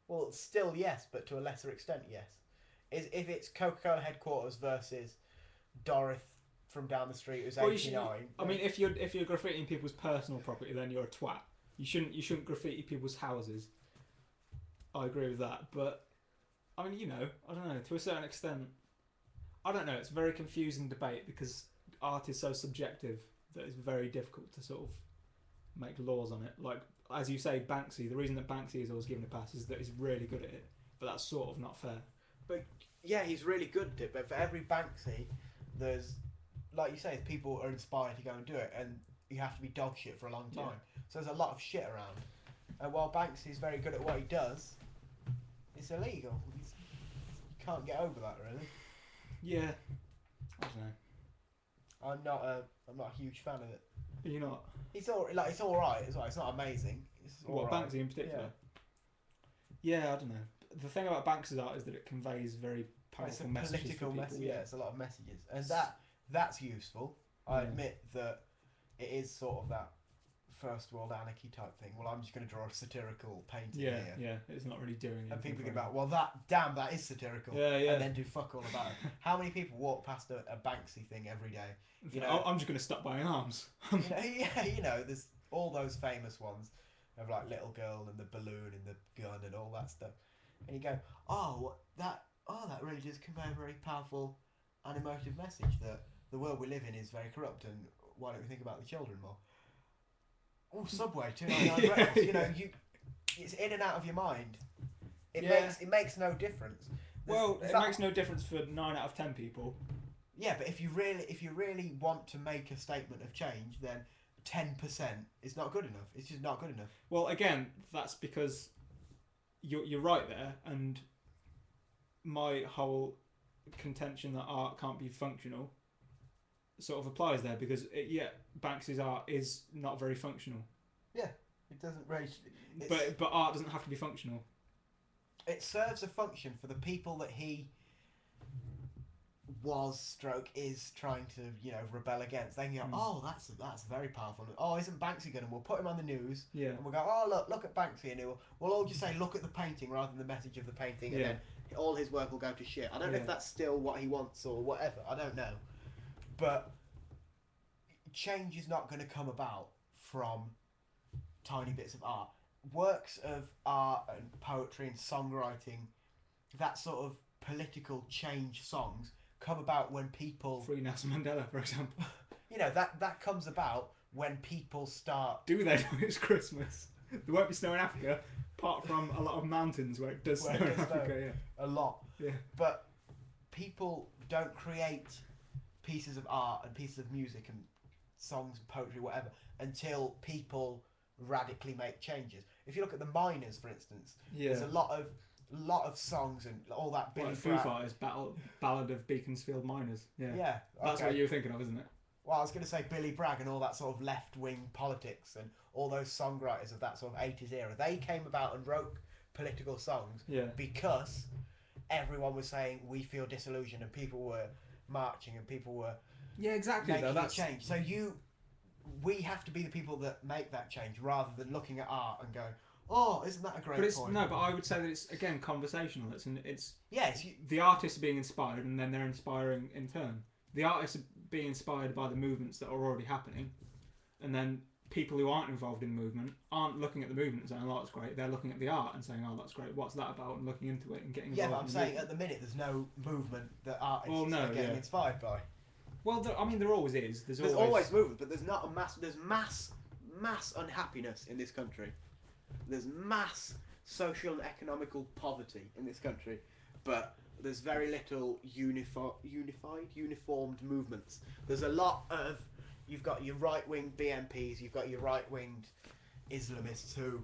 Well, still yes, but to a lesser extent, yes. If it's Coca-Cola headquarters versus Dorothy from down the street who's 89. I mean, if you're graffitiing people's personal property, then you're a twat. You shouldn't graffiti people's houses. I agree with that, but I mean, I don't know. To a certain extent, I don't know. It's a very confusing debate because art is so subjective that it's very difficult to sort of make laws on it. Like, as you say, Banksy. The reason that Banksy is always given a pass is that he's really good at it, but that's sort of not fair. But yeah, he's really good at it. But for every Banksy, there's, like you say, people are inspired to go and do it, and you have to be dog shit for a long time. Yeah. So there's a lot of shit around. And while Banksy's very good at what he does, it's illegal. You can't get over that, really. Yeah, I don't know. I'm not a huge fan of it. Are you not? It's all right as well. It's not amazing. It's all right. Banksy in particular? Yeah, I don't know. The thing about Banksy's art is that it conveys very powerful messages. Political message. Yeah, it's a lot of messages, and that's useful. I admit that it is sort of that first world anarchy type thing. Well, I'm just going to draw a satirical painting here. Yeah, it's not really doing anything. And people get about, well, that is satirical. Yeah. And then do fuck all about it. How many people walk past a Banksy thing every day? I'm just going to stop buying arms. There's all those famous ones of like Little Girl and the balloon and the gun and all that stuff. And you go, that really does convey a very powerful and emotive message that the world we live in is very corrupt, and why don't we think about the children more? Oh, Subway, 299 rails. It's in and out of your mind. It makes no difference. It makes no difference for 9 out of 10 people. Yeah, but if you really want to make a statement of change, then 10% is not good enough. It's just not good enough. Well, again, that's because you're right there, and my whole contention that art can't be functional sort of applies there, because Banksy's art is not very functional. Yeah, it doesn't really. But art doesn't have to be functional. It serves a function for the people that he is trying to rebel against. They can go, oh, that's very powerful. Oh, isn't Banksy good? And we'll put him on the news. Yeah. And we'll go, oh look at Banksy, and we'll all just say, look at the painting rather than the message of the painting, and then all his work will go to shit. I don't know if that's still what he wants or whatever. I don't know. But change is not going to come about from tiny bits of art. Works of art and poetry and songwriting, that sort of political change songs, come about when people... Free Nelson Mandela, for example. That comes about when people start... Do they know it's Christmas? There won't be snow in Africa, apart from a lot of mountains where it does snow in Africa. A lot. Yeah. But people don't create pieces of art and pieces of music and songs and poetry, whatever, until people radically make changes. If you look at the Miners, for instance, there's a lot of songs and all that. Billy Foo Fighters, Ballad of Beaconsfield Miners. Yeah. That's what you were thinking of, isn't it? Well, I was going to say Billy Bragg and all that sort of left-wing politics and all those songwriters of that sort of 80s era. They came about and wrote political songs because everyone was saying we feel disillusioned, and people were marching and people were making a change. So we have to be the people that make that change rather than looking at art and going, oh, isn't that a great point? No, but I would say that it's, again, conversational. It's the artists are being inspired, and then they're inspiring in turn. The artists are being inspired by the movements that are already happening, and then people who aren't involved in the movement aren't looking at the movement and saying, oh, that's great. They're looking at the art and saying, oh, that's great. What's that about? And looking into it and getting involved. Yeah, but I'm saying at the minute there's no movement that artists are getting inspired by. Well, there always is. There's always movement, but there's not a mass. There's mass unhappiness in this country. There's mass social and economical poverty in this country, but there's very little uniformed movements. There's a lot of, you've got your right-wing BNPs, you've got your right-winged Islamists who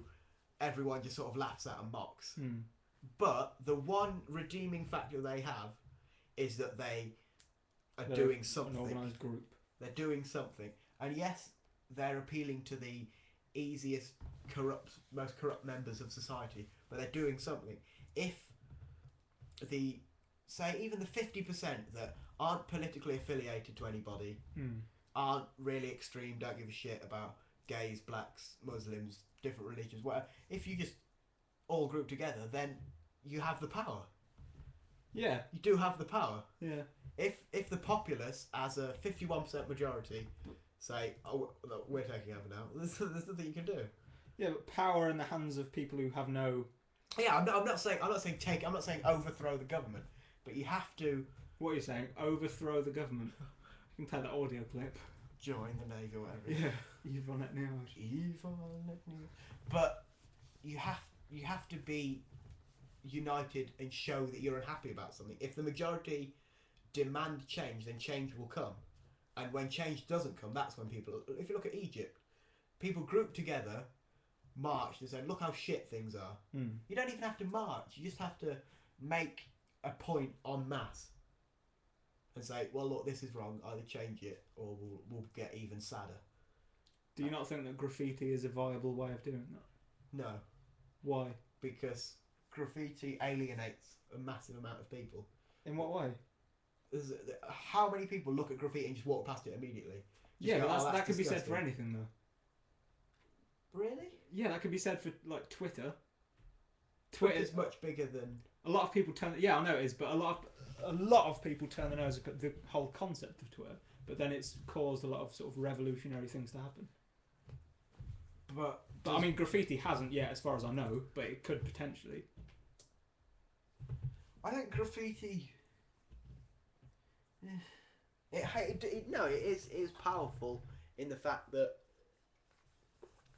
everyone just sort of laughs at and mocks. Mm. But the one redeeming factor they have is that they are doing something. An organised group. They're doing something. And yes, they're appealing to the easiest, most corrupt members of society, but they're doing something. If even the 50% that aren't politically affiliated to anybody, aren't really extreme, don't give a shit about gays, blacks, Muslims, different religions, whatever, if you just all group together, then you have the power. Yeah. You do have the power. Yeah. If the populace, as a 51% majority, say, "Oh, look, we're taking over now," there's nothing you can do. Yeah, but power in the hands of people who have no. Yeah, I'm not saying overthrow the government, but you have to. What are you saying? Overthrow the government. You can take that audio clip. Join the Navy or whatever. Yeah, Eve on it now. But you have to be united and show that you're unhappy about something. If the majority demand change, then change will come. And when change doesn't come, that's when people... If you look at Egypt, people group together, marched and said, look how shit things are. You don't even have to march. You just have to make a point en masse and say, well, look, this is wrong. Either change it or we'll get even sadder. Do you not think that graffiti is a viable way of doing that? No. Why? Because graffiti alienates a massive amount of people. In what way? How many people look at graffiti and just walk past it immediately? Yeah, but that could be said for anything, though. Really? Yeah, that could be said for, like, Twitter. Twitter's much bigger than... A lot of people turn... Yeah, I know it is, but a lot of people turn their nose at the whole concept of Twitter, but then it's caused a lot of sort of revolutionary things to happen. But I mean, graffiti hasn't yet, as far as I know, but it could potentially. I think graffiti... It is powerful in the fact that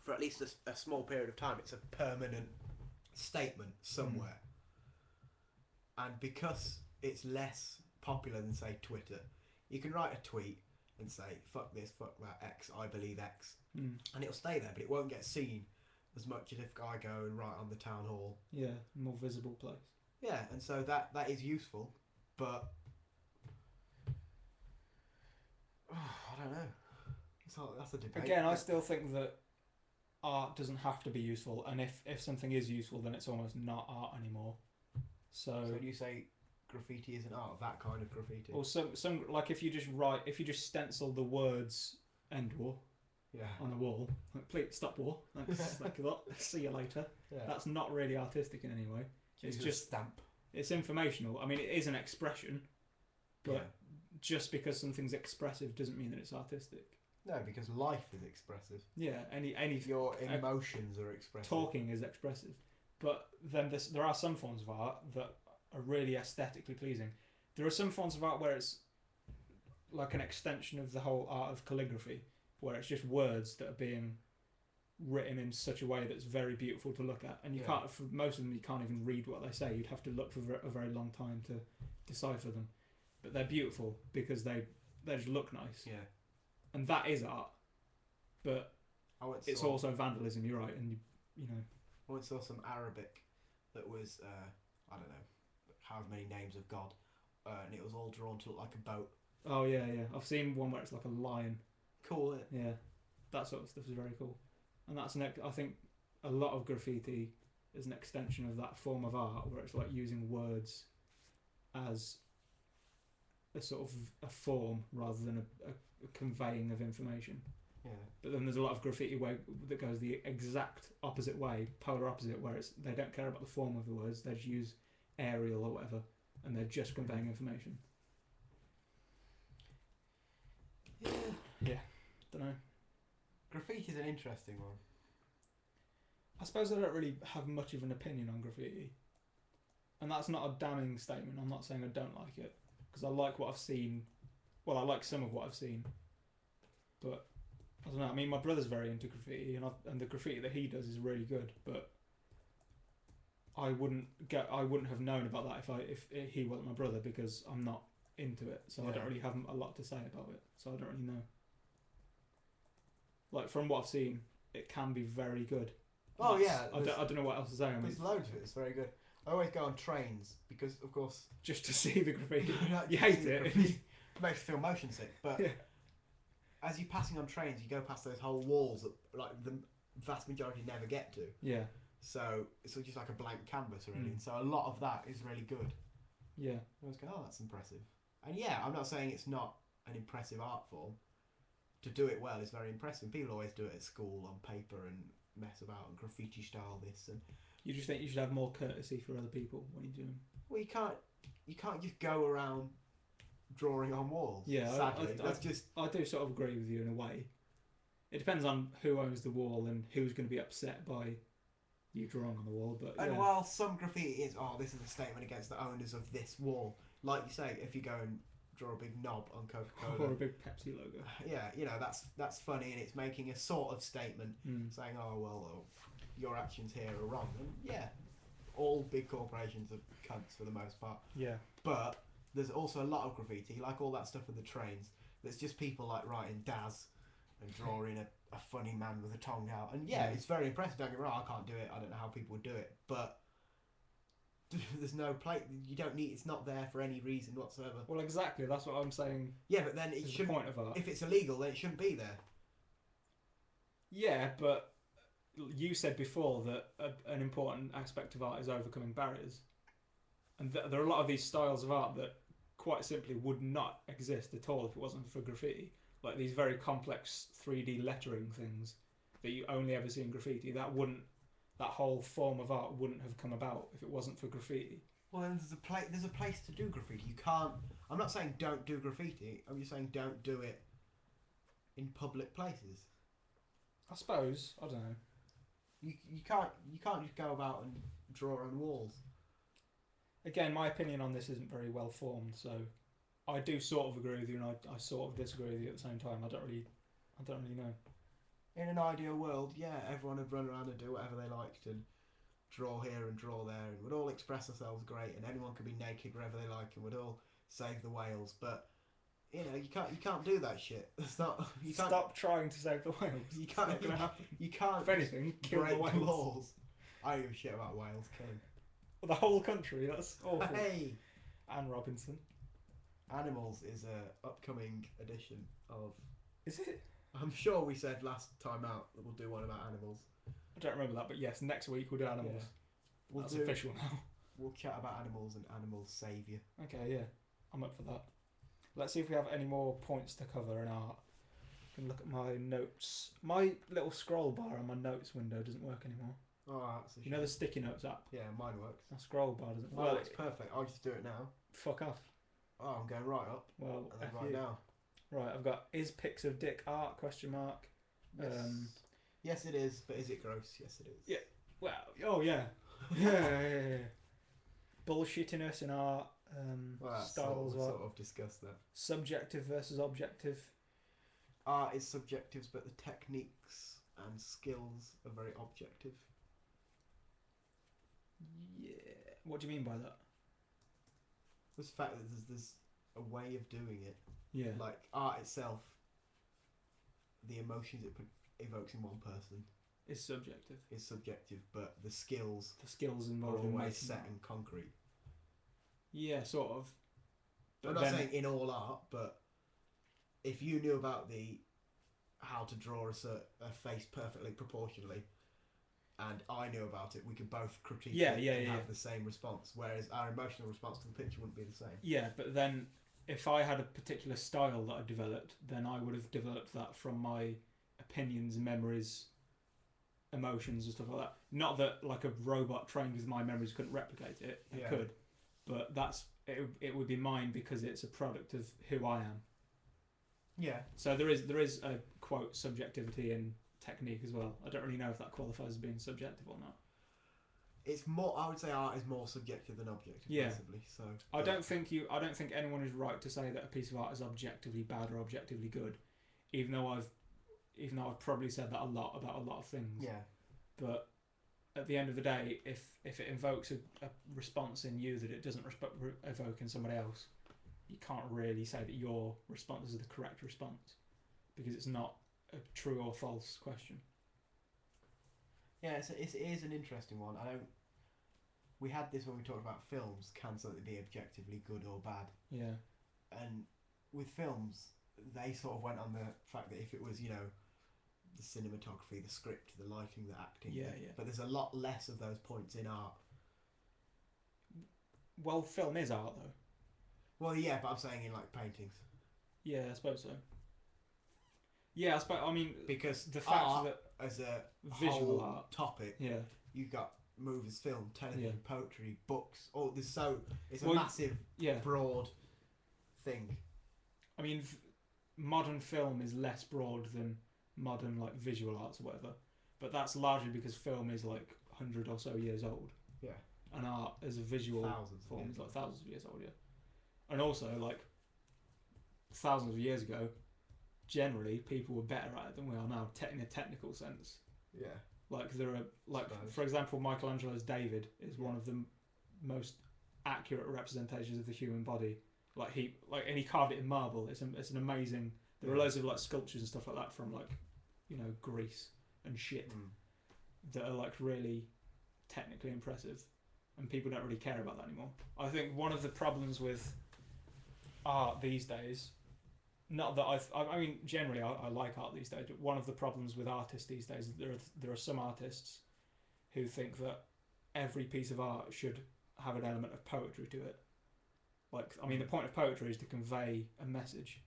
for at least a small period of time it's a permanent statement somewhere. And because it's less popular than, say, Twitter, you can write a tweet and say, fuck this, fuck that, X, I believe X, and it'll stay there, but it won't get seen as much as if I go and write on the town hall. Yeah, more visible place. Yeah, and so that is useful, but I don't know. So that's a debate. Again, I still think that art doesn't have to be useful, and if something is useful, then it's almost not art anymore. So do you say graffiti isn't art? That kind of graffiti? Or some like if you just stencil the words "end war" on a wall, like please stop war. Thanks a lot. See you later. Yeah. That's not really artistic in any way. It's just stamp. It's informational. I mean, it is an expression, but just because something's expressive doesn't mean that it's artistic. No, because life is expressive. Yeah, any your emotions are expressive. Talking is expressive, but then there are some forms of art that are really aesthetically pleasing. There are some forms of art where it's like an extension of the whole art of calligraphy, where it's just words that are being written in such a way that's very beautiful to look at, and you can't. For most of them, you can't even read what they say. You'd have to look for a very long time to decipher them, but they're beautiful because they just look nice. Yeah. And that is art, but it's also vandalism. You're right, and you know. I once saw some Arabic that was I don't know, however many names of God, and it was all drawn to look like a boat. Oh yeah. I've seen one where it's like a lion. Cool, isn't it? Yeah, that sort of stuff is very cool, and that's I think a lot of graffiti is an extension of that form of art where it's like using words as a sort of a form rather than a conveying of information. Yeah. But then there's a lot of graffiti that goes the exact opposite way, polar opposite, where they don't care about the form of the words, they just use Arial or whatever, and they're just conveying information. Yeah. Don't know. Graffiti's an interesting one. I suppose I don't really have much of an opinion on graffiti, and that's not a damning statement. I'm not saying I don't like it, because I like what I've seen. Well, I like some of what I've seen, but I don't know. I mean, my brother's very into graffiti, and the graffiti that he does is really good. But I wouldn't have known about that if he wasn't my brother, because I'm not into it. So I don't really have a lot to say about it. So I don't really know. Like, from what I've seen, it can be very good. Oh yeah, I don't know what else to say. I mean, there's loads of it. It's very good. I always go on trains because, of course, just to see the graffiti. you You hate it. It makes you feel motion sick. But as you're passing on trains, you go past those whole walls that like the vast majority never get to. Yeah. So it's just like a blank canvas, really. So a lot of that is really good. Yeah. I was going, oh, that's impressive. And yeah, I'm not saying it's not an impressive art form. To do it well is very impressive. People always do it at school on paper and mess about and graffiti style this and. You just think you should have more courtesy for other people when you do them. Well, you can't just go around drawing on walls. Yeah, sadly, I do sort of agree with you in a way. It depends on who owns the wall and who's going to be upset by you drawing on the wall. But and while some graffiti is, this is a statement against the owners of this wall. Like you say, if you go and draw a big knob on Coca-Cola or a big Pepsi logo. Yeah, that's funny and it's making a sort of statement saying, your actions here are wrong. And yeah, all big corporations are cunts for the most part. Yeah. But there's also a lot of graffiti, like all that stuff with the trains, that's just people like writing Daz and drawing a funny man with a tongue out. And yeah, it's very impressive. Don't get me wrong, I can't do it. I don't know how people would do it. But there's no plate. You don't need. It's not there for any reason whatsoever. Well, exactly. That's what I'm saying. Yeah, but then it shouldn't. The point of art. If it's illegal, then it shouldn't be there. Yeah, but you said before that an important aspect of art is overcoming barriers, and there are a lot of these styles of art that quite simply would not exist at all if it wasn't for graffiti. Like these very complex 3D lettering things that you only ever see in graffiti. That whole form of art wouldn't have come about if it wasn't for graffiti. Well, then there's a place to do graffiti. You can't. I'm not saying don't do graffiti. I'm just saying don't do it in public places. I suppose. I don't know. You can't just go about and draw on walls. Again, my opinion on this isn't very well formed, so I do sort of agree with you, and I sort of disagree with you at the same time. I don't really know. In an ideal world, yeah, everyone would run around and do whatever they liked and draw here and draw there, and would all express themselves great, and anyone could be naked wherever they like, and would all save the whales. But you can't do that shit. It's not. You can't stop trying to save the whales. You can't. It's not gonna happen. You can't. If anything, kill break the whales. laws. I don't give a shit about whales killing. The whole country. That's awful. Hey, Anne Robinson. Animals is a upcoming edition of. Is it? I'm sure we said last time out that we'll do one about animals. I don't remember that, but yes, next week we'll do animals. Yeah. That's official now. We'll chat about animals and animals save you. Okay, yeah, I'm up for that. Let's see if we have any more points to cover in art. I can look at my notes. My little scroll bar on my notes window doesn't work anymore. Oh, that's a you know the sticky notes app? Yeah, mine works. My scroll bar doesn't. Well, it's perfect. I'll just do it now. Fuck off. Oh, I'm going right up. Well, and then right now. Right, I've got is pics of dick art ? Yes. Yes, it is. But is it gross? Yes, it is. Yeah. Well. Oh yeah. yeah. Bullshittiness in art. Styles. Sort of discuss that. Subjective versus objective. Art is subjective, but the techniques and skills are very objective. Yeah. What do you mean by that? The fact that there's a way of doing it. Yeah. Like art itself, the emotions it evokes in one person is subjective. Is subjective, but the skills involved are always set and concrete. Yeah, sort of. But I'm not saying in all art, but if you knew about how to draw a face perfectly proportionally, and I knew about it, we could both critique it and have the same response. Whereas our emotional response to the picture wouldn't be the same. Yeah, but then if I had a particular style that I developed, then I would have developed that from my opinions, memories, emotions and stuff like that. Not that like a robot trained with my memories couldn't replicate it. It could. But it would be mine because it's a product of who I am. Yeah. So there is a quote subjectivity in technique as well. I don't really know if that qualifies as being subjective or not. It's more. I would say art is more subjective than objective. Yeah. Possibly. So I don't think anyone is right to say that a piece of art is objectively bad or objectively good, even though I've probably said that a lot about a lot of things. Yeah. But at the end of the day, if it invokes a response in you that it doesn't evoke in somebody else, you can't really say that your response is the correct response because it's not a true or false question. Yeah, it is an interesting one. We had this when we talked about films. Can something be objectively good or bad? Yeah. And with films, they sort of went on the fact that if it was, the cinematography, the script, the lighting, the acting. Yeah. But there's a lot less of those points in art. Well, film is art, though. Well, yeah, but I'm saying in like paintings. Yeah, I suppose so. Yeah, I mean, because the fact art that as a visual whole art topic, yeah, you've got movies, film, television, Yeah. poetry, books. Oh, it's a Well, massive, yeah. broad thing. I mean, modern film is less broad than modern like visual arts or whatever, but that's largely because film is like 100 or so years old. Yeah. And art as a visual form is like thousands of years old, yeah. And also, like, thousands of years ago, generally people were better at it than we are now, in a technical sense. Yeah. Like there are, like for example, Michelangelo's David is one of the most accurate representations of the human body. And he carved it in marble. It's an amazing. There are loads of like sculptures and stuff like that from like, Greece and shit that are like really technically impressive, and people don't really care about that anymore. I think one of the problems with art these days, not that I mean generally I like art these days, but one of the problems with artists these days is there are some artists who think that every piece of art should have an element of poetry to it. Like, I mean, the point of poetry is to convey a message.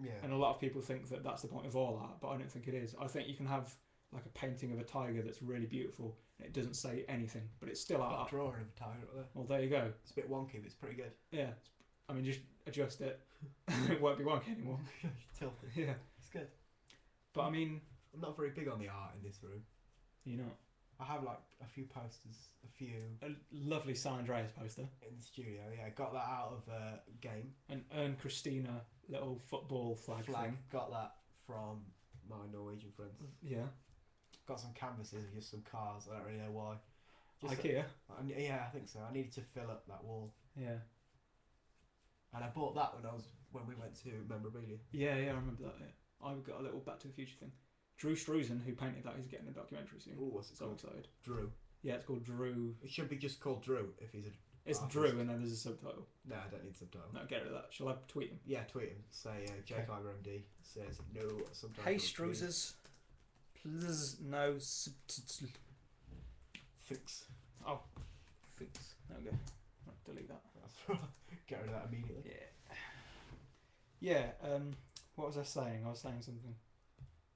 Yeah. And a lot of people think that that's the point of all art, but I don't think it is. I think you can have like a painting of a tiger that's really beautiful and it doesn't say anything, but it's still art. Got a drawing of a tiger up there. Well, there you go. It's a bit wonky, but it's pretty good. Yeah. I mean, just adjust it. It won't be wonky anymore. Tilt it. Yeah. It's good. But I mean, I'm not very big on the art in this room. You're not? I have like a few posters, A lovely San Andreas poster. in the studio. Yeah, got that out of a game. An Ern Christina little football flag thing. Got that from my Norwegian friends. Yeah. Got some canvases of just some cars. I don't really know why. IKEA? Yeah, I think so. I needed to fill up that wall. Yeah. And I bought that when we went to Memorabilia. Yeah, I remember that. Yeah. I've got a little Back to the Future thing. Drew Struzan, who painted that, he's getting a documentary soon. Ooh, what's it so called? excited. Drew. Yeah, it's called Drew. It should be just called Drew if he's a. It's artist. Drew, and then there's a subtitle. No, I don't need subtitle. No, get rid of that. Shall I tweet him? Yeah, tweet him. Say Jake MD says no subtitle. Hey Struzers, please no subtitle. Fix. Oh, fix. There we go. Right, delete that. Get rid of that immediately. Yeah. What was I saying? I was saying something.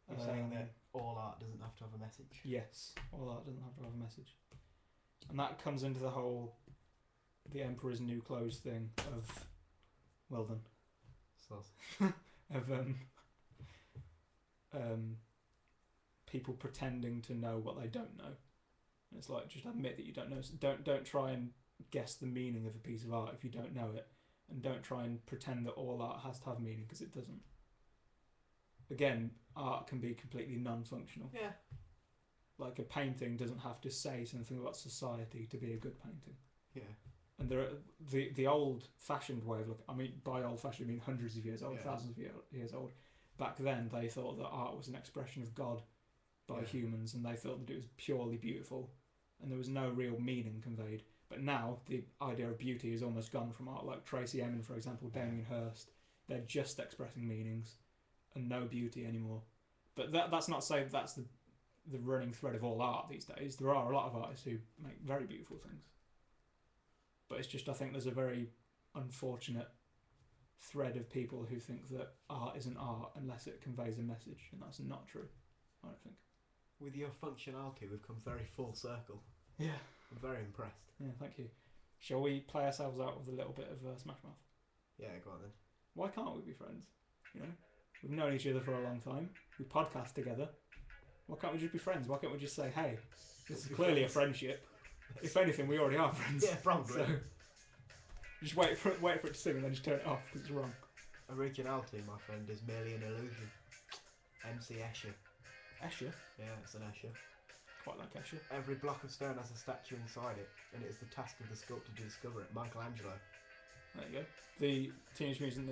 You're saying that all art doesn't have to have a message. Yes, all art doesn't have to have a message, and that comes into the whole the Emperor's New Clothes thing of, well done, of people pretending to know what they don't know. And it's like, just admit that you don't know. Don't try and guess the meaning of a piece of art if you don't know it, and don't try and pretend that all art has to have meaning, because it doesn't. Again, art can be completely non-functional. Yeah. Like a painting doesn't have to say something about society to be a good painting. Yeah. And there are the old-fashioned way of looking. I mean, by old-fashioned, I mean hundreds of years old, thousands of years old. Back then, they thought that art was an expression of God by humans, and they thought that it was purely beautiful, and there was no real meaning conveyed. But now, the idea of beauty is almost gone from art. Like Tracy Emin, for example, Damien Hirst, they're just expressing meanings and no beauty anymore. But that's not saying that's the running thread of all art these days. There are a lot of artists who make very beautiful things. But it's just, I think there's a very unfortunate thread of people who think that art isn't art unless it conveys a message, and that's not true, I don't think. With your functionality, we've come very full circle. Yeah. I'm very impressed. Yeah, thank you. Shall we play ourselves out with a little bit of Smash Mouth? Yeah, go on then. Why can't we be friends? You know, we've known each other for a long time. We podcast together. Why can't we just be friends? Why can't we just say, hey, this is clearly a friendship. If anything, we already are friends. Yeah, probably. So, just wait for it to sing and then just turn it off because it's wrong. Originality, my friend, is merely an illusion. MC Escher. Escher? Yeah, it's an Escher. Quite like Escher. Every block of stone has a statue inside it, and it is the task of the sculptor to discover it. Michelangelo. There you go. The Teenage Mutant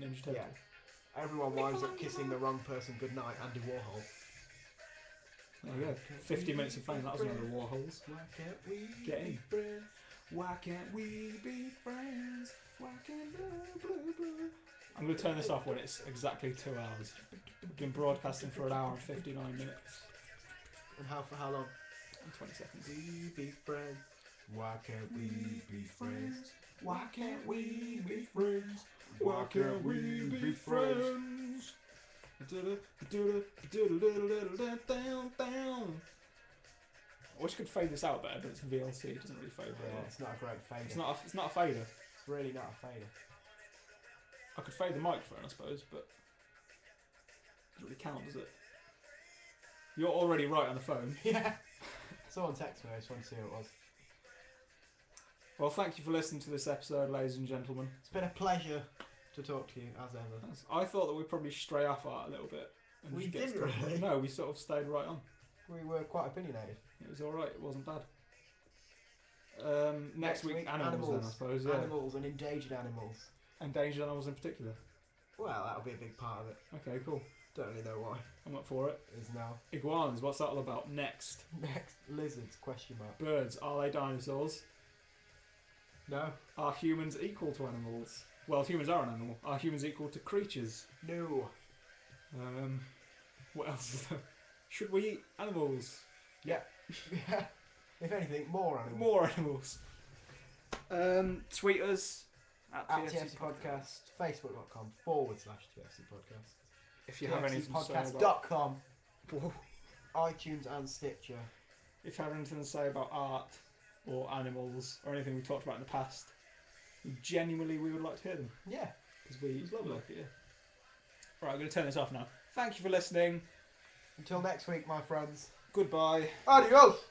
Ninja Turtle. Yeah. Everyone winds up kissing the wrong person goodnight. Andy Warhol. There you go. 50 minutes of fame. That was one of the Warhols. Why can't we Get in. be friends? Why can't we be friends? Why can't blah, blah, blah. I'm going to turn this off when it's exactly 2 hours. We've been broadcasting for an hour and 59 minutes. And for how long? And 20 seconds. We be friends. Why can't we be friends? Why can't we be friends? Why can't we be friends? I wish I could fade this out better, but it's VLC. It doesn't really fade very well. It's not a great fader. It's not a fader. It's really not a fader. I could fade the microphone, I suppose, but it doesn't really count, does it? You're already right on the phone. Yeah. Someone texted me. I just wanted to see who it was. Well, thank you for listening to this episode, ladies and gentlemen. It's been a pleasure to talk to you, as ever. I thought that we'd probably stray off art a little bit. And We just get didn't straight- really. No, we sort of stayed right on. We were quite opinionated. It was alright, it wasn't bad. Next week, animals then, I suppose. Yeah. Animals and endangered animals. Endangered animals in particular. Well, that'll be a big part of it. Okay, cool. Don't really know why. I'm up for it. Is now. Iguanas, what's that all about? Next. Next, lizards, question mark. Birds, are they dinosaurs? No. Are humans equal to animals? Well, humans are an animal. Are humans equal to creatures? No. What else is there? Should we eat animals? Yeah. If anything, more animals. More animals. Tweet us At TFC Podcast, facebook.com/TFC Podcast. If you have anything to say about... TFCpodcast.com, Whoa. iTunes and Stitcher. If you have anything to say about art or animals or anything we've talked about in the past, genuinely we would like to hear them. Yeah. Because we It's lovely. like it, yeah. Right, I'm going to turn this off now. Thank you for listening. Until next week, my friends. Goodbye. Adios!